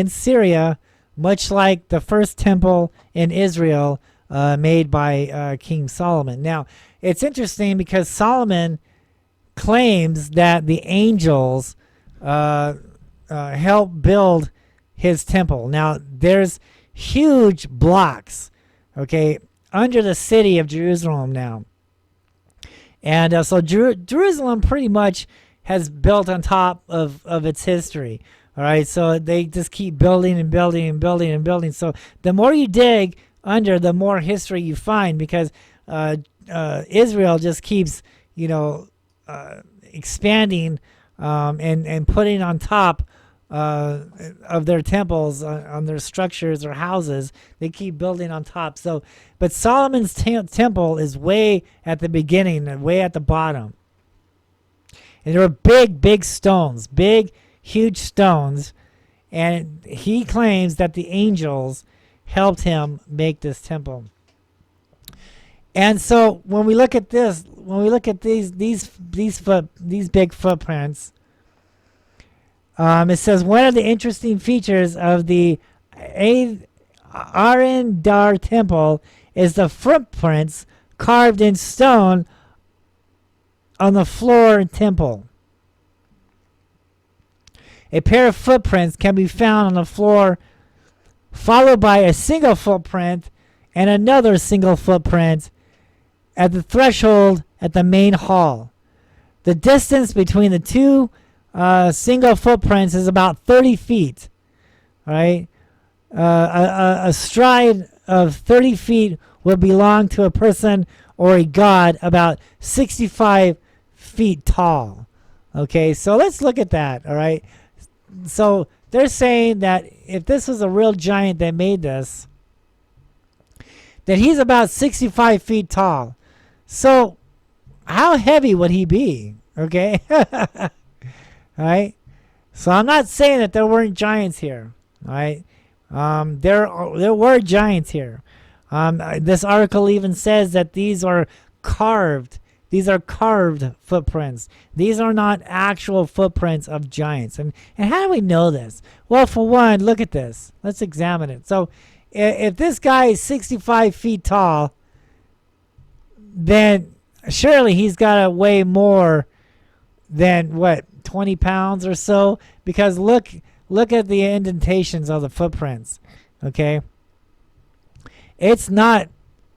Syria, much like the first temple in Israel made by King Solomon. Now, it's interesting because Solomon claims that the angels helped build his temple. Now, there's huge blocks, okay, under the city of Jerusalem now. And so Jerusalem pretty much has built on top of its history. All right, so they just keep building and building and building and building. So the more you dig under, the more history you find, because Israel just keeps, expanding and putting on top of their temples, on their structures or houses. They keep building on top. So, but Solomon's temple is way at the beginning and way at the bottom. And there were big stones, big, huge stones. And he claims that the angels helped him make this temple. And so when we look at this, when we look at these big footprints, it says one of the interesting features of the Arendar temple is the footprints carved in stone on the floor temple. A pair of footprints can be found on the floor, followed by a single footprint and another single footprint at the threshold at the main hall. The distance between the two single footprints is about 30 feet. Right? A stride of 30 feet would belong to a person or a god about 65 feet tall. Okay, so let's look at that. All right. So they're saying that if this was a real giant that made this, that he's about 65 feet tall. So how heavy would he be? Okay. All right. So I'm not saying that there weren't giants here. All right. There were giants here. This article even says that these are carved. These are carved footprints. These are not actual footprints of giants. And how do we know this? Well, for one, look at this. Let's examine it. So if this guy is 65 feet tall, then surely he's got to weigh more than, 20 pounds or so? Because look at the indentations of the footprints. Okay? It's not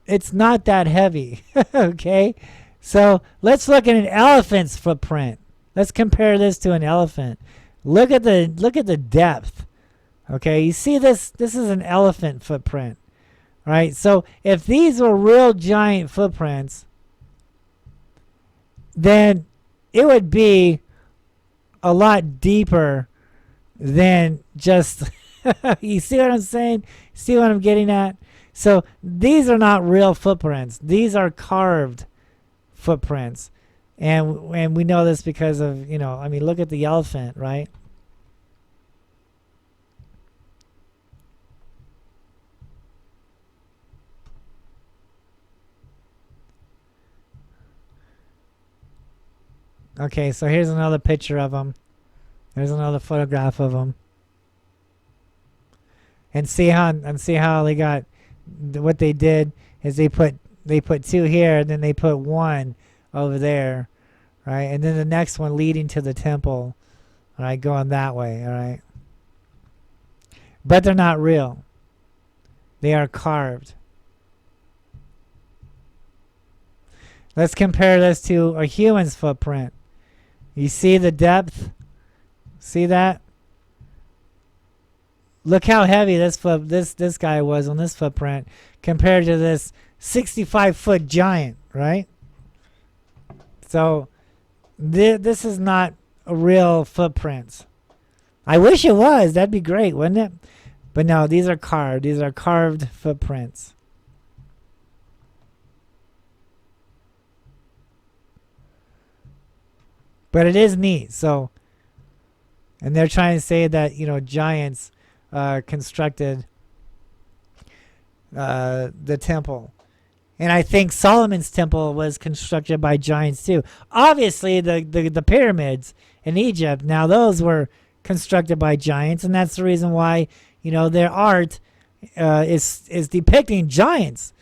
that heavy. Okay? So let's look at an elephant's footprint. Let's compare this to an elephant. Look at the depth. Okay, you see this? This is an elephant footprint, right? So if these were real giant footprints, then it would be a lot deeper than just you see what I'm saying? See what I'm getting at? So these are not real footprints. These are carved footprints. And we know this because of, I mean, look at the elephant, right? Okay, so here's another picture of them. There's another photograph of them. And see how they got, what they did is they put two here, and then they put one over there, right? And then the next one leading to the temple, all right, going that way, all right? But they're not real. They are carved. Let's compare this to a human's footprint. You see the depth? See that? Look how heavy this guy was on this footprint compared to this 65-foot giant, right? So this is not a real footprints. I wish it was. That'd be great, wouldn't it? But no, these are carved. These are carved footprints. But it is neat. So, and they're trying to say that, giants constructed the temple. And I think Solomon's temple was constructed by giants too. Obviously, the pyramids in Egypt, now those were constructed by giants, and that's the reason why, their art is depicting giants,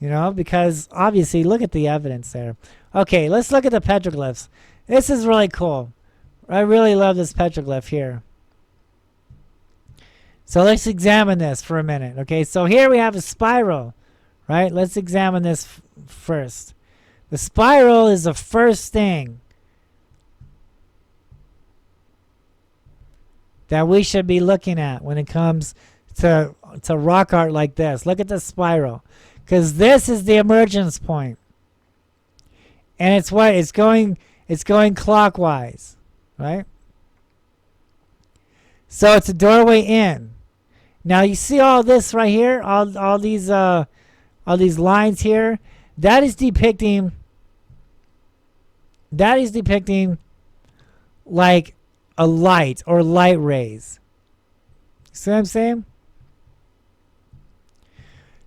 because obviously, look at the evidence there. Okay, let's look at the petroglyphs. This is really cool. I really love this petroglyph here. So let's examine this for a minute. Okay, so here we have a spiral, right? Let's examine this first. The spiral is the first thing that we should be looking at when it comes to rock art like this. Look at the spiral, because this is the emergence point, and it's going clockwise, right? So it's a doorway in. Now you see all this right here, all these lines here. That is depicting like a light or light rays. See what I'm saying?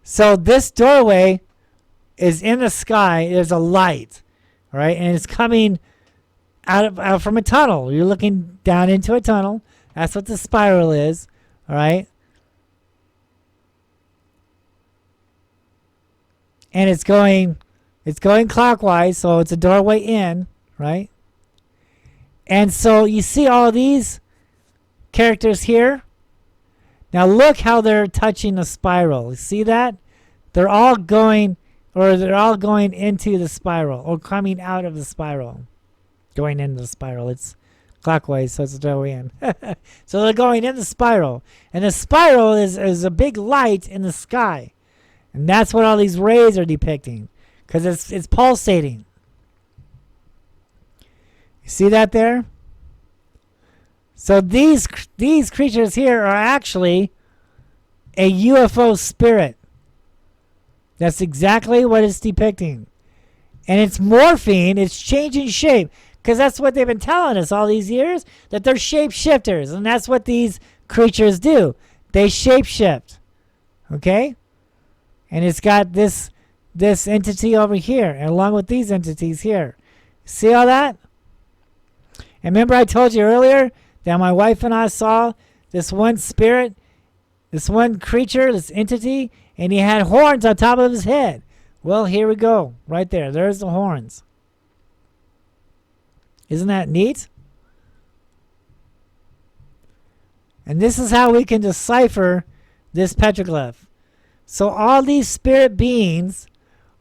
So this doorway is in the sky. There's a light, right? And it's coming out from a tunnel. You're looking down into a tunnel. That's what the spiral is, all right? And it's going clockwise, so it's a doorway in, right? And so you see all these characters here. Now look how they're touching the spiral. You see that? They're all going into the spiral or coming out of the spiral. Going into the spiral. It's clockwise, so it's a doorway in. So they're going in the spiral. And the spiral is a big light in the sky. And that's what all these rays are depicting, because it's pulsating. You see that there? So these creatures here are actually a UFO spirit. That's exactly what it's depicting. And it's morphing, it's changing shape, because that's what they've been telling us all these years, that they're shapeshifters, and that's what these creatures do. They shapeshift. Okay? And it's got this entity over here, and along with these entities here. See all that? And remember I told you earlier that my wife and I saw this one spirit, this one creature, this entity, and he had horns on top of his head. Well, here we go. Right there. There's the horns. Isn't that neat? And this is how we can decipher this petroglyph. So all these spirit beings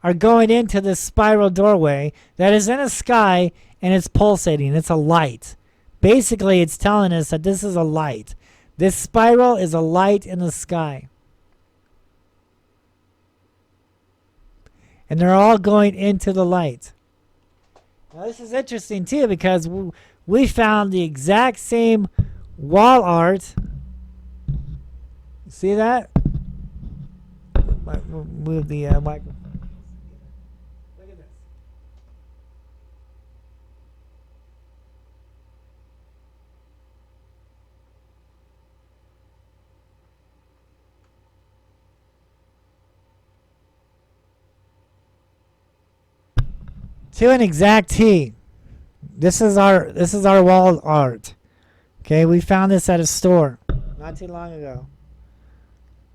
are going into this spiral doorway that is in the sky, and it's pulsating. It's a light. Basically, it's telling us that this is a light. This spiral is a light in the sky. And they're all going into the light. Now this is interesting too because we found the exact same wall art. See that? Move the microphone. Look at this. To an exact T. This is our wall art. Okay, we found this at a store not too long ago.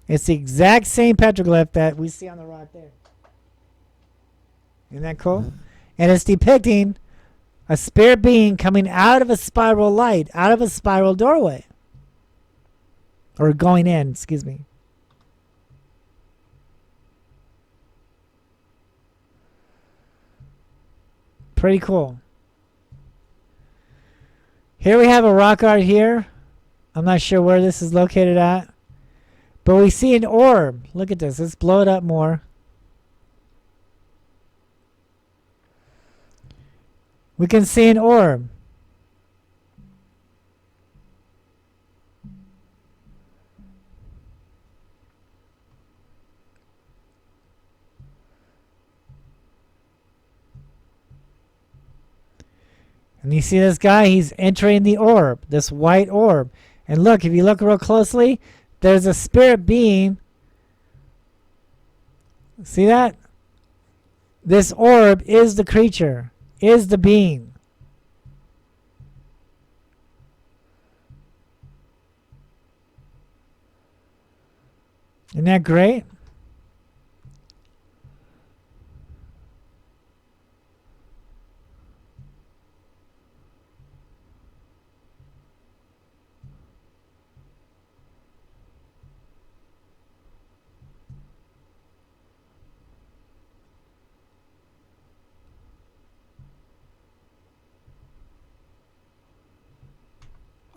It's the exact same petroglyph that we see on the rock there. Isn't that cool? And it's depicting a spirit being coming out of a spiral light, out of a spiral doorway. Or going in, excuse me. Pretty cool. Here we have a rock art here. I'm not sure where this is located at. But we see an orb. Look at this. Let's blow it up more. We can see an orb. And you see this guy, he's entering the orb, this white orb. And look, if you look real closely, there's a spirit being. See that? This orb is the creature, is the being. Isn't that great?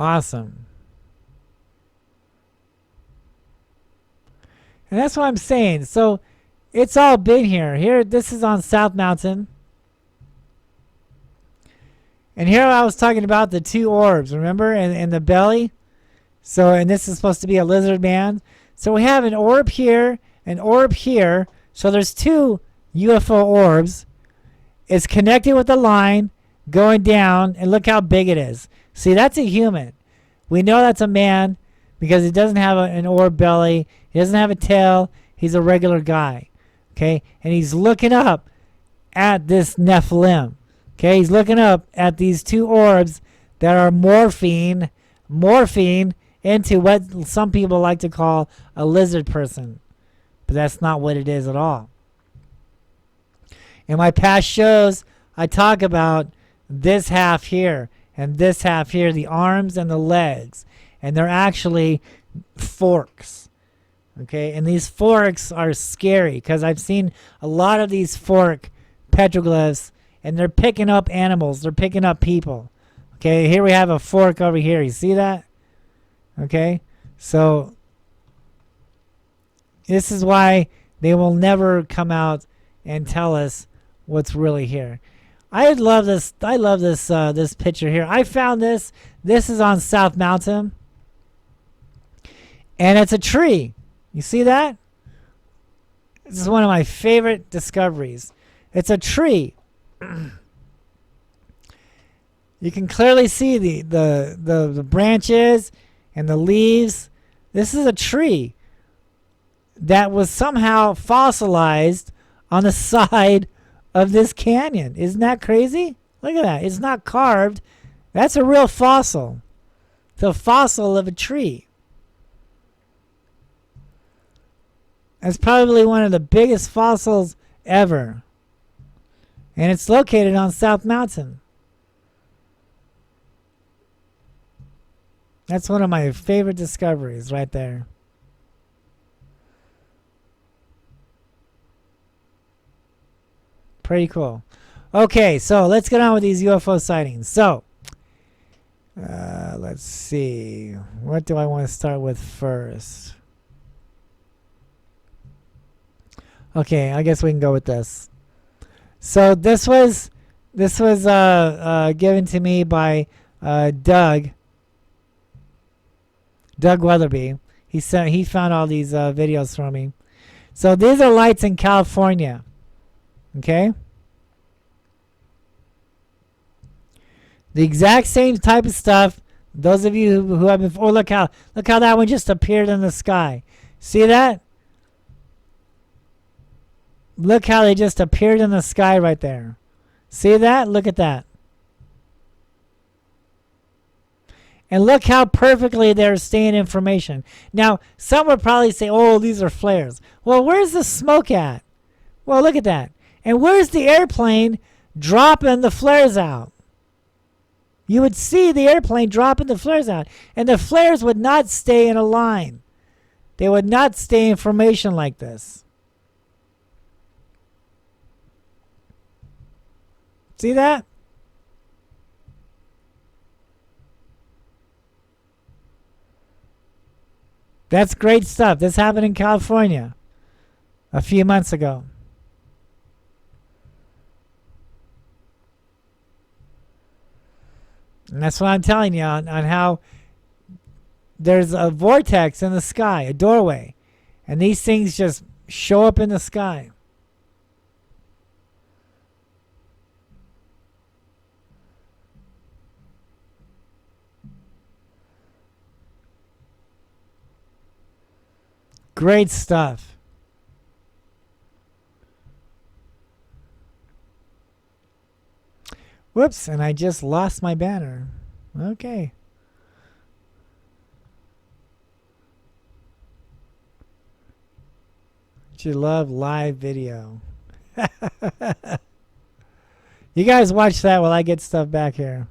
Awesome. And that's what I'm saying. So it's all been here. Here, this is on South Mountain. And here I was talking about the two orbs, remember? In the belly. So, and this is supposed to be a lizard man. So we have an orb here, an orb here. So there's two UFO orbs. It's connected with a line going down. And look how big it is. See, that's a human. We know that's a man because he doesn't have an orb belly. He doesn't have a tail. He's a regular guy. Okay? And he's looking up at this Nephilim. Okay? He's looking up at these two orbs that are morphing into what some people like to call a lizard person. But that's not what it is at all. In my past shows, I talk about this half here and this half here, the arms and the legs. And they're actually forks. Okay, and these forks are scary because I've seen a lot of these fork petroglyphs and they're picking up animals. They're picking up people. Okay, here we have a fork over here. You see that? Okay, so this is why they will never come out and tell us what's really here. I love this. I love this this picture here. I found this. This is on South Mountain. And it's a tree. You see that? This is one of my favorite discoveries. It's a tree. You can clearly see the branches and the leaves. This is a tree that was somehow fossilized on the side of this canyon. Isn't that crazy? Look at that. It's not carved. That's a real fossil. It's a fossil of a tree. It's probably one of the biggest fossils ever. And it's located on South Mountain. That's one of my favorite discoveries right there. Pretty cool. Okay, so let's get on with these UFO sightings. So, Let's see. What do I want to start with first? Okay, I guess we can go with this. So this was given to me by Doug Weatherby. He found all these videos for me. So these are lights in California. Okay? The exact same type of stuff. Those of you who have been, oh, look how that one just appeared in the sky. See that? Look how they just appeared in the sky right there. See that? Look at that. And look how perfectly they're staying information. Now, some would probably say, oh, these are flares. Well, where's the smoke at? Well, look at that. And where's the airplane dropping the flares out? You would see the airplane dropping the flares out. And the flares would not stay in a line. They would not stay in formation like this. See that? That's great stuff. This happened in California a few months ago. And that's what I'm telling you on how there's a vortex in the sky, a doorway. And these things just show up in the sky. Great stuff. Whoops, and I just lost my banner. Okay. You love live video. You guys watch that while I get stuff back here.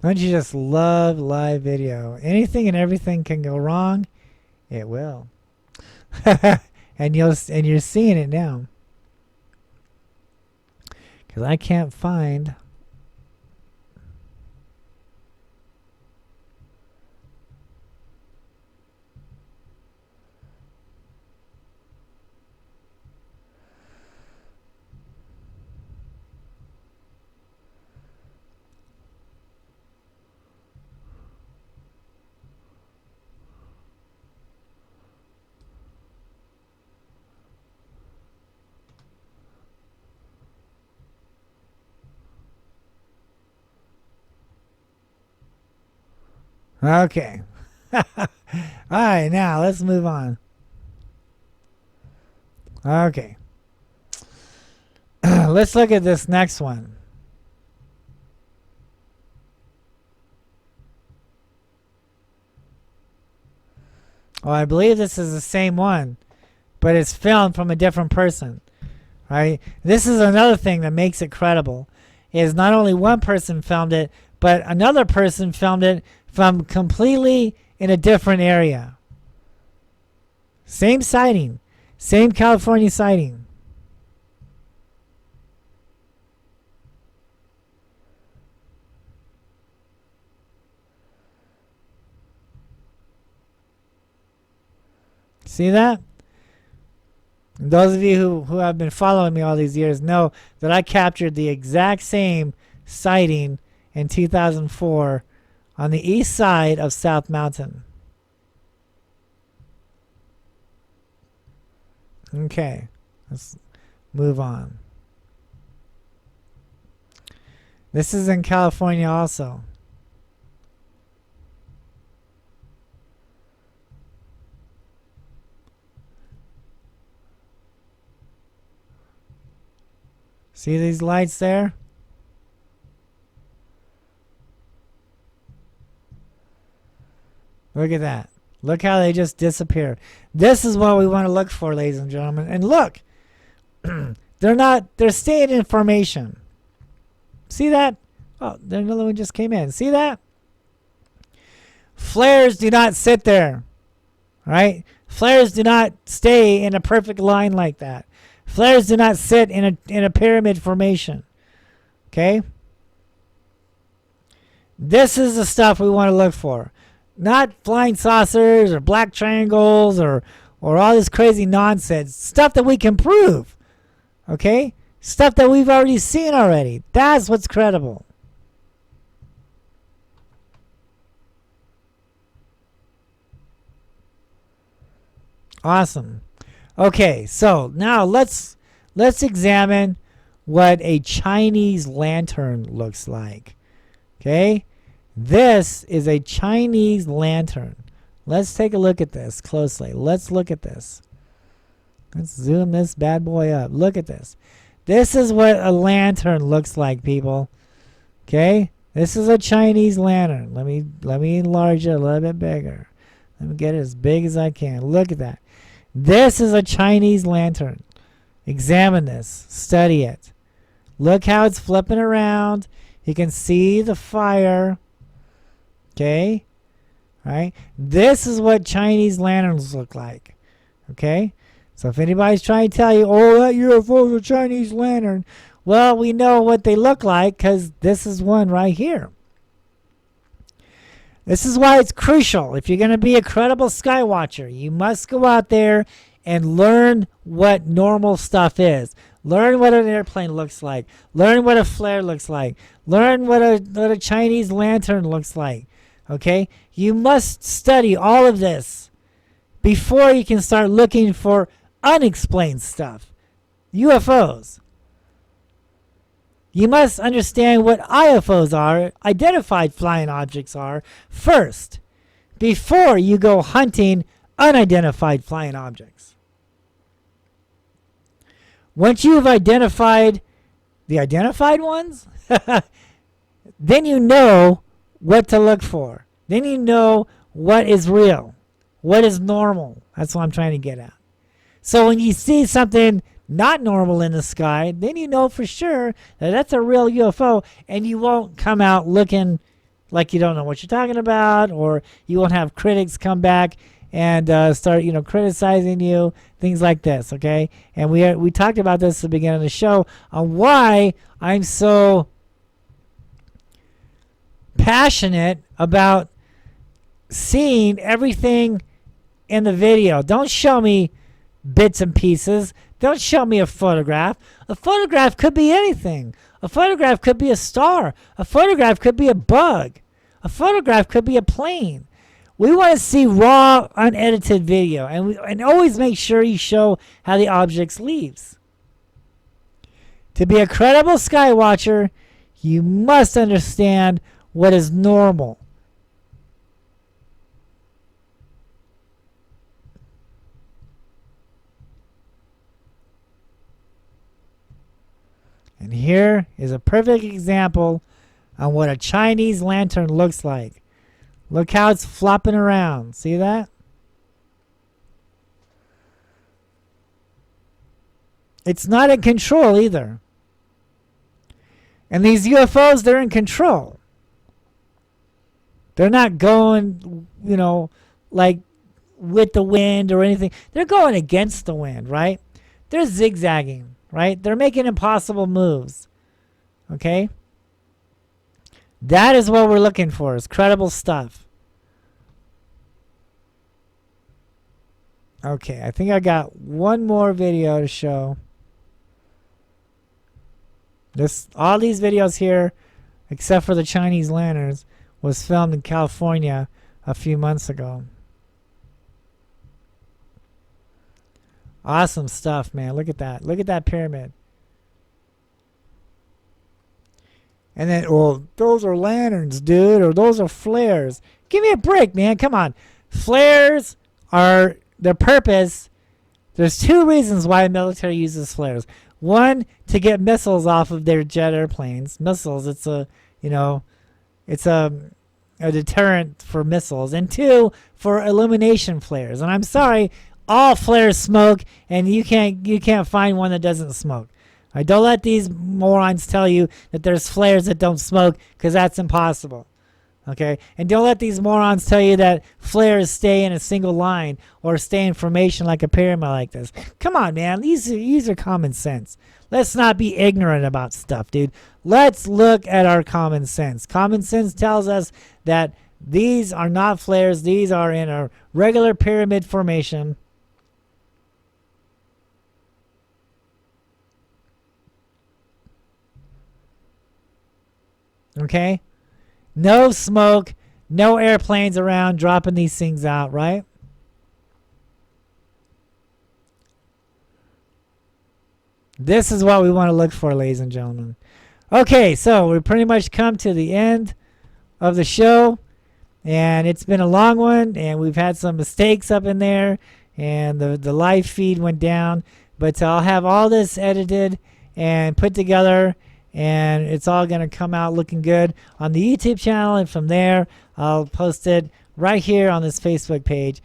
Don't you just love live video? Anything and everything can go wrong. It will. and you're seeing it now. Because I can't find. Okay. All right, now let's move on. Okay. Let's look at this next one. Oh, I believe this is the same one, but it's filmed from a different person. Right? This is another thing that makes it credible. Is not only one person filmed it, but another person filmed it from completely in a different area. Same sighting. Same California sighting. See that? And those of you who have been following me all these years know that I captured the exact same sighting in 2004 on the east side of South Mountain. Okay, let's move on. This is in California also. See these lights there? Look at that. Look how they just disappear. This is what we want to look for, ladies and gentlemen. And look, they're staying in formation. See that? Oh, another one just came in. See that? Flares do not sit there. Right? Flares do not stay in a perfect line like that. Flares do not sit in a pyramid formation. Okay? This is the stuff we want to look for. Not flying saucers or black triangles or all this crazy nonsense. Stuff that we can prove. Okay? Stuff that we've already seen already. That's what's credible. Awesome. Okay, so now let's examine what a Chinese lantern looks like. Okay? This is a Chinese lantern. Let's take a look at this closely. Let's look at this. Let's zoom this bad boy up. Look at this. This is what a lantern looks like, people. Okay? This is a Chinese lantern. Let me enlarge it a little bit bigger. Let me get it as big as I can. Look at that. This is a Chinese lantern. Examine this. Study it. Look how it's flipping around. You can see the fire. Okay? Right? This is what Chinese lanterns look like. Okay? So if anybody's trying to tell you, oh, that UFO is a Chinese lantern, well, we know what they look like because this is one right here. This is why it's crucial. If you're going to be a credible sky watcher, you must go out there and learn what normal stuff is. Learn what an airplane looks like. Learn what a flare looks like. Learn what a Chinese lantern looks like. Okay? You must study all of this before you can start looking for unexplained stuff. UFOs. You must understand what IFOs are, identified flying objects are, first, before you go hunting unidentified flying objects. Once you've identified the identified ones, then you know what to look for. Then you know what is real, what is normal. That's what I'm trying to get at. So when you see something not normal in the sky, then you know for sure that that's a real UFO, and you won't come out looking like you don't know what you're talking about, or you won't have critics come back and start criticizing you, things like this. Okay? And we talked about this at the beginning of the show on why I'm so passionate about seeing everything in the video. Don't show me bits and pieces. Don't show me a photograph. A photograph could be anything. A photograph could be a star. A photograph could be a bug. A photograph could be a plane. We want to see raw, unedited video, and always make sure you show how the object leaves. To be a credible sky watcher, you must understand what is normal. And here is a perfect example on what a Chinese lantern looks like. Look how it's flopping around. See that? It's not in control either. And these UFOs, they're in control. They're not going, like with the wind or anything. They're going against the wind, right? They're zigzagging. Right? They're making impossible moves. Okay? That is what we're looking for, is credible stuff. Okay, I think I got one more video to show. All these videos here, except for the Chinese lanterns, was filmed in California a few months ago. Awesome stuff, man. Look at that. Look at that pyramid. And then, well, those are lanterns, dude, or those are flares. Give me a break, man. Come on. Flares are their purpose. There's two reasons why the military uses flares. One, to get missiles off of their jet airplanes. Missiles, it's a, you know, it's a deterrent for missiles. And two, for illumination flares. And I'm sorry, all flares smoke, and you can't find one that doesn't smoke. All right, don't let these morons tell you that there's flares that don't smoke, because that's impossible. Okay, and don't let these morons tell you that flares stay in a single line or stay in formation like a pyramid like this. Come on, man. These are common sense. Let's not be ignorant about stuff, dude. Let's look at our common sense. Common sense tells us that these are not flares. These are in a regular pyramid formation. Okay? No smoke, no airplanes around dropping these things out, right? This is what we want to look for, ladies and gentlemen. Okay, so we pretty much come to the end of the show, and it's been a long one, and we've had some mistakes up in there, and the live feed went down, but I'll have all this edited and put together, and it's all going to come out looking good on the YouTube channel, and from there I'll post it right here on this Facebook page.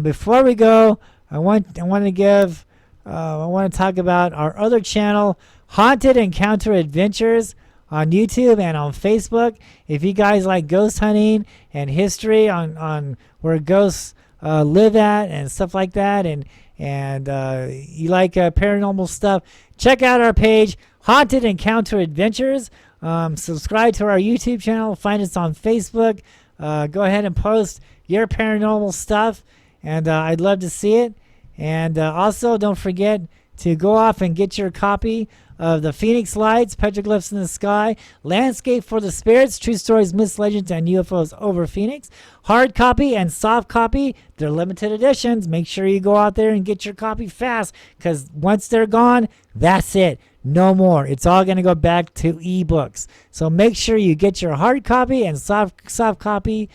Before we go, I want to talk about our other channel, Haunted Encounter Adventures, on YouTube and on Facebook. If you guys like ghost hunting and history on where ghosts live at and stuff like that, and you like paranormal stuff, check out our page, Haunted Encounter Adventures. Subscribe to our YouTube channel. Find us on Facebook. Go ahead and post your paranormal stuff, and I'd love to see it. And also, don't forget to go off and get your copy of the Phoenix Lights, Petroglyphs in the Sky, Landscape for the Spirits, True Stories, Myths, Legends, and UFOs over Phoenix. Hard copy and soft copy, they're limited editions. Make sure you go out there and get your copy fast, because once they're gone, that's it. No more. It's all going to go back to ebooks. So make sure you get your hard copy and soft copy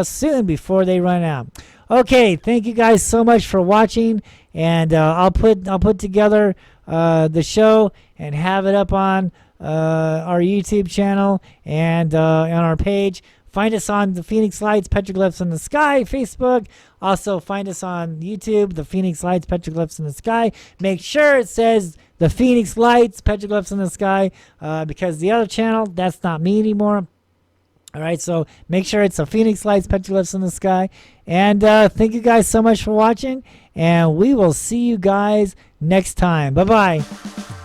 soon before they run out. Okay, thank you guys so much for watching, and I'll put together the show and have it up on our YouTube channel and on our page. Find us on the Phoenix Lights, Petroglyphs in the Sky, Facebook. Also find us on YouTube, the Phoenix Lights, Petroglyphs in the Sky. Make sure it says the Phoenix Lights, Petroglyphs in the Sky, because the other channel, that's not me anymore. All right, so make sure it's a Phoenix Lights, Petroglyphs in the Sky. And thank you guys so much for watching, and we will see you guys next time. Bye-bye.